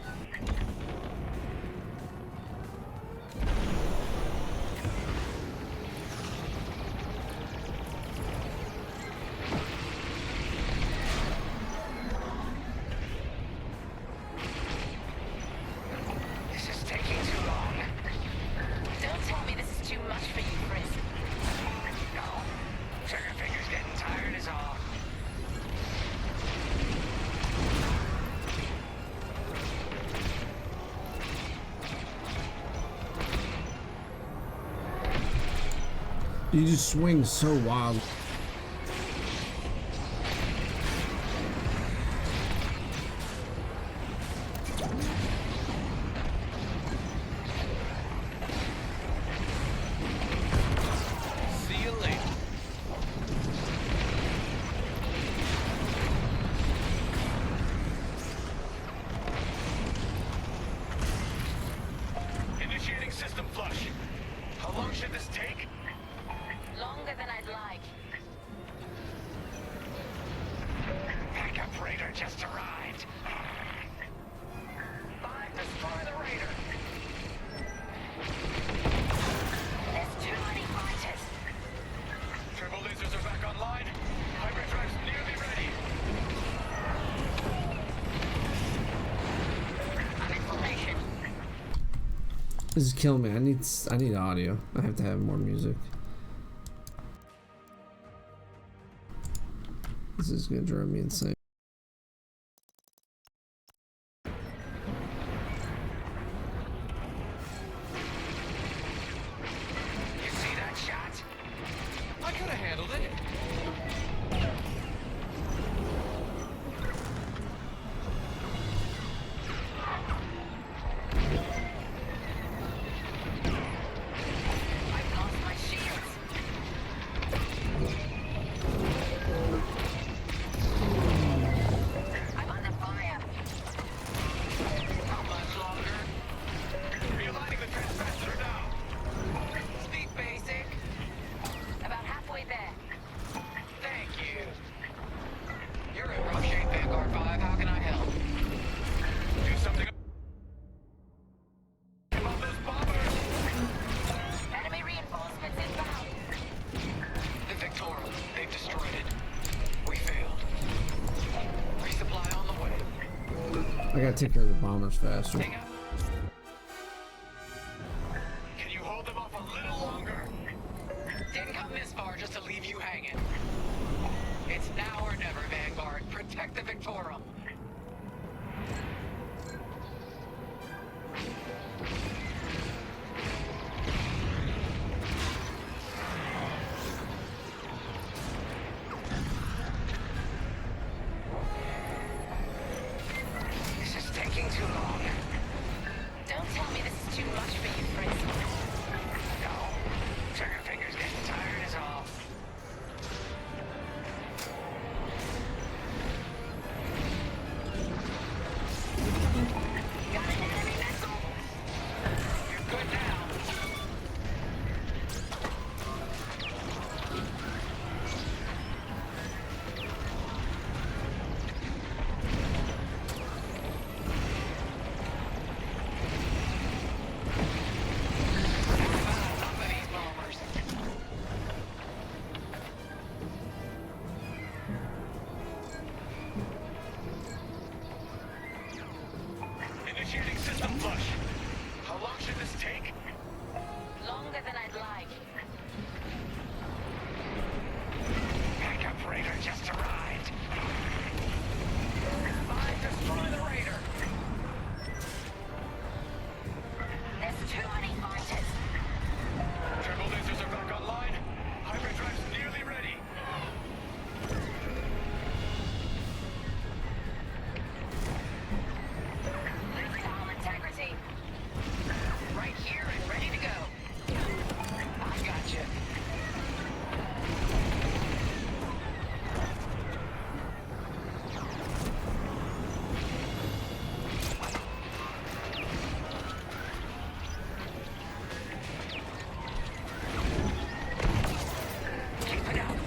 This is taking too long. Don't tell me this is too much for you, Frisk. No. Trigger finger's getting tired is all. You just swing so wild. See you later. Initiating system flush. How long should this take? Longer than I'd like. Backup raider just arrived. 5, destroy the raider. There's too many fighters. Turbo lasers are back online. Hyperdrive's nearly ready. I'm in formation. This is killing me. I need audio. I have to have more music. This is gonna drive me insane. You see that shot? I could have handled it. I've lost my shields. I'm under fire. How much longer? Realigning the transpander now. Speak basic. About halfway there. Thank you. You're in rough shape, Vanguard 5. How can I help? Do something about those bombers. Enemy reinforcements inbound. The Victoria. They've destroyed it. We failed. Resupply on the way. I gotta take care of the bombers faster. Hang out. Can you hold them off a little longer? Didn't come this far just to leave you hanging. It's now or never, Vanguard. Protect the Victorum. This is taking too long. Don't tell me this is too much for you, Fritz. No. Trigger finger's getting tired is all. Got an enemy missile. You're good now. Enough of these bombers. Initiating system flush. How long should this take? Longer than I'd like. Backup raider just arrived. 5, destroy the raider. There's too many fighters. Turbo lasers are back online. Hyperdrive's nearly ready. Losing hull integrity. Right here and ready to go. I gotcha. Keep it up.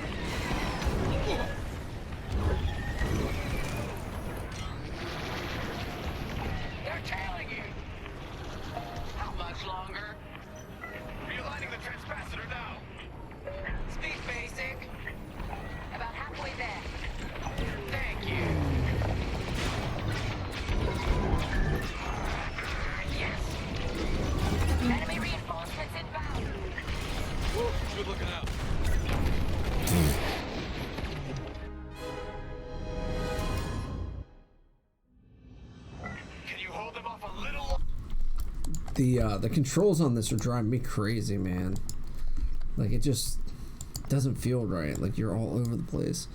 They're tailing you. How much longer? Realigning the transpacitor now. Speak basic. About halfway there. Thank you. Yes. Enemy reinforcements inbound. Good looking out. Can you hold them off a little? The controls on this are driving me crazy, man. Like it just doesn't feel right. Like you're all over the place.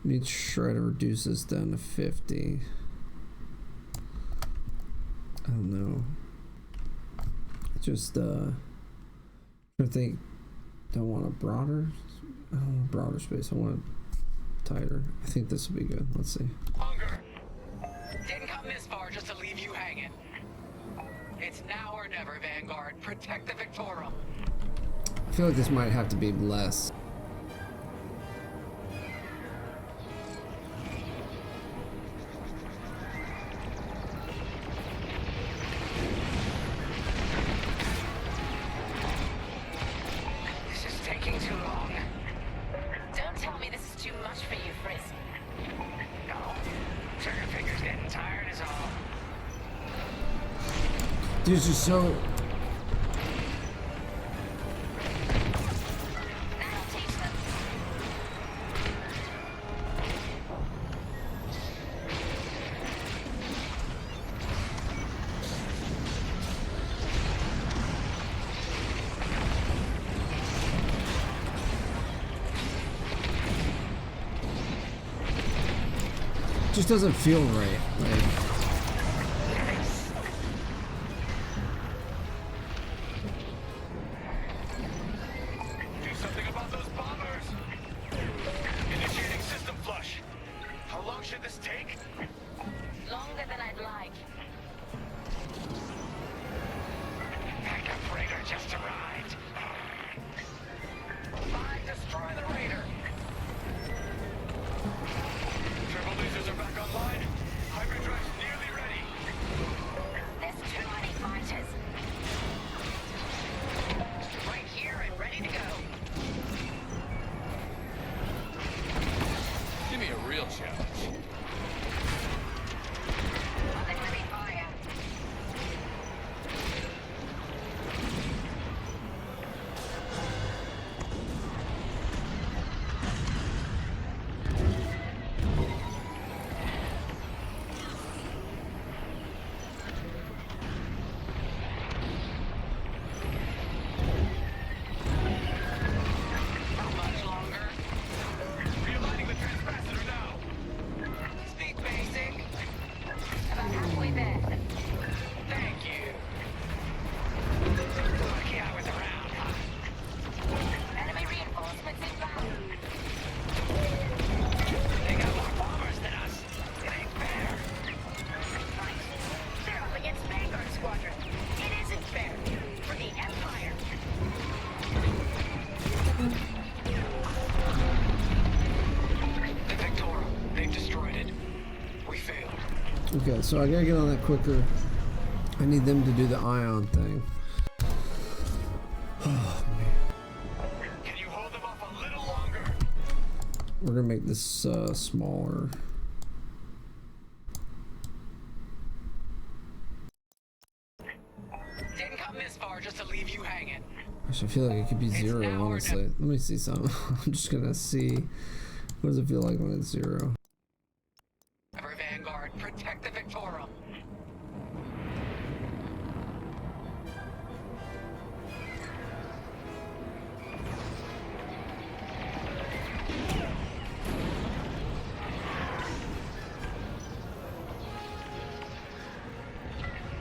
Let me try to reduce this down to 50. I don't know. Just I think don't want a broader. I don't want a broader space. I want it tighter. I think this will be good. Let's see. Hunger. Didn't come this far just to leave you hanging. It's now or never, Vanguard. Protect the Victorum. I feel like this might have to be less. This is taking too long. Don't tell me this is too much for you, Frisk. No. Trigger finger's getting tired is all. Dude, it's just so. That'll teach them. Just doesn't feel right. Like. Do something about those bombers. Initiating system flush. How long should this take? Longer than I'd like. Backup Raider just arrived. Fine, destroy the Raider. Turbo lasers are back online. Hyperdrive's nearly ready. There's too many fighters. Right here and ready to go. Give me a real challenge. Nothing heavy fire. How much longer? Realigning the transpacitor now. Speak basic. About halfway there. Thank you. Lucky I was around, huh? Enemy reinforcements inbound. They got more bombers than us. It ain't fair. Right. They're up against Vanguard Squadron. It isn't fair. For the Empire. The Victorum, they've destroyed it. We failed. Okay, so I gotta get on that quicker. I need them to do the ion thing. Oh man. Can you hold them off a little longer? We're gonna make this smaller. Didn't come this far just to leave you hanging. Gosh, I feel like it could be zero, now or honestly. Let me see something. I'm just gonna see. What does it feel like when it's zero? Ever Vanguard, protect the Victorum.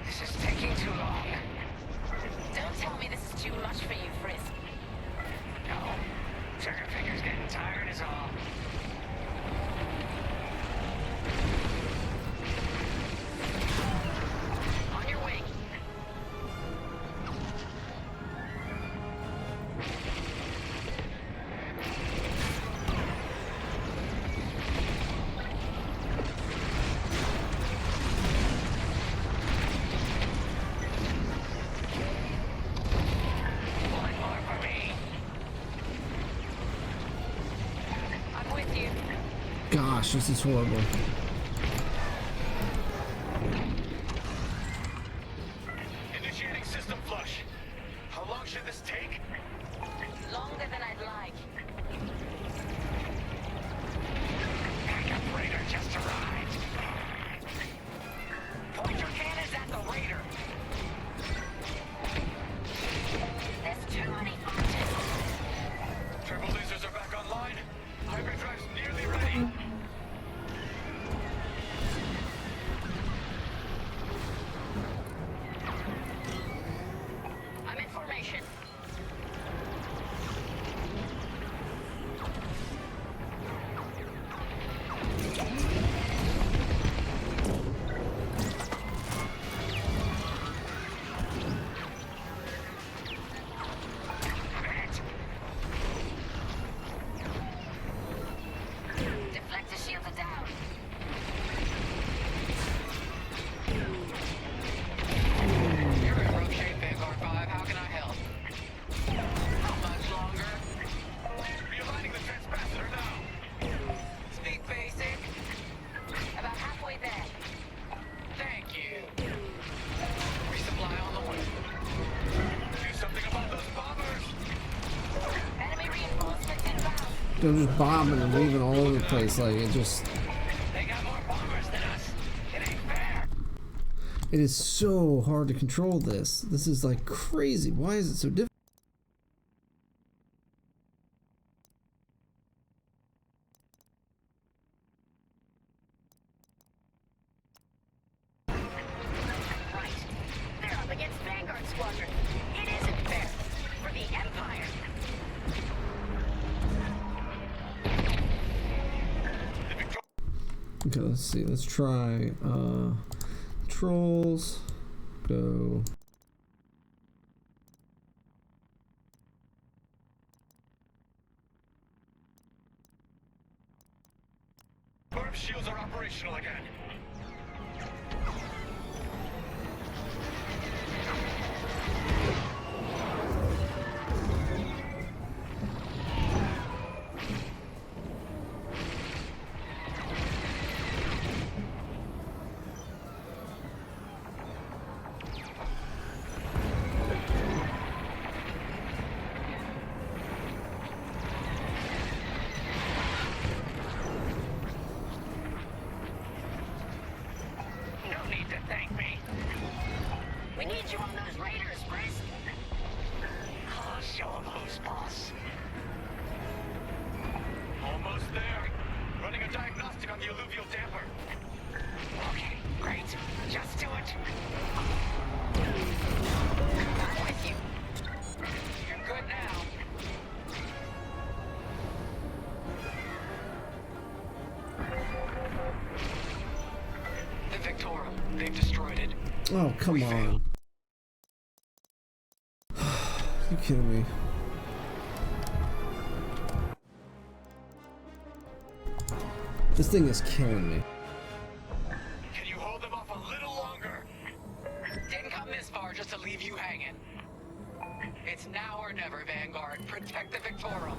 This is taking too long. Don't tell me this is too much for you, Frisk. No. Trigger finger's getting tired is all. On your way. One more for me. I'm with you. Gosh, this is horrible. Initiating system flush. How long should this take? Longer than I'd like. Backup Raider just arrived. Point your cannons at the Raider. There's too many fighters. Turbo lasers are I'm just bobbing and weaving all over the place. Like, it just... They got more bombers than us. It ain't fair. It is so hard to control this. This is like crazy. Why is it so difficult? Right. They're up against Vanguard Squadron. It isn't fair. For the Empire. Okay, let's see. Let's try trolls. Go. Orb shields are operational again. No need to thank me. We need you on those raiders, Brisk. I'll show 'em who's boss. Almost there. Running a diagnostic on the alluvial damper. Okay, great. Just do it. I'm with you. You're good now. The Victorum. They've destroyed it. Oh, come on. You kidding me? This thing is killing me. Can you hold them off a little longer? Didn't come this far just to leave you hanging. It's now or never, Vanguard. Protect the Victorum.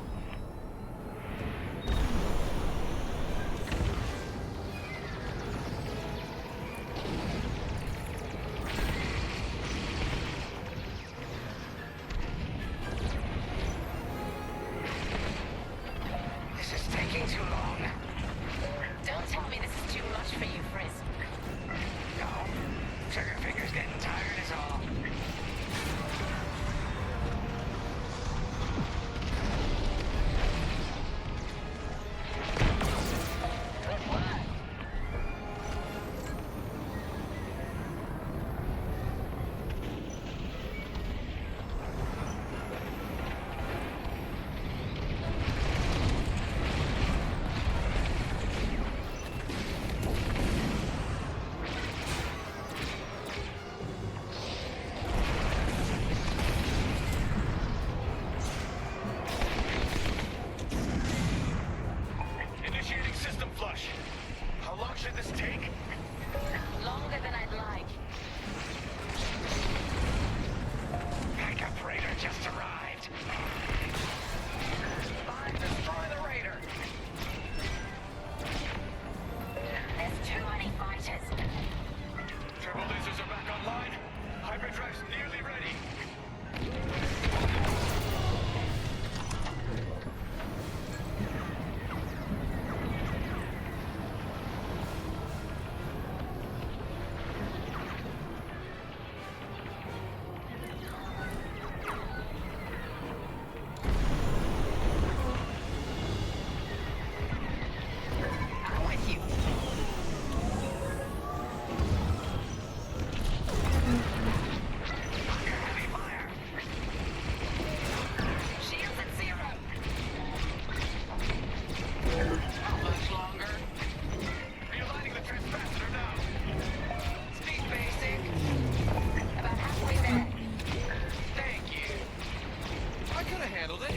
This is taking too long. Don't tell me this is too much for you, Frisk. No. Trigger finger's getting tired is all. Good work. Initiating system flush. How long should this take? Longer than I'd like. Backup raider just arrived. Fine, destroy the raider. There's too many fighters. Turbo lasers are back online. Hyperdrive's nearly ready. I'm with you. Heavy fire. Shields at 0. How much longer? Realigning the transpacitor now. Speed basic. About halfway there. Thank you. I could have handled it.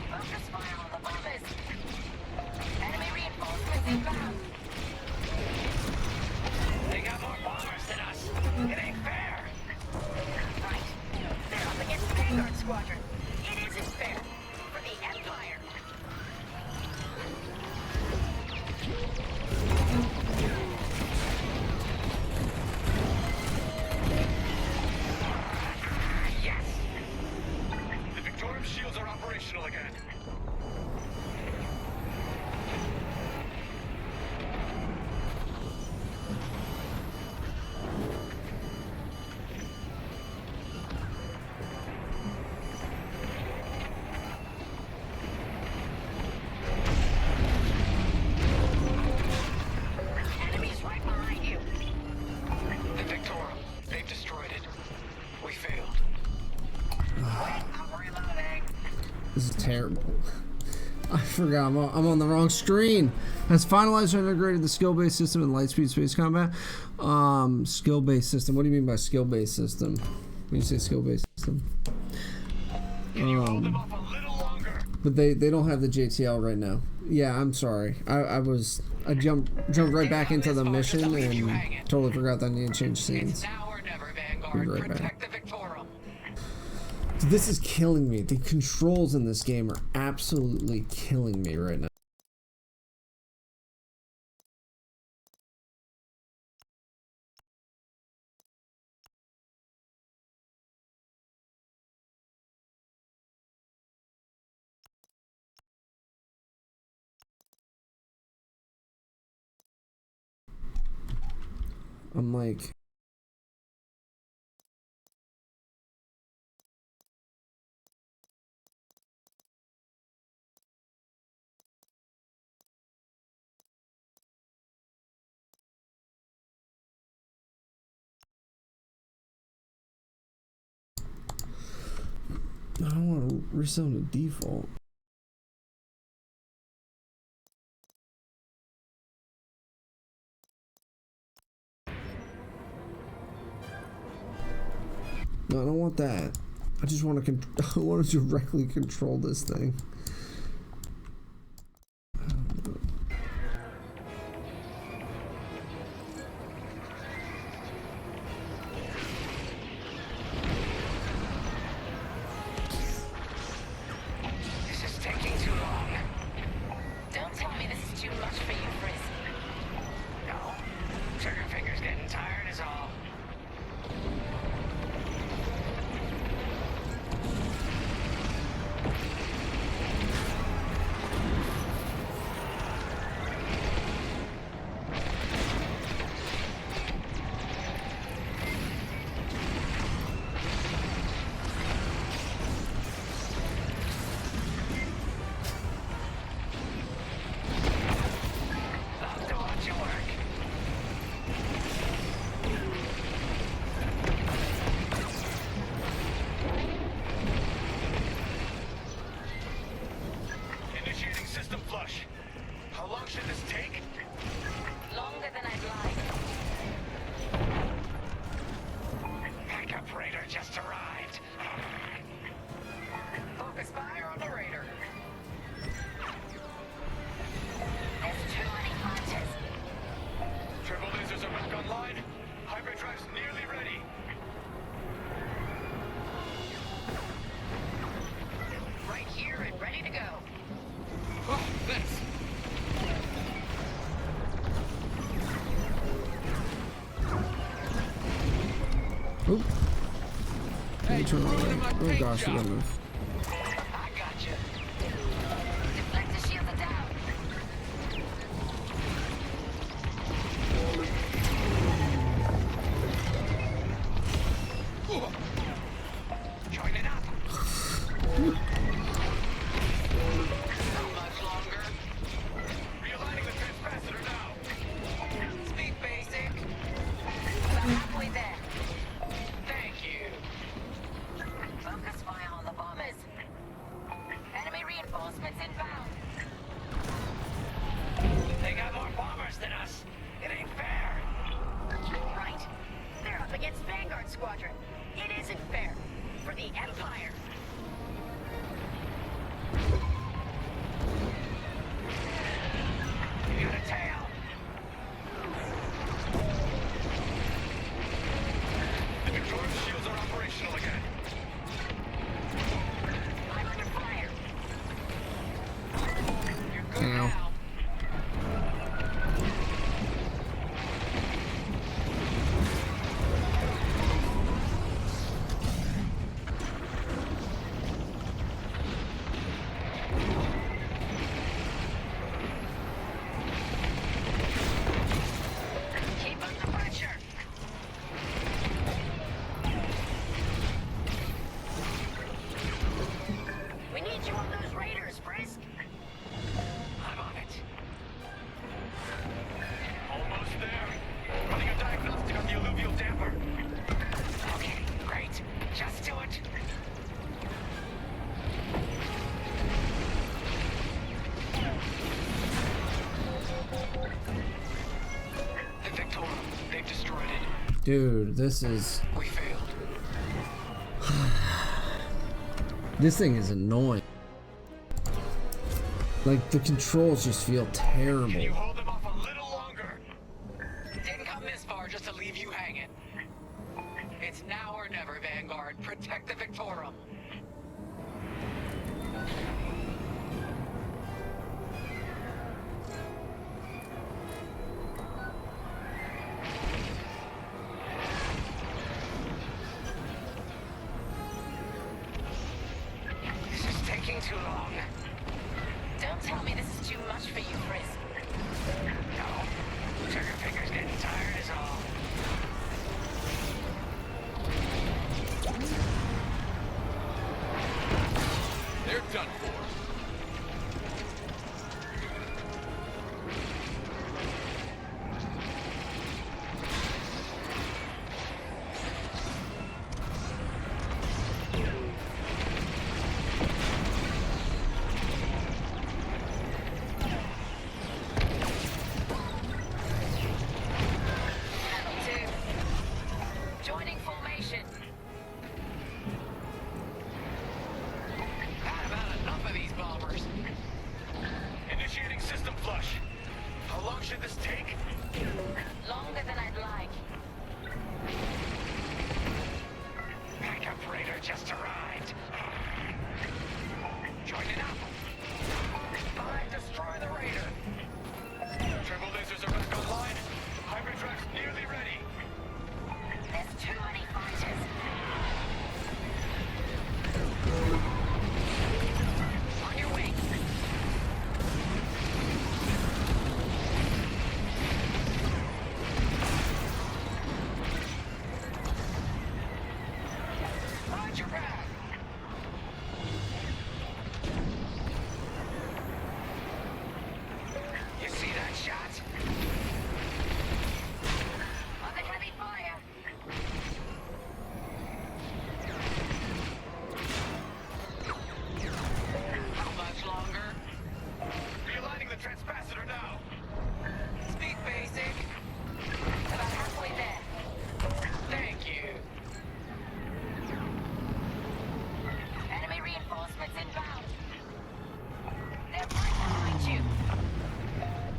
Focus fire on the bombers. Enemy reinforcements inbound. They got more bombers than us. It ain't fair. Right. They're up against Vanguard Squadron. It isn't fair. For the Empire. Yes. The Victorum shields are operational again. forgot. I'm on the wrong screen. Has finalized or integrated the skill-based system in Lightspeed Space Combat. Skill-based system. What do you mean by skill-based system? When you say skill-based system. Can you hold them off a little longer? But they don't have the JTL right now. Yeah, I'm sorry. I jumped right back into the mission and totally forgot that I needed to change It's scenes. now or never, Vanguard. Be right back. Protect the Victorum. This is killing me. The controls in this game are absolutely killing me right now. I'm like... I don't want to reset to default. No, I don't want that. I just want to I want to directly control this thing. This is taking too long. Don't tell me this is too much for you, Frisk. No. Trigger finger's getting tired is all. Love to watch you work. Initiating system flush. How long should this take? Longer than I'd like. Backup raider just arrived. Focus fire on the raider. There's too many punches. Triple lasers are back online. Hyperdrive's nearly ready. Right here and ready to go. Oh, thanks. Oop. Hey, Turn you're ruining around. my Oh paint gosh, you job. gotta move. I got you. Deflector shields are down. Joining up. How much longer? Realigning the transpacitor now. Speak basic. About halfway there. Thank you. Focus fire on the bombers. Enemy reinforcements inbound. They got more bombers than us. It ain't fair. Right. They're up against Vanguard Squadron. It isn't fair. For the Empire. You got a tail. The Victoria shields are operational again. I'm under fire. You're good Ow. now. Dude, this is... We failed. This thing is annoying. Like, the controls just feel terrible. Can you hold them off a little longer? Didn't come this far just to leave you hanging. It's now or never, Vanguard. Protect the Victorum. This is taking too long. Don't tell me this is too much for you, Frisk. No. Trigger finger's getting tired is all. They're done for. Joining formation. Had about enough of these bombers. Initiating system flush. How long should this take? Longer than I'd like. Backup raider just arrived. Joining up. Fine, destroy the raider. Triple lasers are back online. Hyperdrive's nearly ready. There's too many fighters. On your way. Mind your back. You see that shot? Under heavy fire. How much longer? Realigning the transpacitor now. Speed basic. About halfway there. Thank you. Enemy reinforcements inbound. They're right behind you.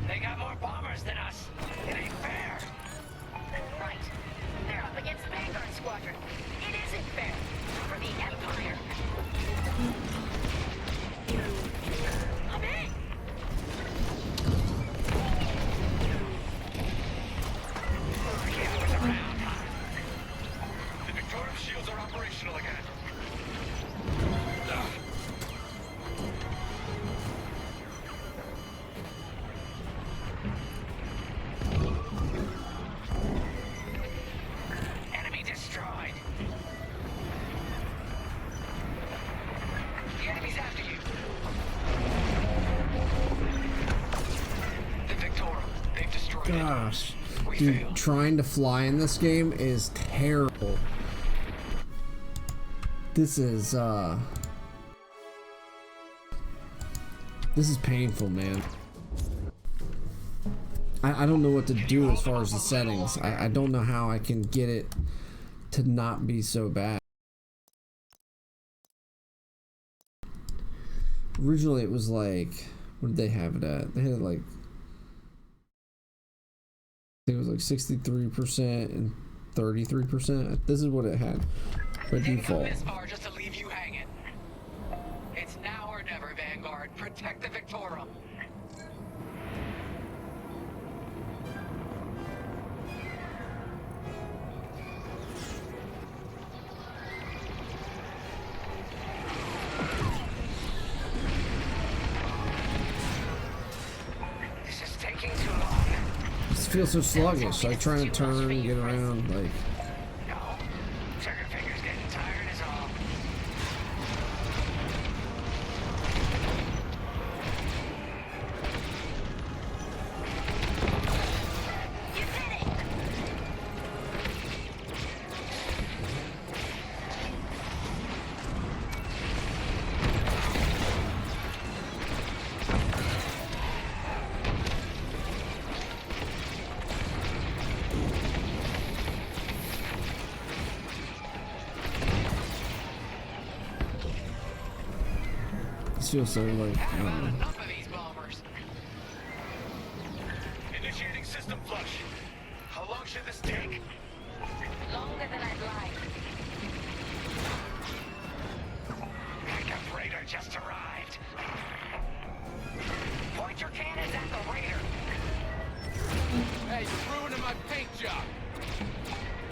They got more bombers than us. It ain't fair. Right. They're up against the Vanguard Squadron. It isn't fair. For the Empire. I'm in. It was around. The Victorum shields are operational again. Enemy destroyed. The enemy's after you. The Victorum. They've destroyed it. Gosh. We Dude, failed. trying to fly in this game is terrible. This is painful, man. I don't know what to do as far as the settings. I don't know how I can get it to not be so bad. Originally it was like, what did they have it at? They had it like, I think it was like 63% and 33%. This is what it had by Didn't come default. this far just to leave you hanging. It's now or never, Vanguard. Protect the Victorum. This is taking too long. This feels so sluggish. Like trying to turn and get around. Like, No. Trigger finger's getting tired is all. You did it! This feels so like, I don't know. Enough of these bombers. Initiating system flush. How long should this take? Longer than I'd like. Backup raider just arrived. Point your cannons at the raider. Hey, you're ruining my paint job.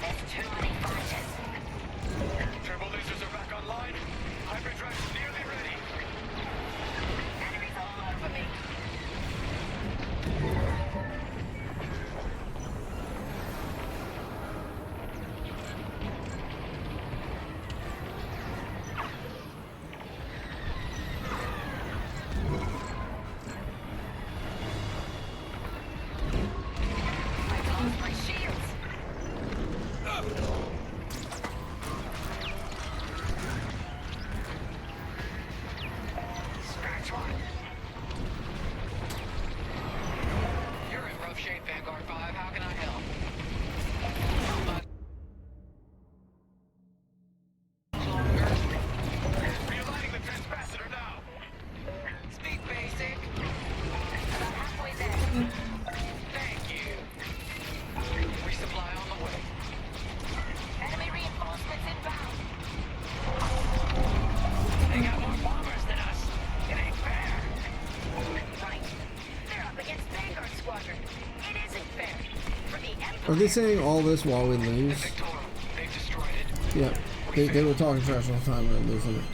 There's too many fighters. Turbo lasers are back online. Hyperdrive's nearly ready. Enemies all over me. I lost my shields. Scratch one. You're in rough shape, Vanguard 5. How can I help? Realigning the transpacitor now. Speak basic. About halfway there. Thank you. Resupply on the way. Enemy reinforcements inbound. They got more bombers than us. It ain't fair. Right. They're up against Vanguard Squadron. It isn't fair. For the Empire. Are they saying all this while we lose? Victorum, they've destroyed it. Yeah. They were talking trash all the time and losing it.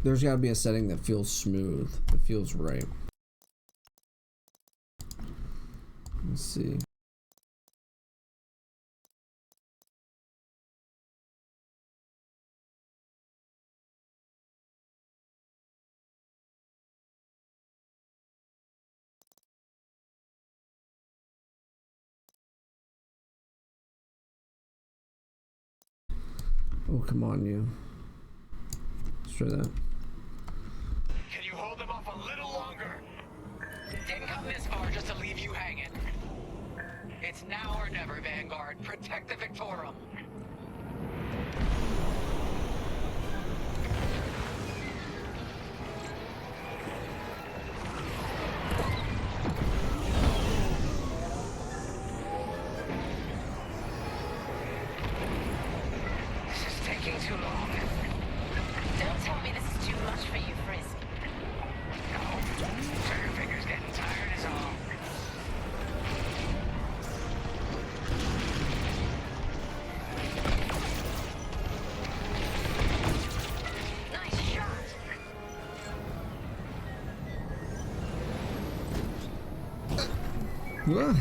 There's got to be a setting that feels smooth. That feels right. Let's see. Oh, come on, you. Let's try that. Can you hold them off a little longer? Didn't come this far just to leave you hanging. It's now or never, Vanguard. Protect the Victorum. This is taking too long. Don't tell me this is too much for you, Frisk. No. Trigger finger's getting tired is all. Nice shot. Yeah.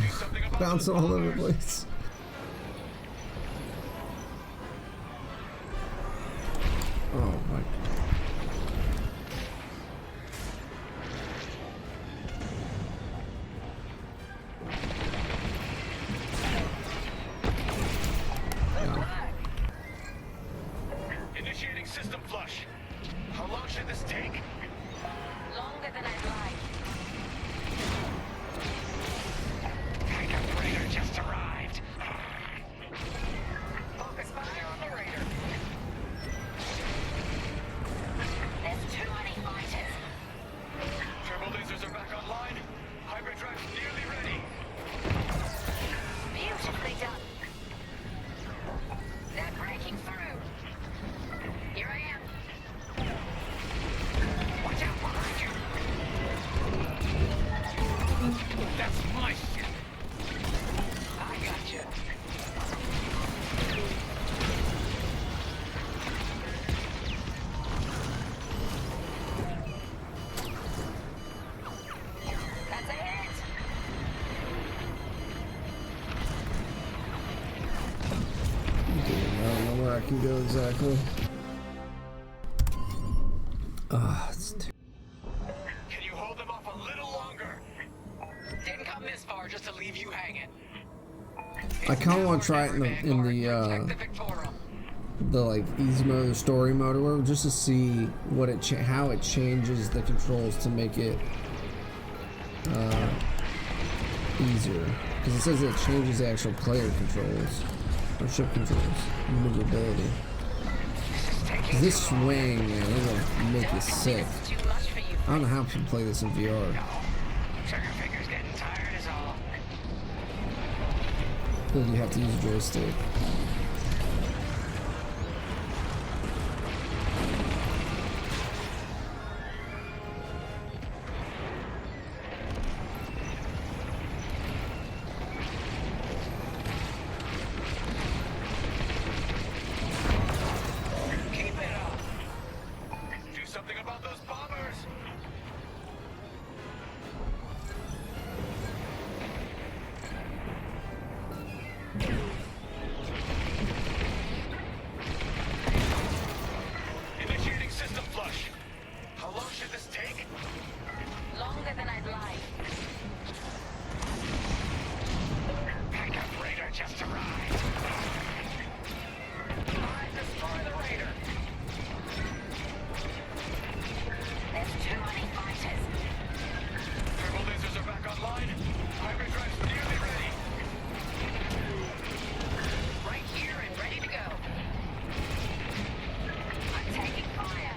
Bouncing all over the place. Oh my. Yeah. Initiating system flush. How long should this take? Longer than I'd like. Backup raider just arrived. Focus fire on the raider. There's too many fighters. Turbo lasers are back online. Hyperdrive's nearly ready. Beautifully done. They're breaking through. Here I am. Watch out behind you. That's my shit. I got you. That's a hit. I don't know where I can go exactly. Ah, it's Can you hold them off a little longer? Didn't come this far just to leave you hanging. I kind of want to try it in Protect the Victorum. the like easy mode, the story mode, or whatever, just to see what it how it changes the controls to make it easier. Because it says it changes the actual player controls. Or ship controls. Maneuverability. This swing, man, it'll make you sick. Too much for you. I don't know how people play this in VR. Trigger finger's getting tired is all. But you have to use a joystick. Keep it up. Do something about those bombers. Initiating system flush. How long should this take? Longer than I'd like. Backup raider just arrived. Alright, destroy the raider. There's too many fighters. Turbo lasers are back online. Hyperdrive's nearly ready. Right here and ready to go. I'm taking fire.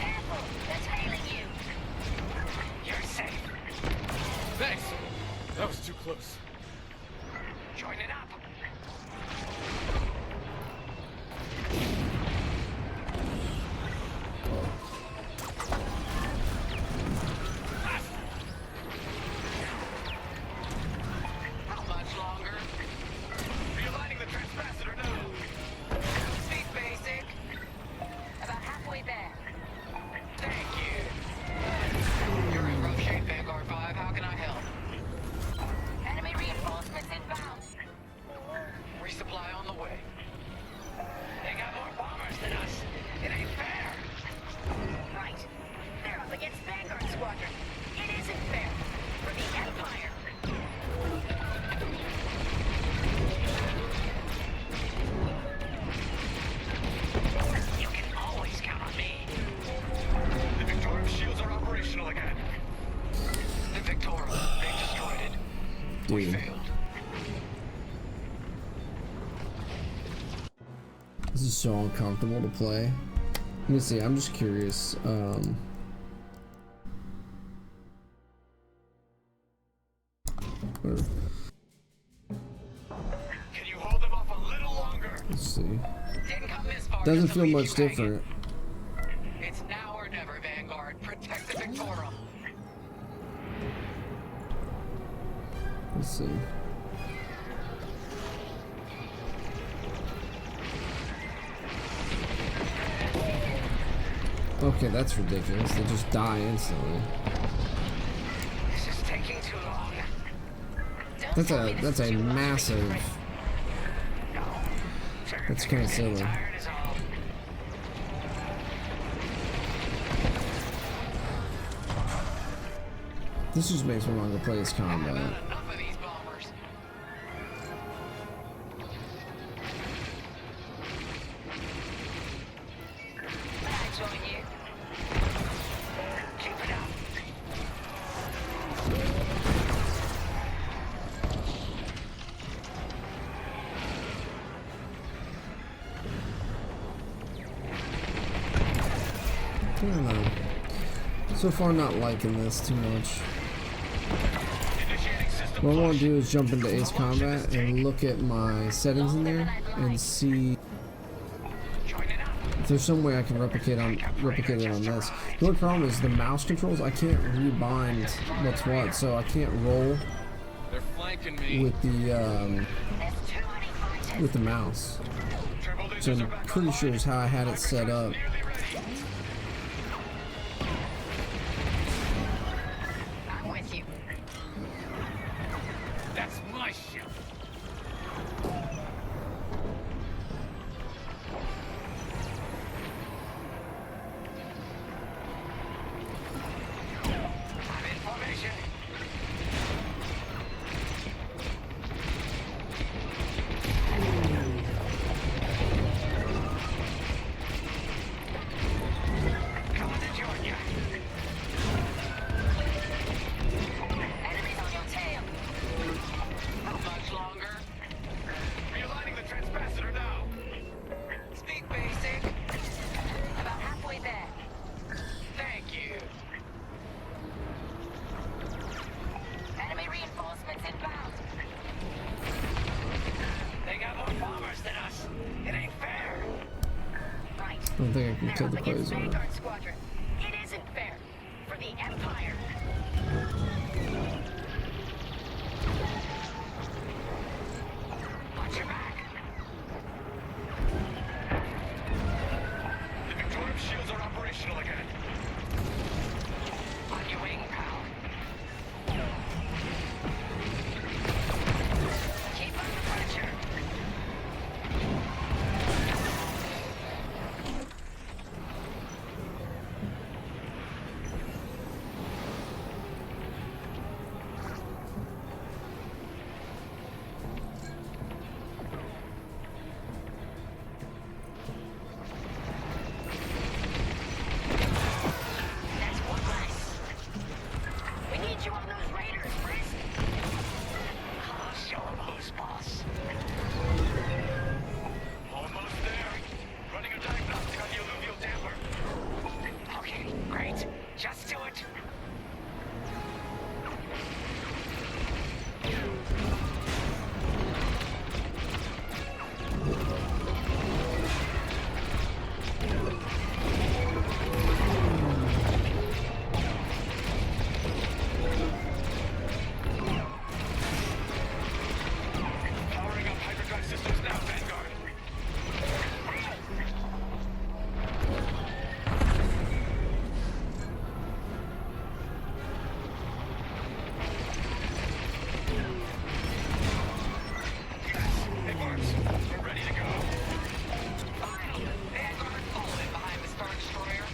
Careful, they're tailing you. You're safe. Thanks. That was too close. Join it up. How much longer? Realigning the transpacitor now. Speed basic. About halfway there. Thank you. You're in rough shape, Vanguard 5. How can I help? Enemy reinforcements inbound. Resupply on the way. They got more bombers than us. It ain't fair. Right. They're up against Vanguard Squadron. It isn't fair. For the Empire. You can always count on me. The Victorum shields are operational again. The Victorum, they destroyed it. We Dude, failed. this is so uncomfortable to play. Let me see, I'm just curious. Can you hold them off a little longer? Let's see. Didn't come this far. Doesn't just to feel leave much you hanging. different. It's now or never, Vanguard. Protect the Victorum. Let's see. Okay, that's ridiculous. They just die instantly. This is taking too long. That's a massive. No. Trigger That's finger's kinda getting silly. tired is all. This just makes me want to play this combat. Enough of these bombers. May I join you? Keep it up. I don't know. So far, not liking this too much. Initiating system What I want flush. to do is jump into Ace Combat and look at my settings in there and see Join it up. if there's some way I can replicate it on this. The only problem is the mouse controls. I can't rebind what's what, so I can't roll They're flanking me. with the There's too many fighters. with the mouse. Turbo So lasers are I'm back pretty sure online. is how I had it set up. Nearly ready. I'm with you. That's my ship. I'm in formation. think I can They're kill up the against Quasar. Vanguard Squadron. It isn't fair. For the Empire. Watch your back. The Victorium shields are operational again. On your wing, pal. Keep up the pressure. That's one less. We need you on those raiders, Frisk. I'll show 'em who's boss. Almost there. Running a diagnostic on the alluvial damper. Okay, great. Just do it. Powering up hyperdrive systems now, Vanguard. It works. We're ready to go. Fine. Vanguard falling behind the Star Destroyer.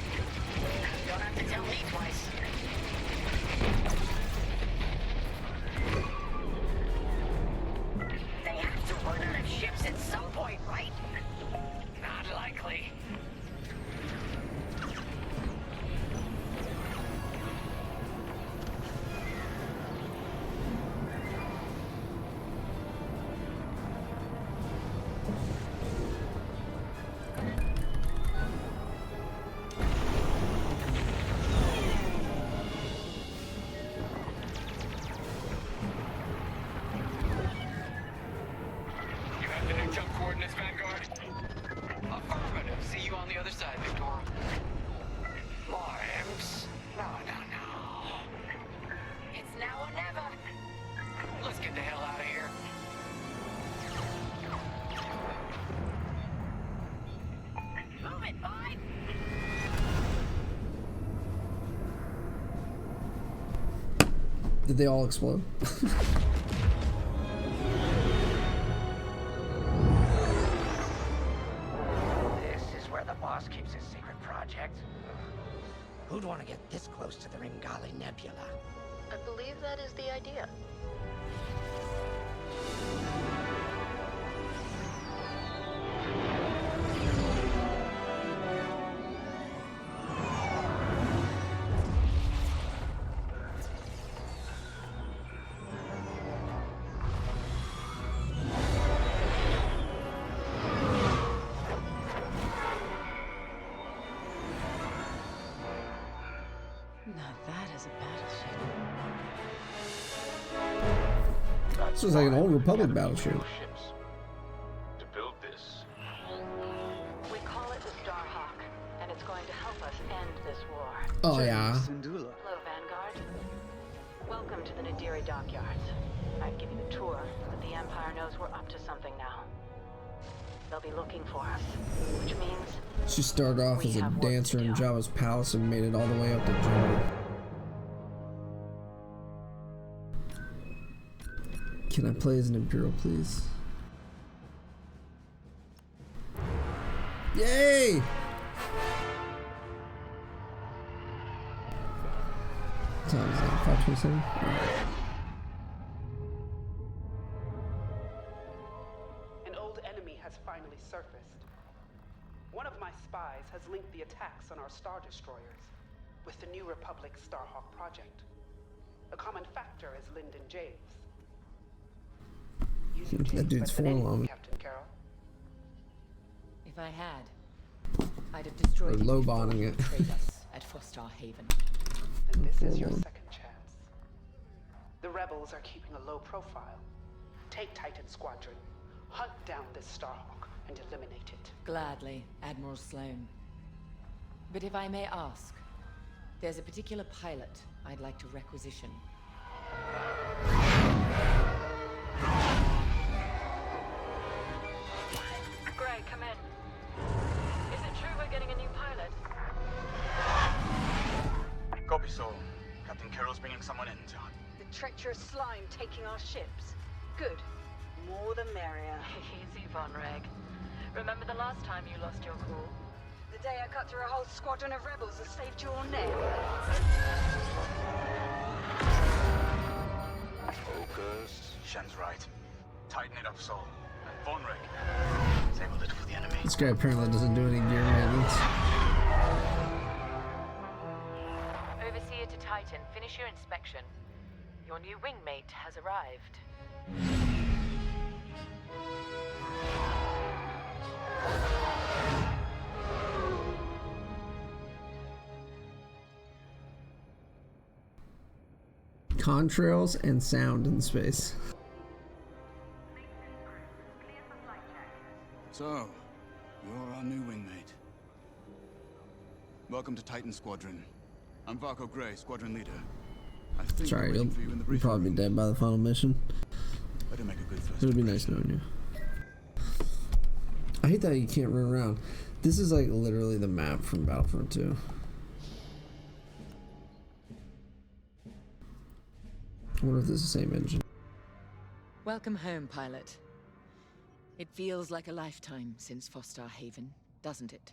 Don't have to tell me twice. They have to run out of ships at some point, right? Not likely. You have the new jump coordinates, Vanguard? Affirmative. See you on the other side, Victor. More imps? No. It's now or never. Let's get the hell out of here. Move it, Five. Did they all explode? This is where the boss keeps his secret project. Who'd want to get this close to the Ringali Nebula? I believe that is the idea. Now that is a battleship. This was like an old Republic battleship. Ships. To build this, We call it the Starhawk, and it's going to help us end this war. Oh yeah. Hello, Vanguard. Welcome to the Nadiri dockyards. I've given you a tour, but the Empire knows we're up to something now. They'll be looking for us, which means She started off as a dancer in Jabba's palace and made it all the way up to Jabba. Can I play as an Imperial, please? Yay! What time is that? 5:27? An old enemy has finally surfaced. One of my spies has linked the attacks on our Star Destroyers with the New Republic Starhawk project. A common factor is Lyndon James. You knew That James dude's better than anyone, forearm. Captain Carroll. If I had, I'd have destroyed Or it low-bonding before it. you betrayed us at Fostar Haven. Then this is your Forearm. second chance. The rebels are keeping a low profile. Take Titan Squadron, hunt down this Starhawk, and eliminate it. Gladly, Admiral Sloane. But if I may ask, there's a particular pilot I'd like to requisition. Gray, come in. Is it true we're getting a new pilot? Copy, Sol. Captain Carroll's bringing someone in, John. The treacherous slime taking our ships. Good. More the merrier. Easy, Von Reg. Remember the last time you lost your cool? The day I cut through a whole squadron of rebels and saved your neck. Focus. Shen's right. Tighten it up, Sol. And Von Reg. Disable it for the enemy. This guy apparently doesn't do any gear maintenance. Overseer to Titan, finish your inspection. Your new wingmate has arrived. Contrails and sound in space. So, you're our new wingmate. Welcome to Titan Squadron. I'm Varco Gray, Squadron Leader. I think Sorry, we're you'll waiting for you in the probably be dead by the final mission. Better make a good first It would be nice knowing you. I hate that you can't run around. This is like literally the map from Battlefront 2. I wonder if this is the same engine. Welcome home, pilot. It feels like a lifetime since Fostar Haven, doesn't it?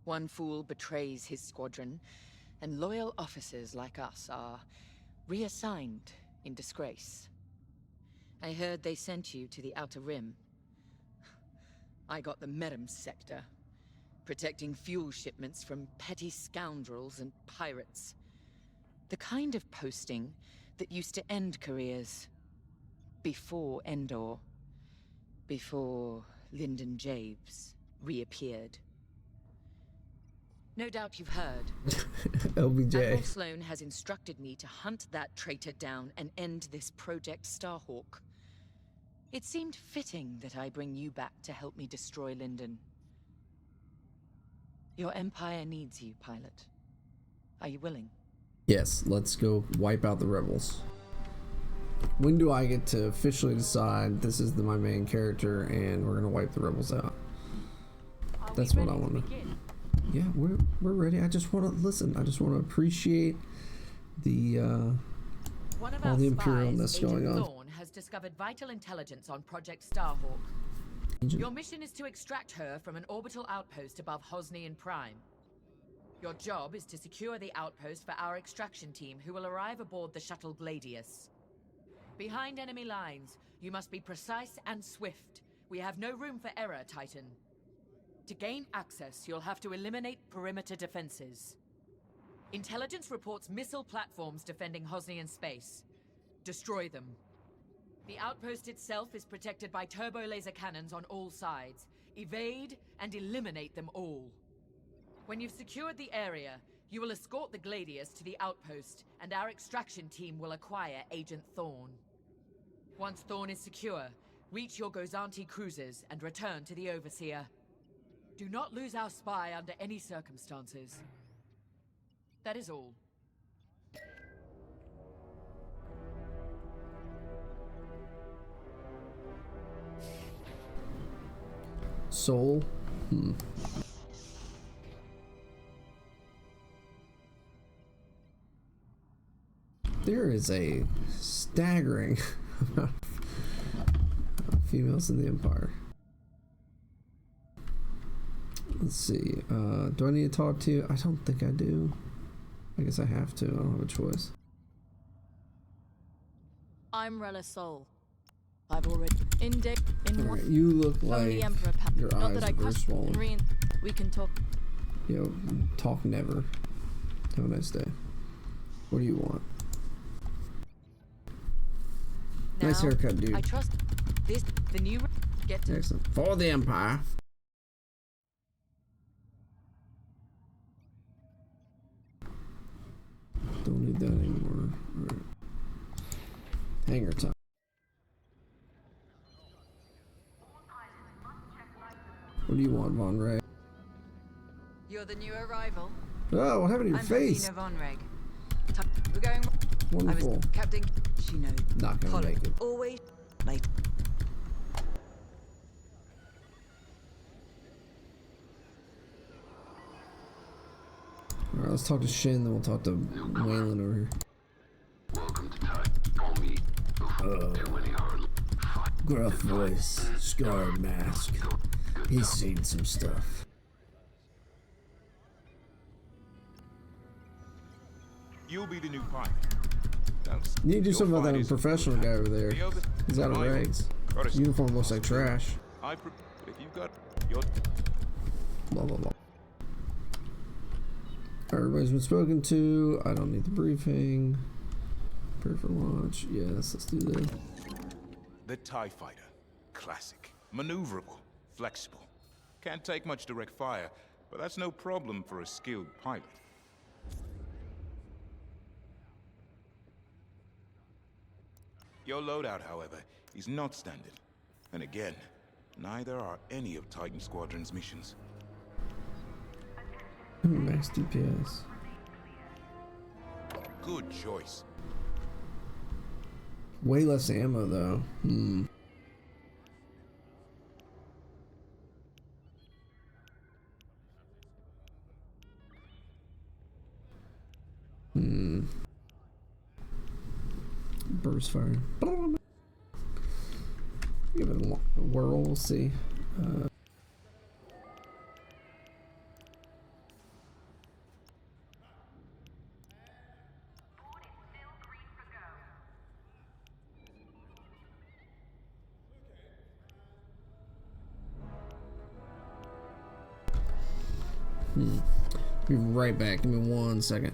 One fool betrays his squadron, and loyal officers like us are reassigned in disgrace. I heard they sent you to the Outer Rim. I got the Medem sector, protecting fuel shipments from petty scoundrels and pirates. The kind of posting that used to end careers. Before Endor. Before Lyndon Javes reappeared. No doubt you've heard. LBJ. Admiral Sloan has instructed me to hunt that traitor down and end this Project Starhawk. It seemed fitting that I bring you back to help me destroy Lyndon. Your Empire needs you, pilot. Are you willing? Yes, let's go wipe out the rebels. When do I get to officially decide this is my main character and we're gonna wipe the rebels out? That's what I want to. Yeah, we're ready. I just want to listen. I just want to appreciate the all the imperialness going on. Thorne has discovered vital intelligence on Project Starhawk. Your mission is to extract her from an orbital outpost above Hosnian Prime. Your job is to secure the outpost for our extraction team, who will arrive aboard the shuttle Gladius. Behind enemy lines, you must be precise and swift. We have no room for error, Titan. To gain access, you'll have to eliminate perimeter defenses. Intelligence reports missile platforms defending Hosnian space. Destroy them. The outpost itself is protected by turbo laser cannons on all sides. Evade and eliminate them all. When you've secured the area, you will escort the Gladius to the outpost, and our extraction team will acquire Agent Thorne. Once Thorne is secure, reach your Gozanti cruisers and return to the Overseer. Do not lose our spy under any circumstances. That is all. Soul? There is a staggering amount of females in the Empire. Let's see. Do I need to talk to you? I don't think I do. I guess I have to. I don't have a choice. I'm Rella Sol. I've already in Alright, you look like your Not eyes that I are very question swollen. we can talk. Yo, talk never. Have a nice day. What do you want? Now, Nice haircut, dude. I trust this. The new get to Excellent. For the Empire. Don't need that anymore. Alright. Hanger time. What do you want, Von Ray? You're the new arrival. Oh, what happened to your I'm face? Davina Von Reg. We're going. Wonderful. I was Captain. She knows. Not gonna make it. Always late. Alright, let's talk to Shin, then we'll talk to Waylon over here. Welcome to Tide. Call me too many hard. Gruff voice, scarred mask. He's seen some stuff. You'll be the new pilot. You need to do something about that professional guy over there. He's out of rags. His uniform looks like trash. If you've got your Blah blah blah. Everybody's been spoken to. I don't need the briefing. Prepare for launch. Yes, let's do this. The TIE Fighter. Classic. Maneuverable. Flexible. Can't take much direct fire, but that's no problem for a skilled pilot. Your loadout, however, is not standard. And again, neither are any of Titan Squadron's missions. Max DPS. Good choice. Way less ammo though. Burst fire. Give it a whirl, we'll see. Be right back. Give me 1 second.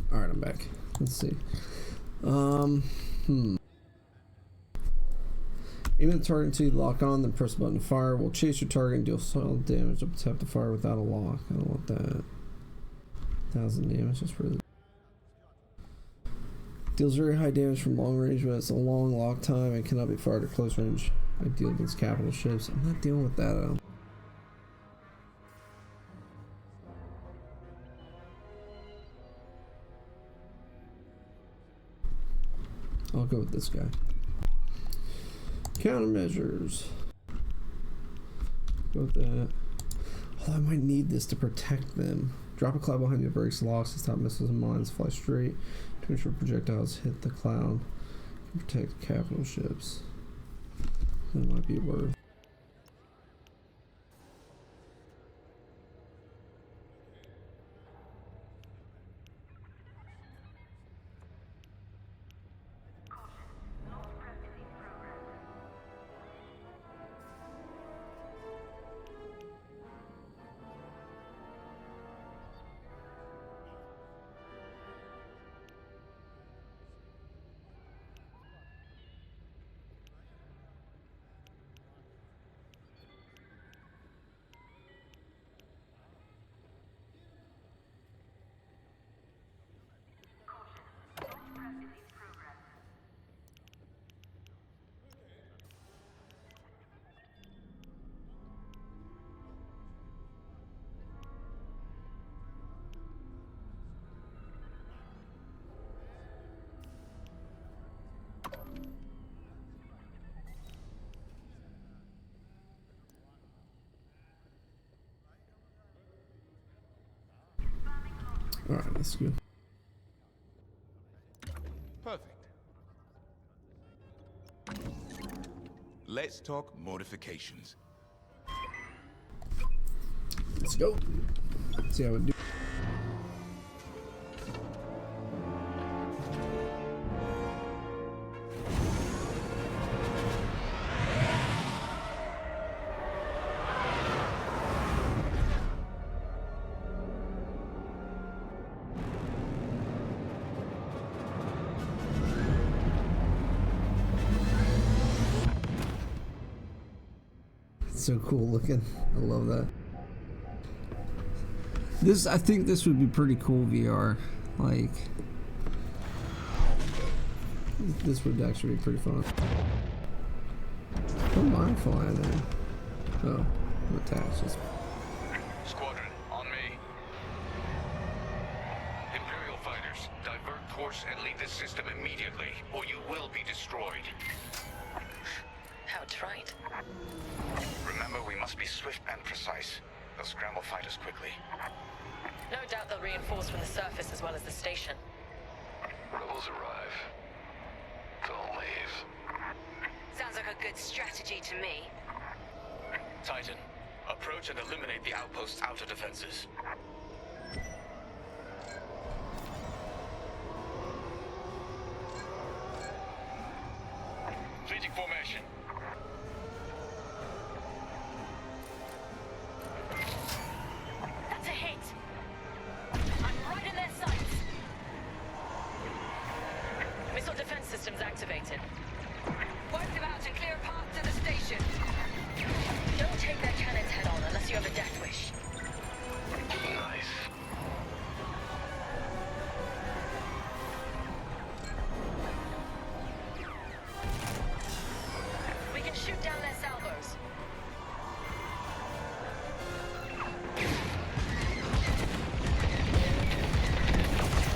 Alright, I'm back. Let's see. Aim at the target until you lock on, then press the button to fire. We'll chase your target and deal solid damage up tap to fire without a lock. I don't want that. 1,000 damage, that's really... Deals very high damage from long range, but it's a long lock time and cannot be fired at close range. Ideal against capital ships. I'm not dealing with that at all. I'll go with this guy. Countermeasures. Go with that. Oh, I might need this to protect them. Drop a cloud behind you, breaks locks to stop missiles and mines. Fly straight to ensure projectiles hit the cloud. Can protect capital ships. That might be worth. Alright, that's good. Perfect. Let's talk modifications. Let's go. See how it do. So cool looking. I love that. I think this would be pretty cool VR. Like, this would actually be pretty fun. What am I flying in? Oh, I'm attached. Squadron, on me. Imperial fighters, divert course and leave this system immediately, or you will be destroyed. How trite. Remember, we must be swift and precise. They'll scramble fighters quickly. No doubt they'll reinforce from the surface as well as the station. Rebels arrive. Don't leave. Sounds like a good strategy to me. Titan, approach and eliminate the outpost's outer defenses. Fleeting formation. That's a hit. I'm right in their sights. Missile defense systems activated. Wipe them out and clear a path to the station. Don't take their cannons head on unless you have a death wish. Nice. We can shoot down their salvos.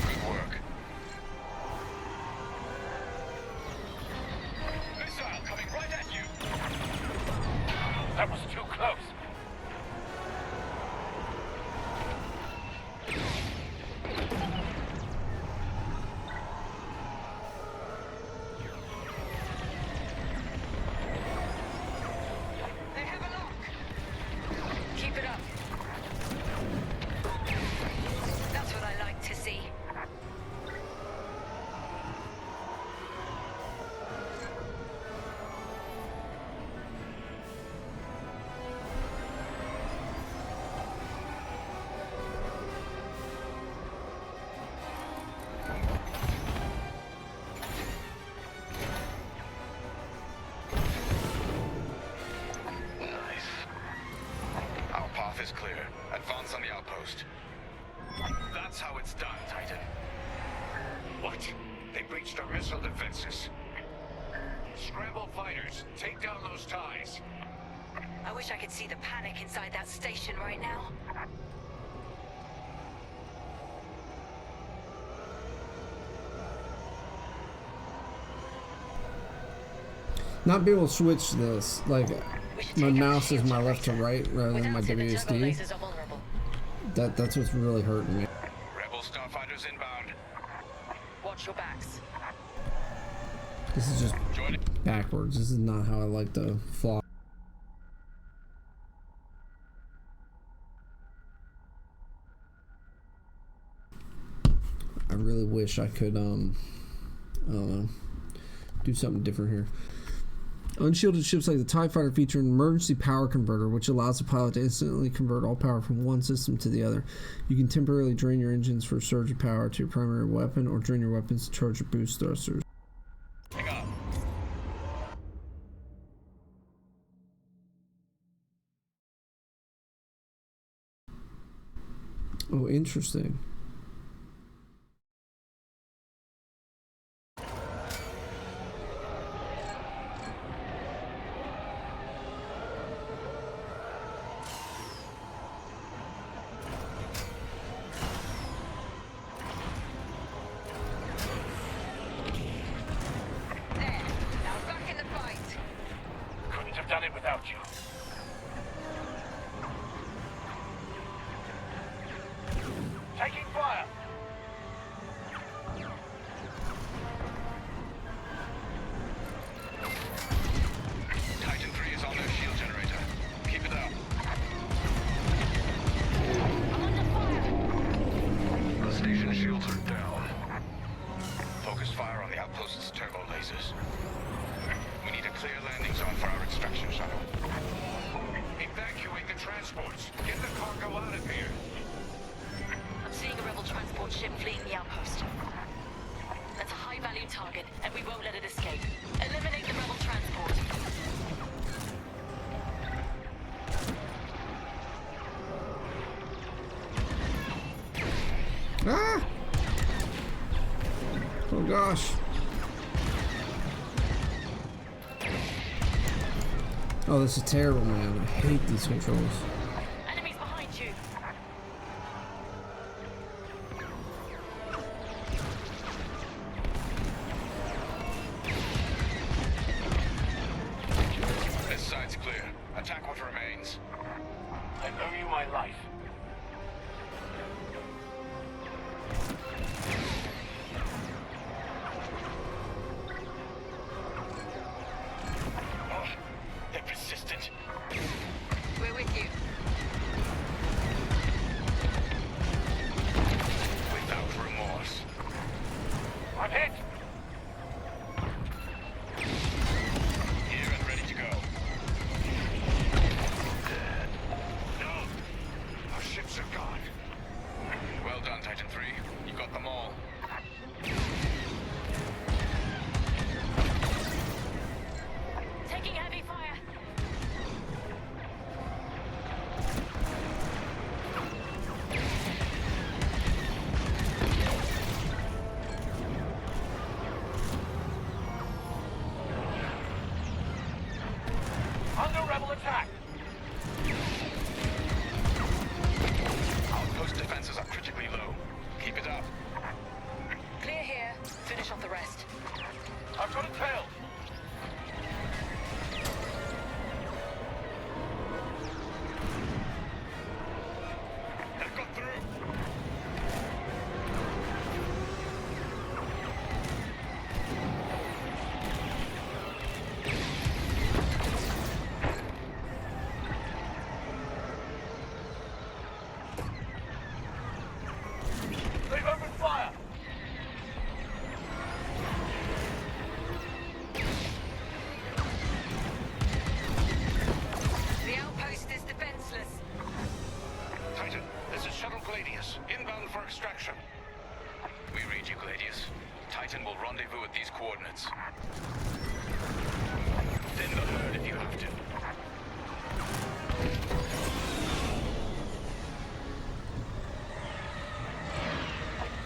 Good work. Missile coming right at you. That was too close. They have a lock. Keep it up. That's what I like to see. Our path is clear. Advance on the outpost. That's how it's done, Titan. What? They breached our missile defenses. Scramble fighters, take down those ties. I wish I could see the panic inside that station right now. Not be able to switch this. Like, my mouse is my left to right rather than my WSD. That's what's really hurting me. Rebel starfighters inbound. Watch your backs. This is just backwards. This is not how I like to fly. I really wish I could, I don't know, do something different here. Unshielded ships like the TIE Fighter feature an emergency power converter, which allows the pilot to instantly convert all power from one system to the other. You can temporarily drain your engines for a surge of power to your primary weapon, or drain your weapons to charge your boost thrusters. Hang on. Oh, interesting. Done it without you. Taking fire on the outpost's turbo lasers. We need a clear landing zone for our extraction shuttle. Evacuate the transports. Get the cargo out of here. I'm seeing a rebel transport ship fleeing the outpost. That's a high-value target, and we won't let it escape. Eliminate the rebel transport. Ah! Oh gosh. Oh, this is terrible, man. I hate these controls. Enemies behind you. This side's clear. Attack what remains. I owe you my life. Oh, they're persistent. We're with you. Without remorse. I'm hit! Here and ready to go. Dead. No! Our ships are gone. Well done, Titan 3. You got them all. Taking heavy fire. Under rebel attack! Outpost defenses are critically low. Keep it up. Clear here. Finish off the rest. I've got a tail! That got through. They've opened fire! The outpost is defenseless. Titan, this is Shuttle Gladius, inbound for extraction. We read you, Gladius. Titan will rendezvous at these coordinates. Thin the herd if you have to.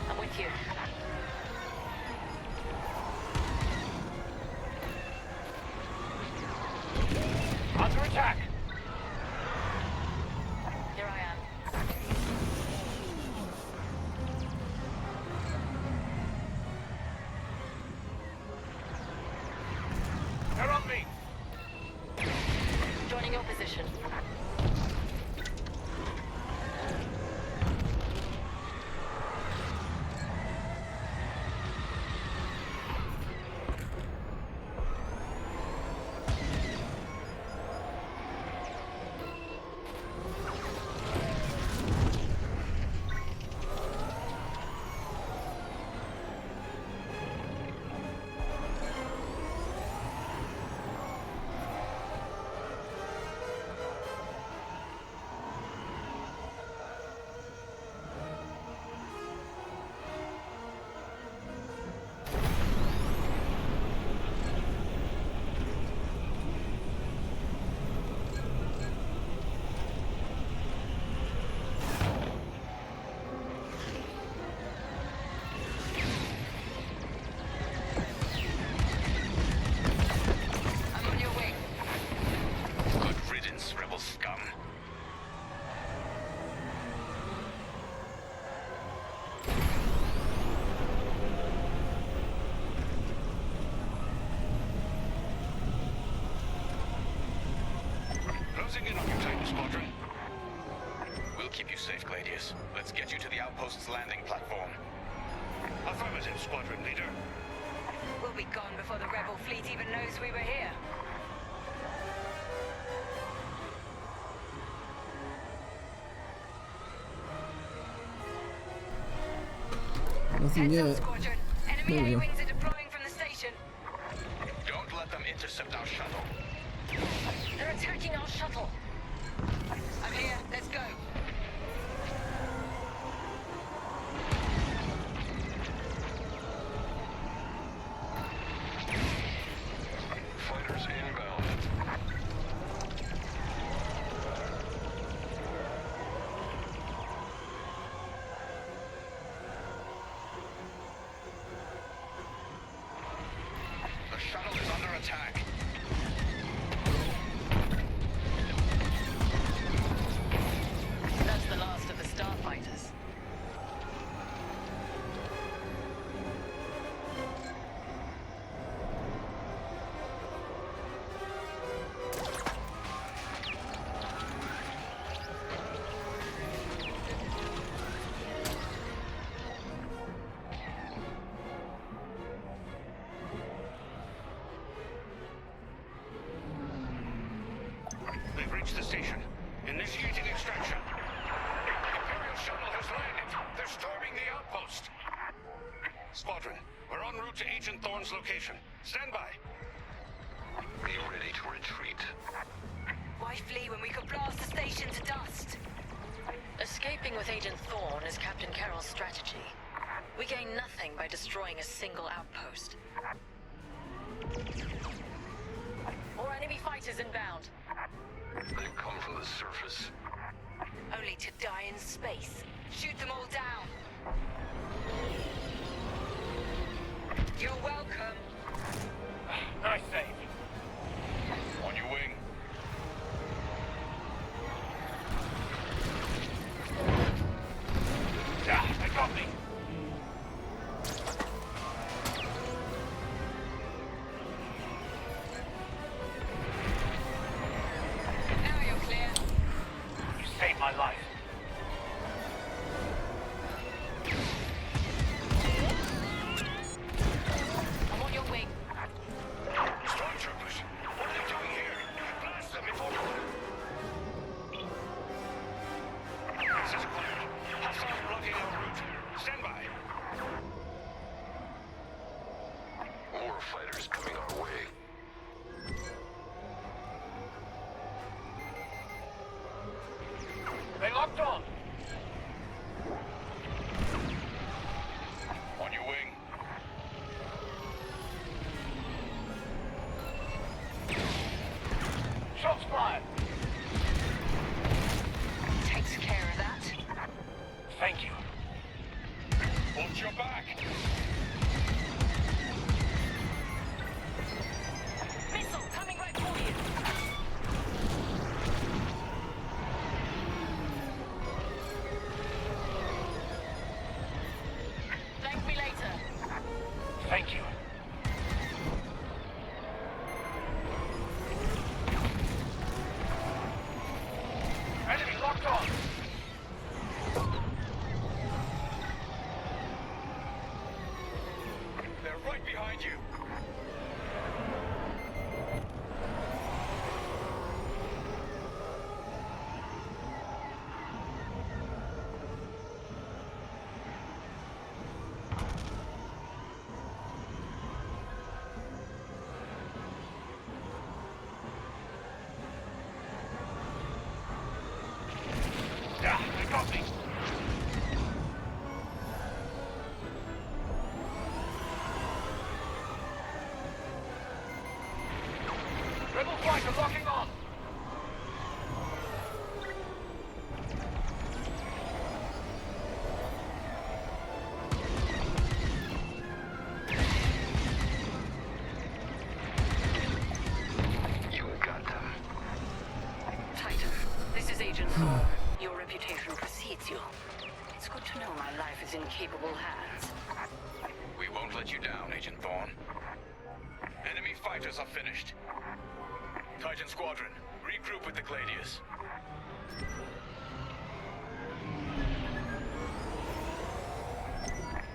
I'm with you. Under attack! Here I am. They're on me! Joining your position. I'm on your way. Good riddance, rebel scum. Closing in on you, Titan Squadron. We'll keep you safe, Gladius. Let's get you to the outpost's landing platform. Affirmative, Squadron Leader. We'll be gone before the rebel fleet even knows we were here. Nothing Heads yet. up, Squadron. There Enemy we go. A-wings are deploying. intercept our shuttle. They're attacking our shuttle. I'm here. Let's go. Fighters inbound. The shuttle is under attack. That's the last of the starfighters. They've reached the station. Initiating extraction. Imperial shuttle has landed. They're storming the outpost. Squadron, we're en route to Agent Thorne's location. Stand by. Be ready to retreat. Why flee when we could blast the station to dust? Escaping with Agent Thorne is Captain Carroll's strategy. We gain nothing by destroying a single outpost. More enemy fighters inbound. They've come from the surface. Only to die in space. Shoot them all down. You're welcome. Nice save. On your wing. Yeah, they got me. Now you're clear. You saved my life. I'm on your wing. Stormtroopers, what are they doing here? Blast them before... This is clear. Hostiles blocking our route. Stand by. More fighters coming our way. They locked on. On your wing. Shots fired. Takes care of that. Thank you. Watch your back. Missile coming right for you. Thank me later. Thank you. Enemy locked on. They're right behind you. Yeah, they got me. Rebel fighter locking on. You got them. Titan, this is Agent Thorne. Your reputation precedes you. It's good to know my life is in capable hands. We won't let you down, Agent Thorne. Enemy fighters are finished. Titan Squadron, regroup with the Gladius.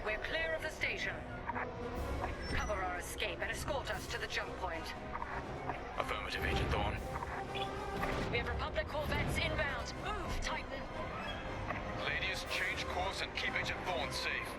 We're clear of the station. Cover our escape and escort us to the jump point. Affirmative, Agent Thorne. We have Republic corvettes inbound. Move, Titan. Gladius, change course and keep Agent Thorne safe.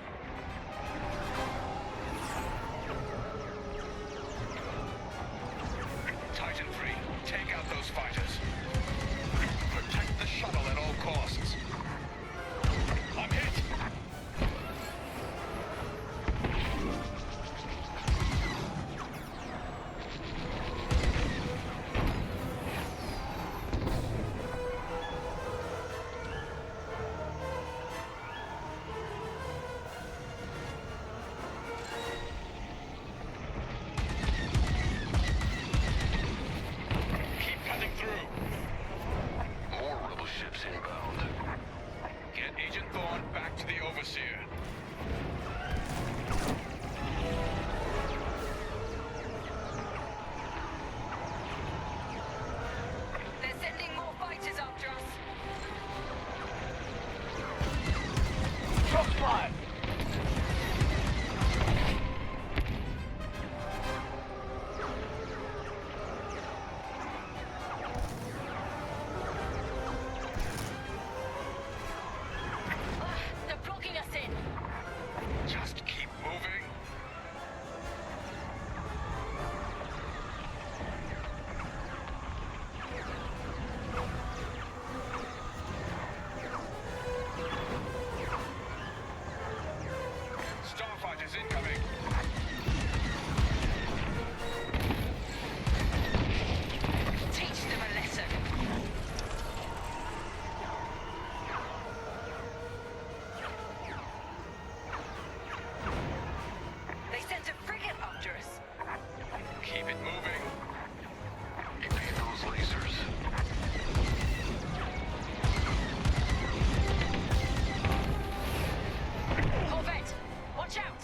Just keep moving. Starfighters incoming. Teach them a lesson. They sent a frigate after us. Keep it moving. Evade those lasers. Corvette, watch out!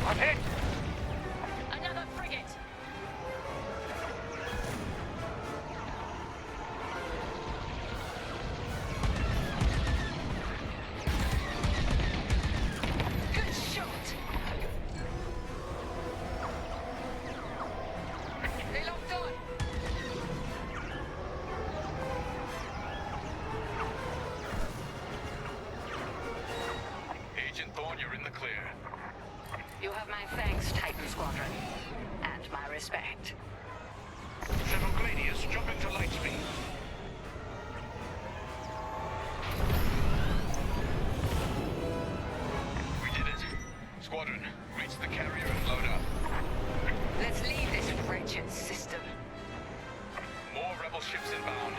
I'm hit. Another frigate! Good shot! They locked on! Agent Thorne, you're in the clear. You have my thanks, Titan Squadron. And my respect. Shuttle Gladius jumping to light speed. We did it. Squadron, reach the carrier and load up. Let's leave this wretched system. More rebel ships inbound.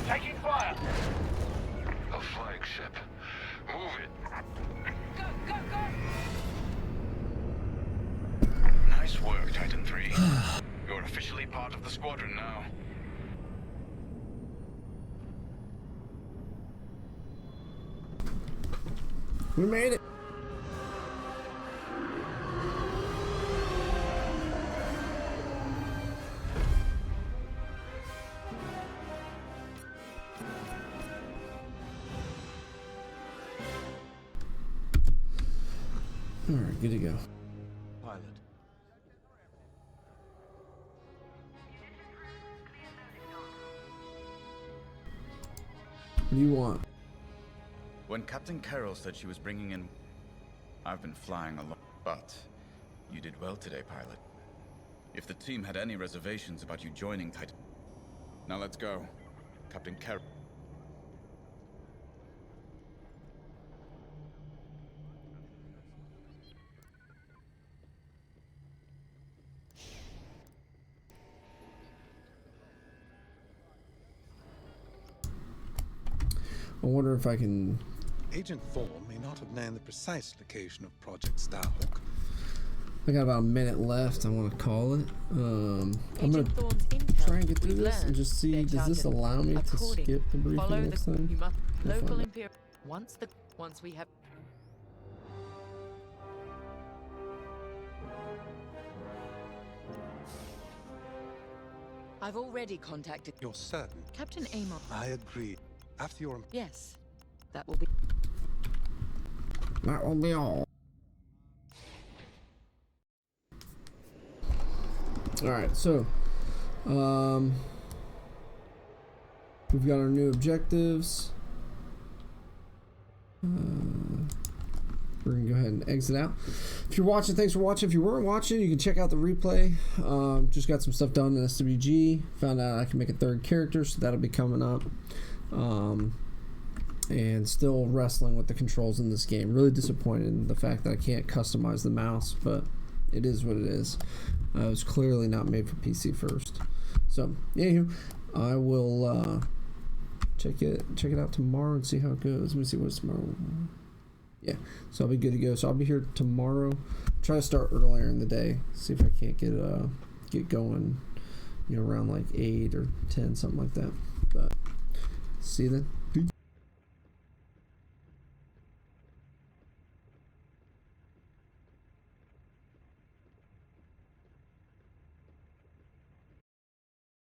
Taking fire. A flagship. Move it. Go, go, go! Nice work, Titan 3. You're officially part of the squadron now. We made it. All right, good to go. Pilot. What do you want? When Captain Carroll said she was bringing in... I've been flying a lot, but you did well today, pilot. If the team had any reservations about you joining Titan... Now let's go. Captain Carroll... I wonder if I can... Agent Thorne may not have known the precise location of Project Starhawk. I got about a minute left. I want to call it. I'm gonna try and get through this and just see. Does this allow me to skip the briefing next time? Local imperial. Once we have. I've already contacted. You're certain? Captain Amon. I agree. After your... Yes, that will be. That will be all. Alright, so we've got our new objectives. We're gonna go ahead and exit out. If you're watching, thanks for watching. If you weren't watching, you can check out the replay. Just got some stuff done in SWG. Found out I can make a third character, so that'll be coming up. And still wrestling with the controls in this game. Really disappointed in the fact that I can't customize the mouse, but it is what it is. It was clearly not made for PC first. So, anywho, I will check it out tomorrow and see how it goes. Let me see what's tomorrow. Yeah, so I'll be good to go. So I'll be here tomorrow. Try to start earlier in the day. See if I can't get going, around like 8 or 10, something like that. But see you then.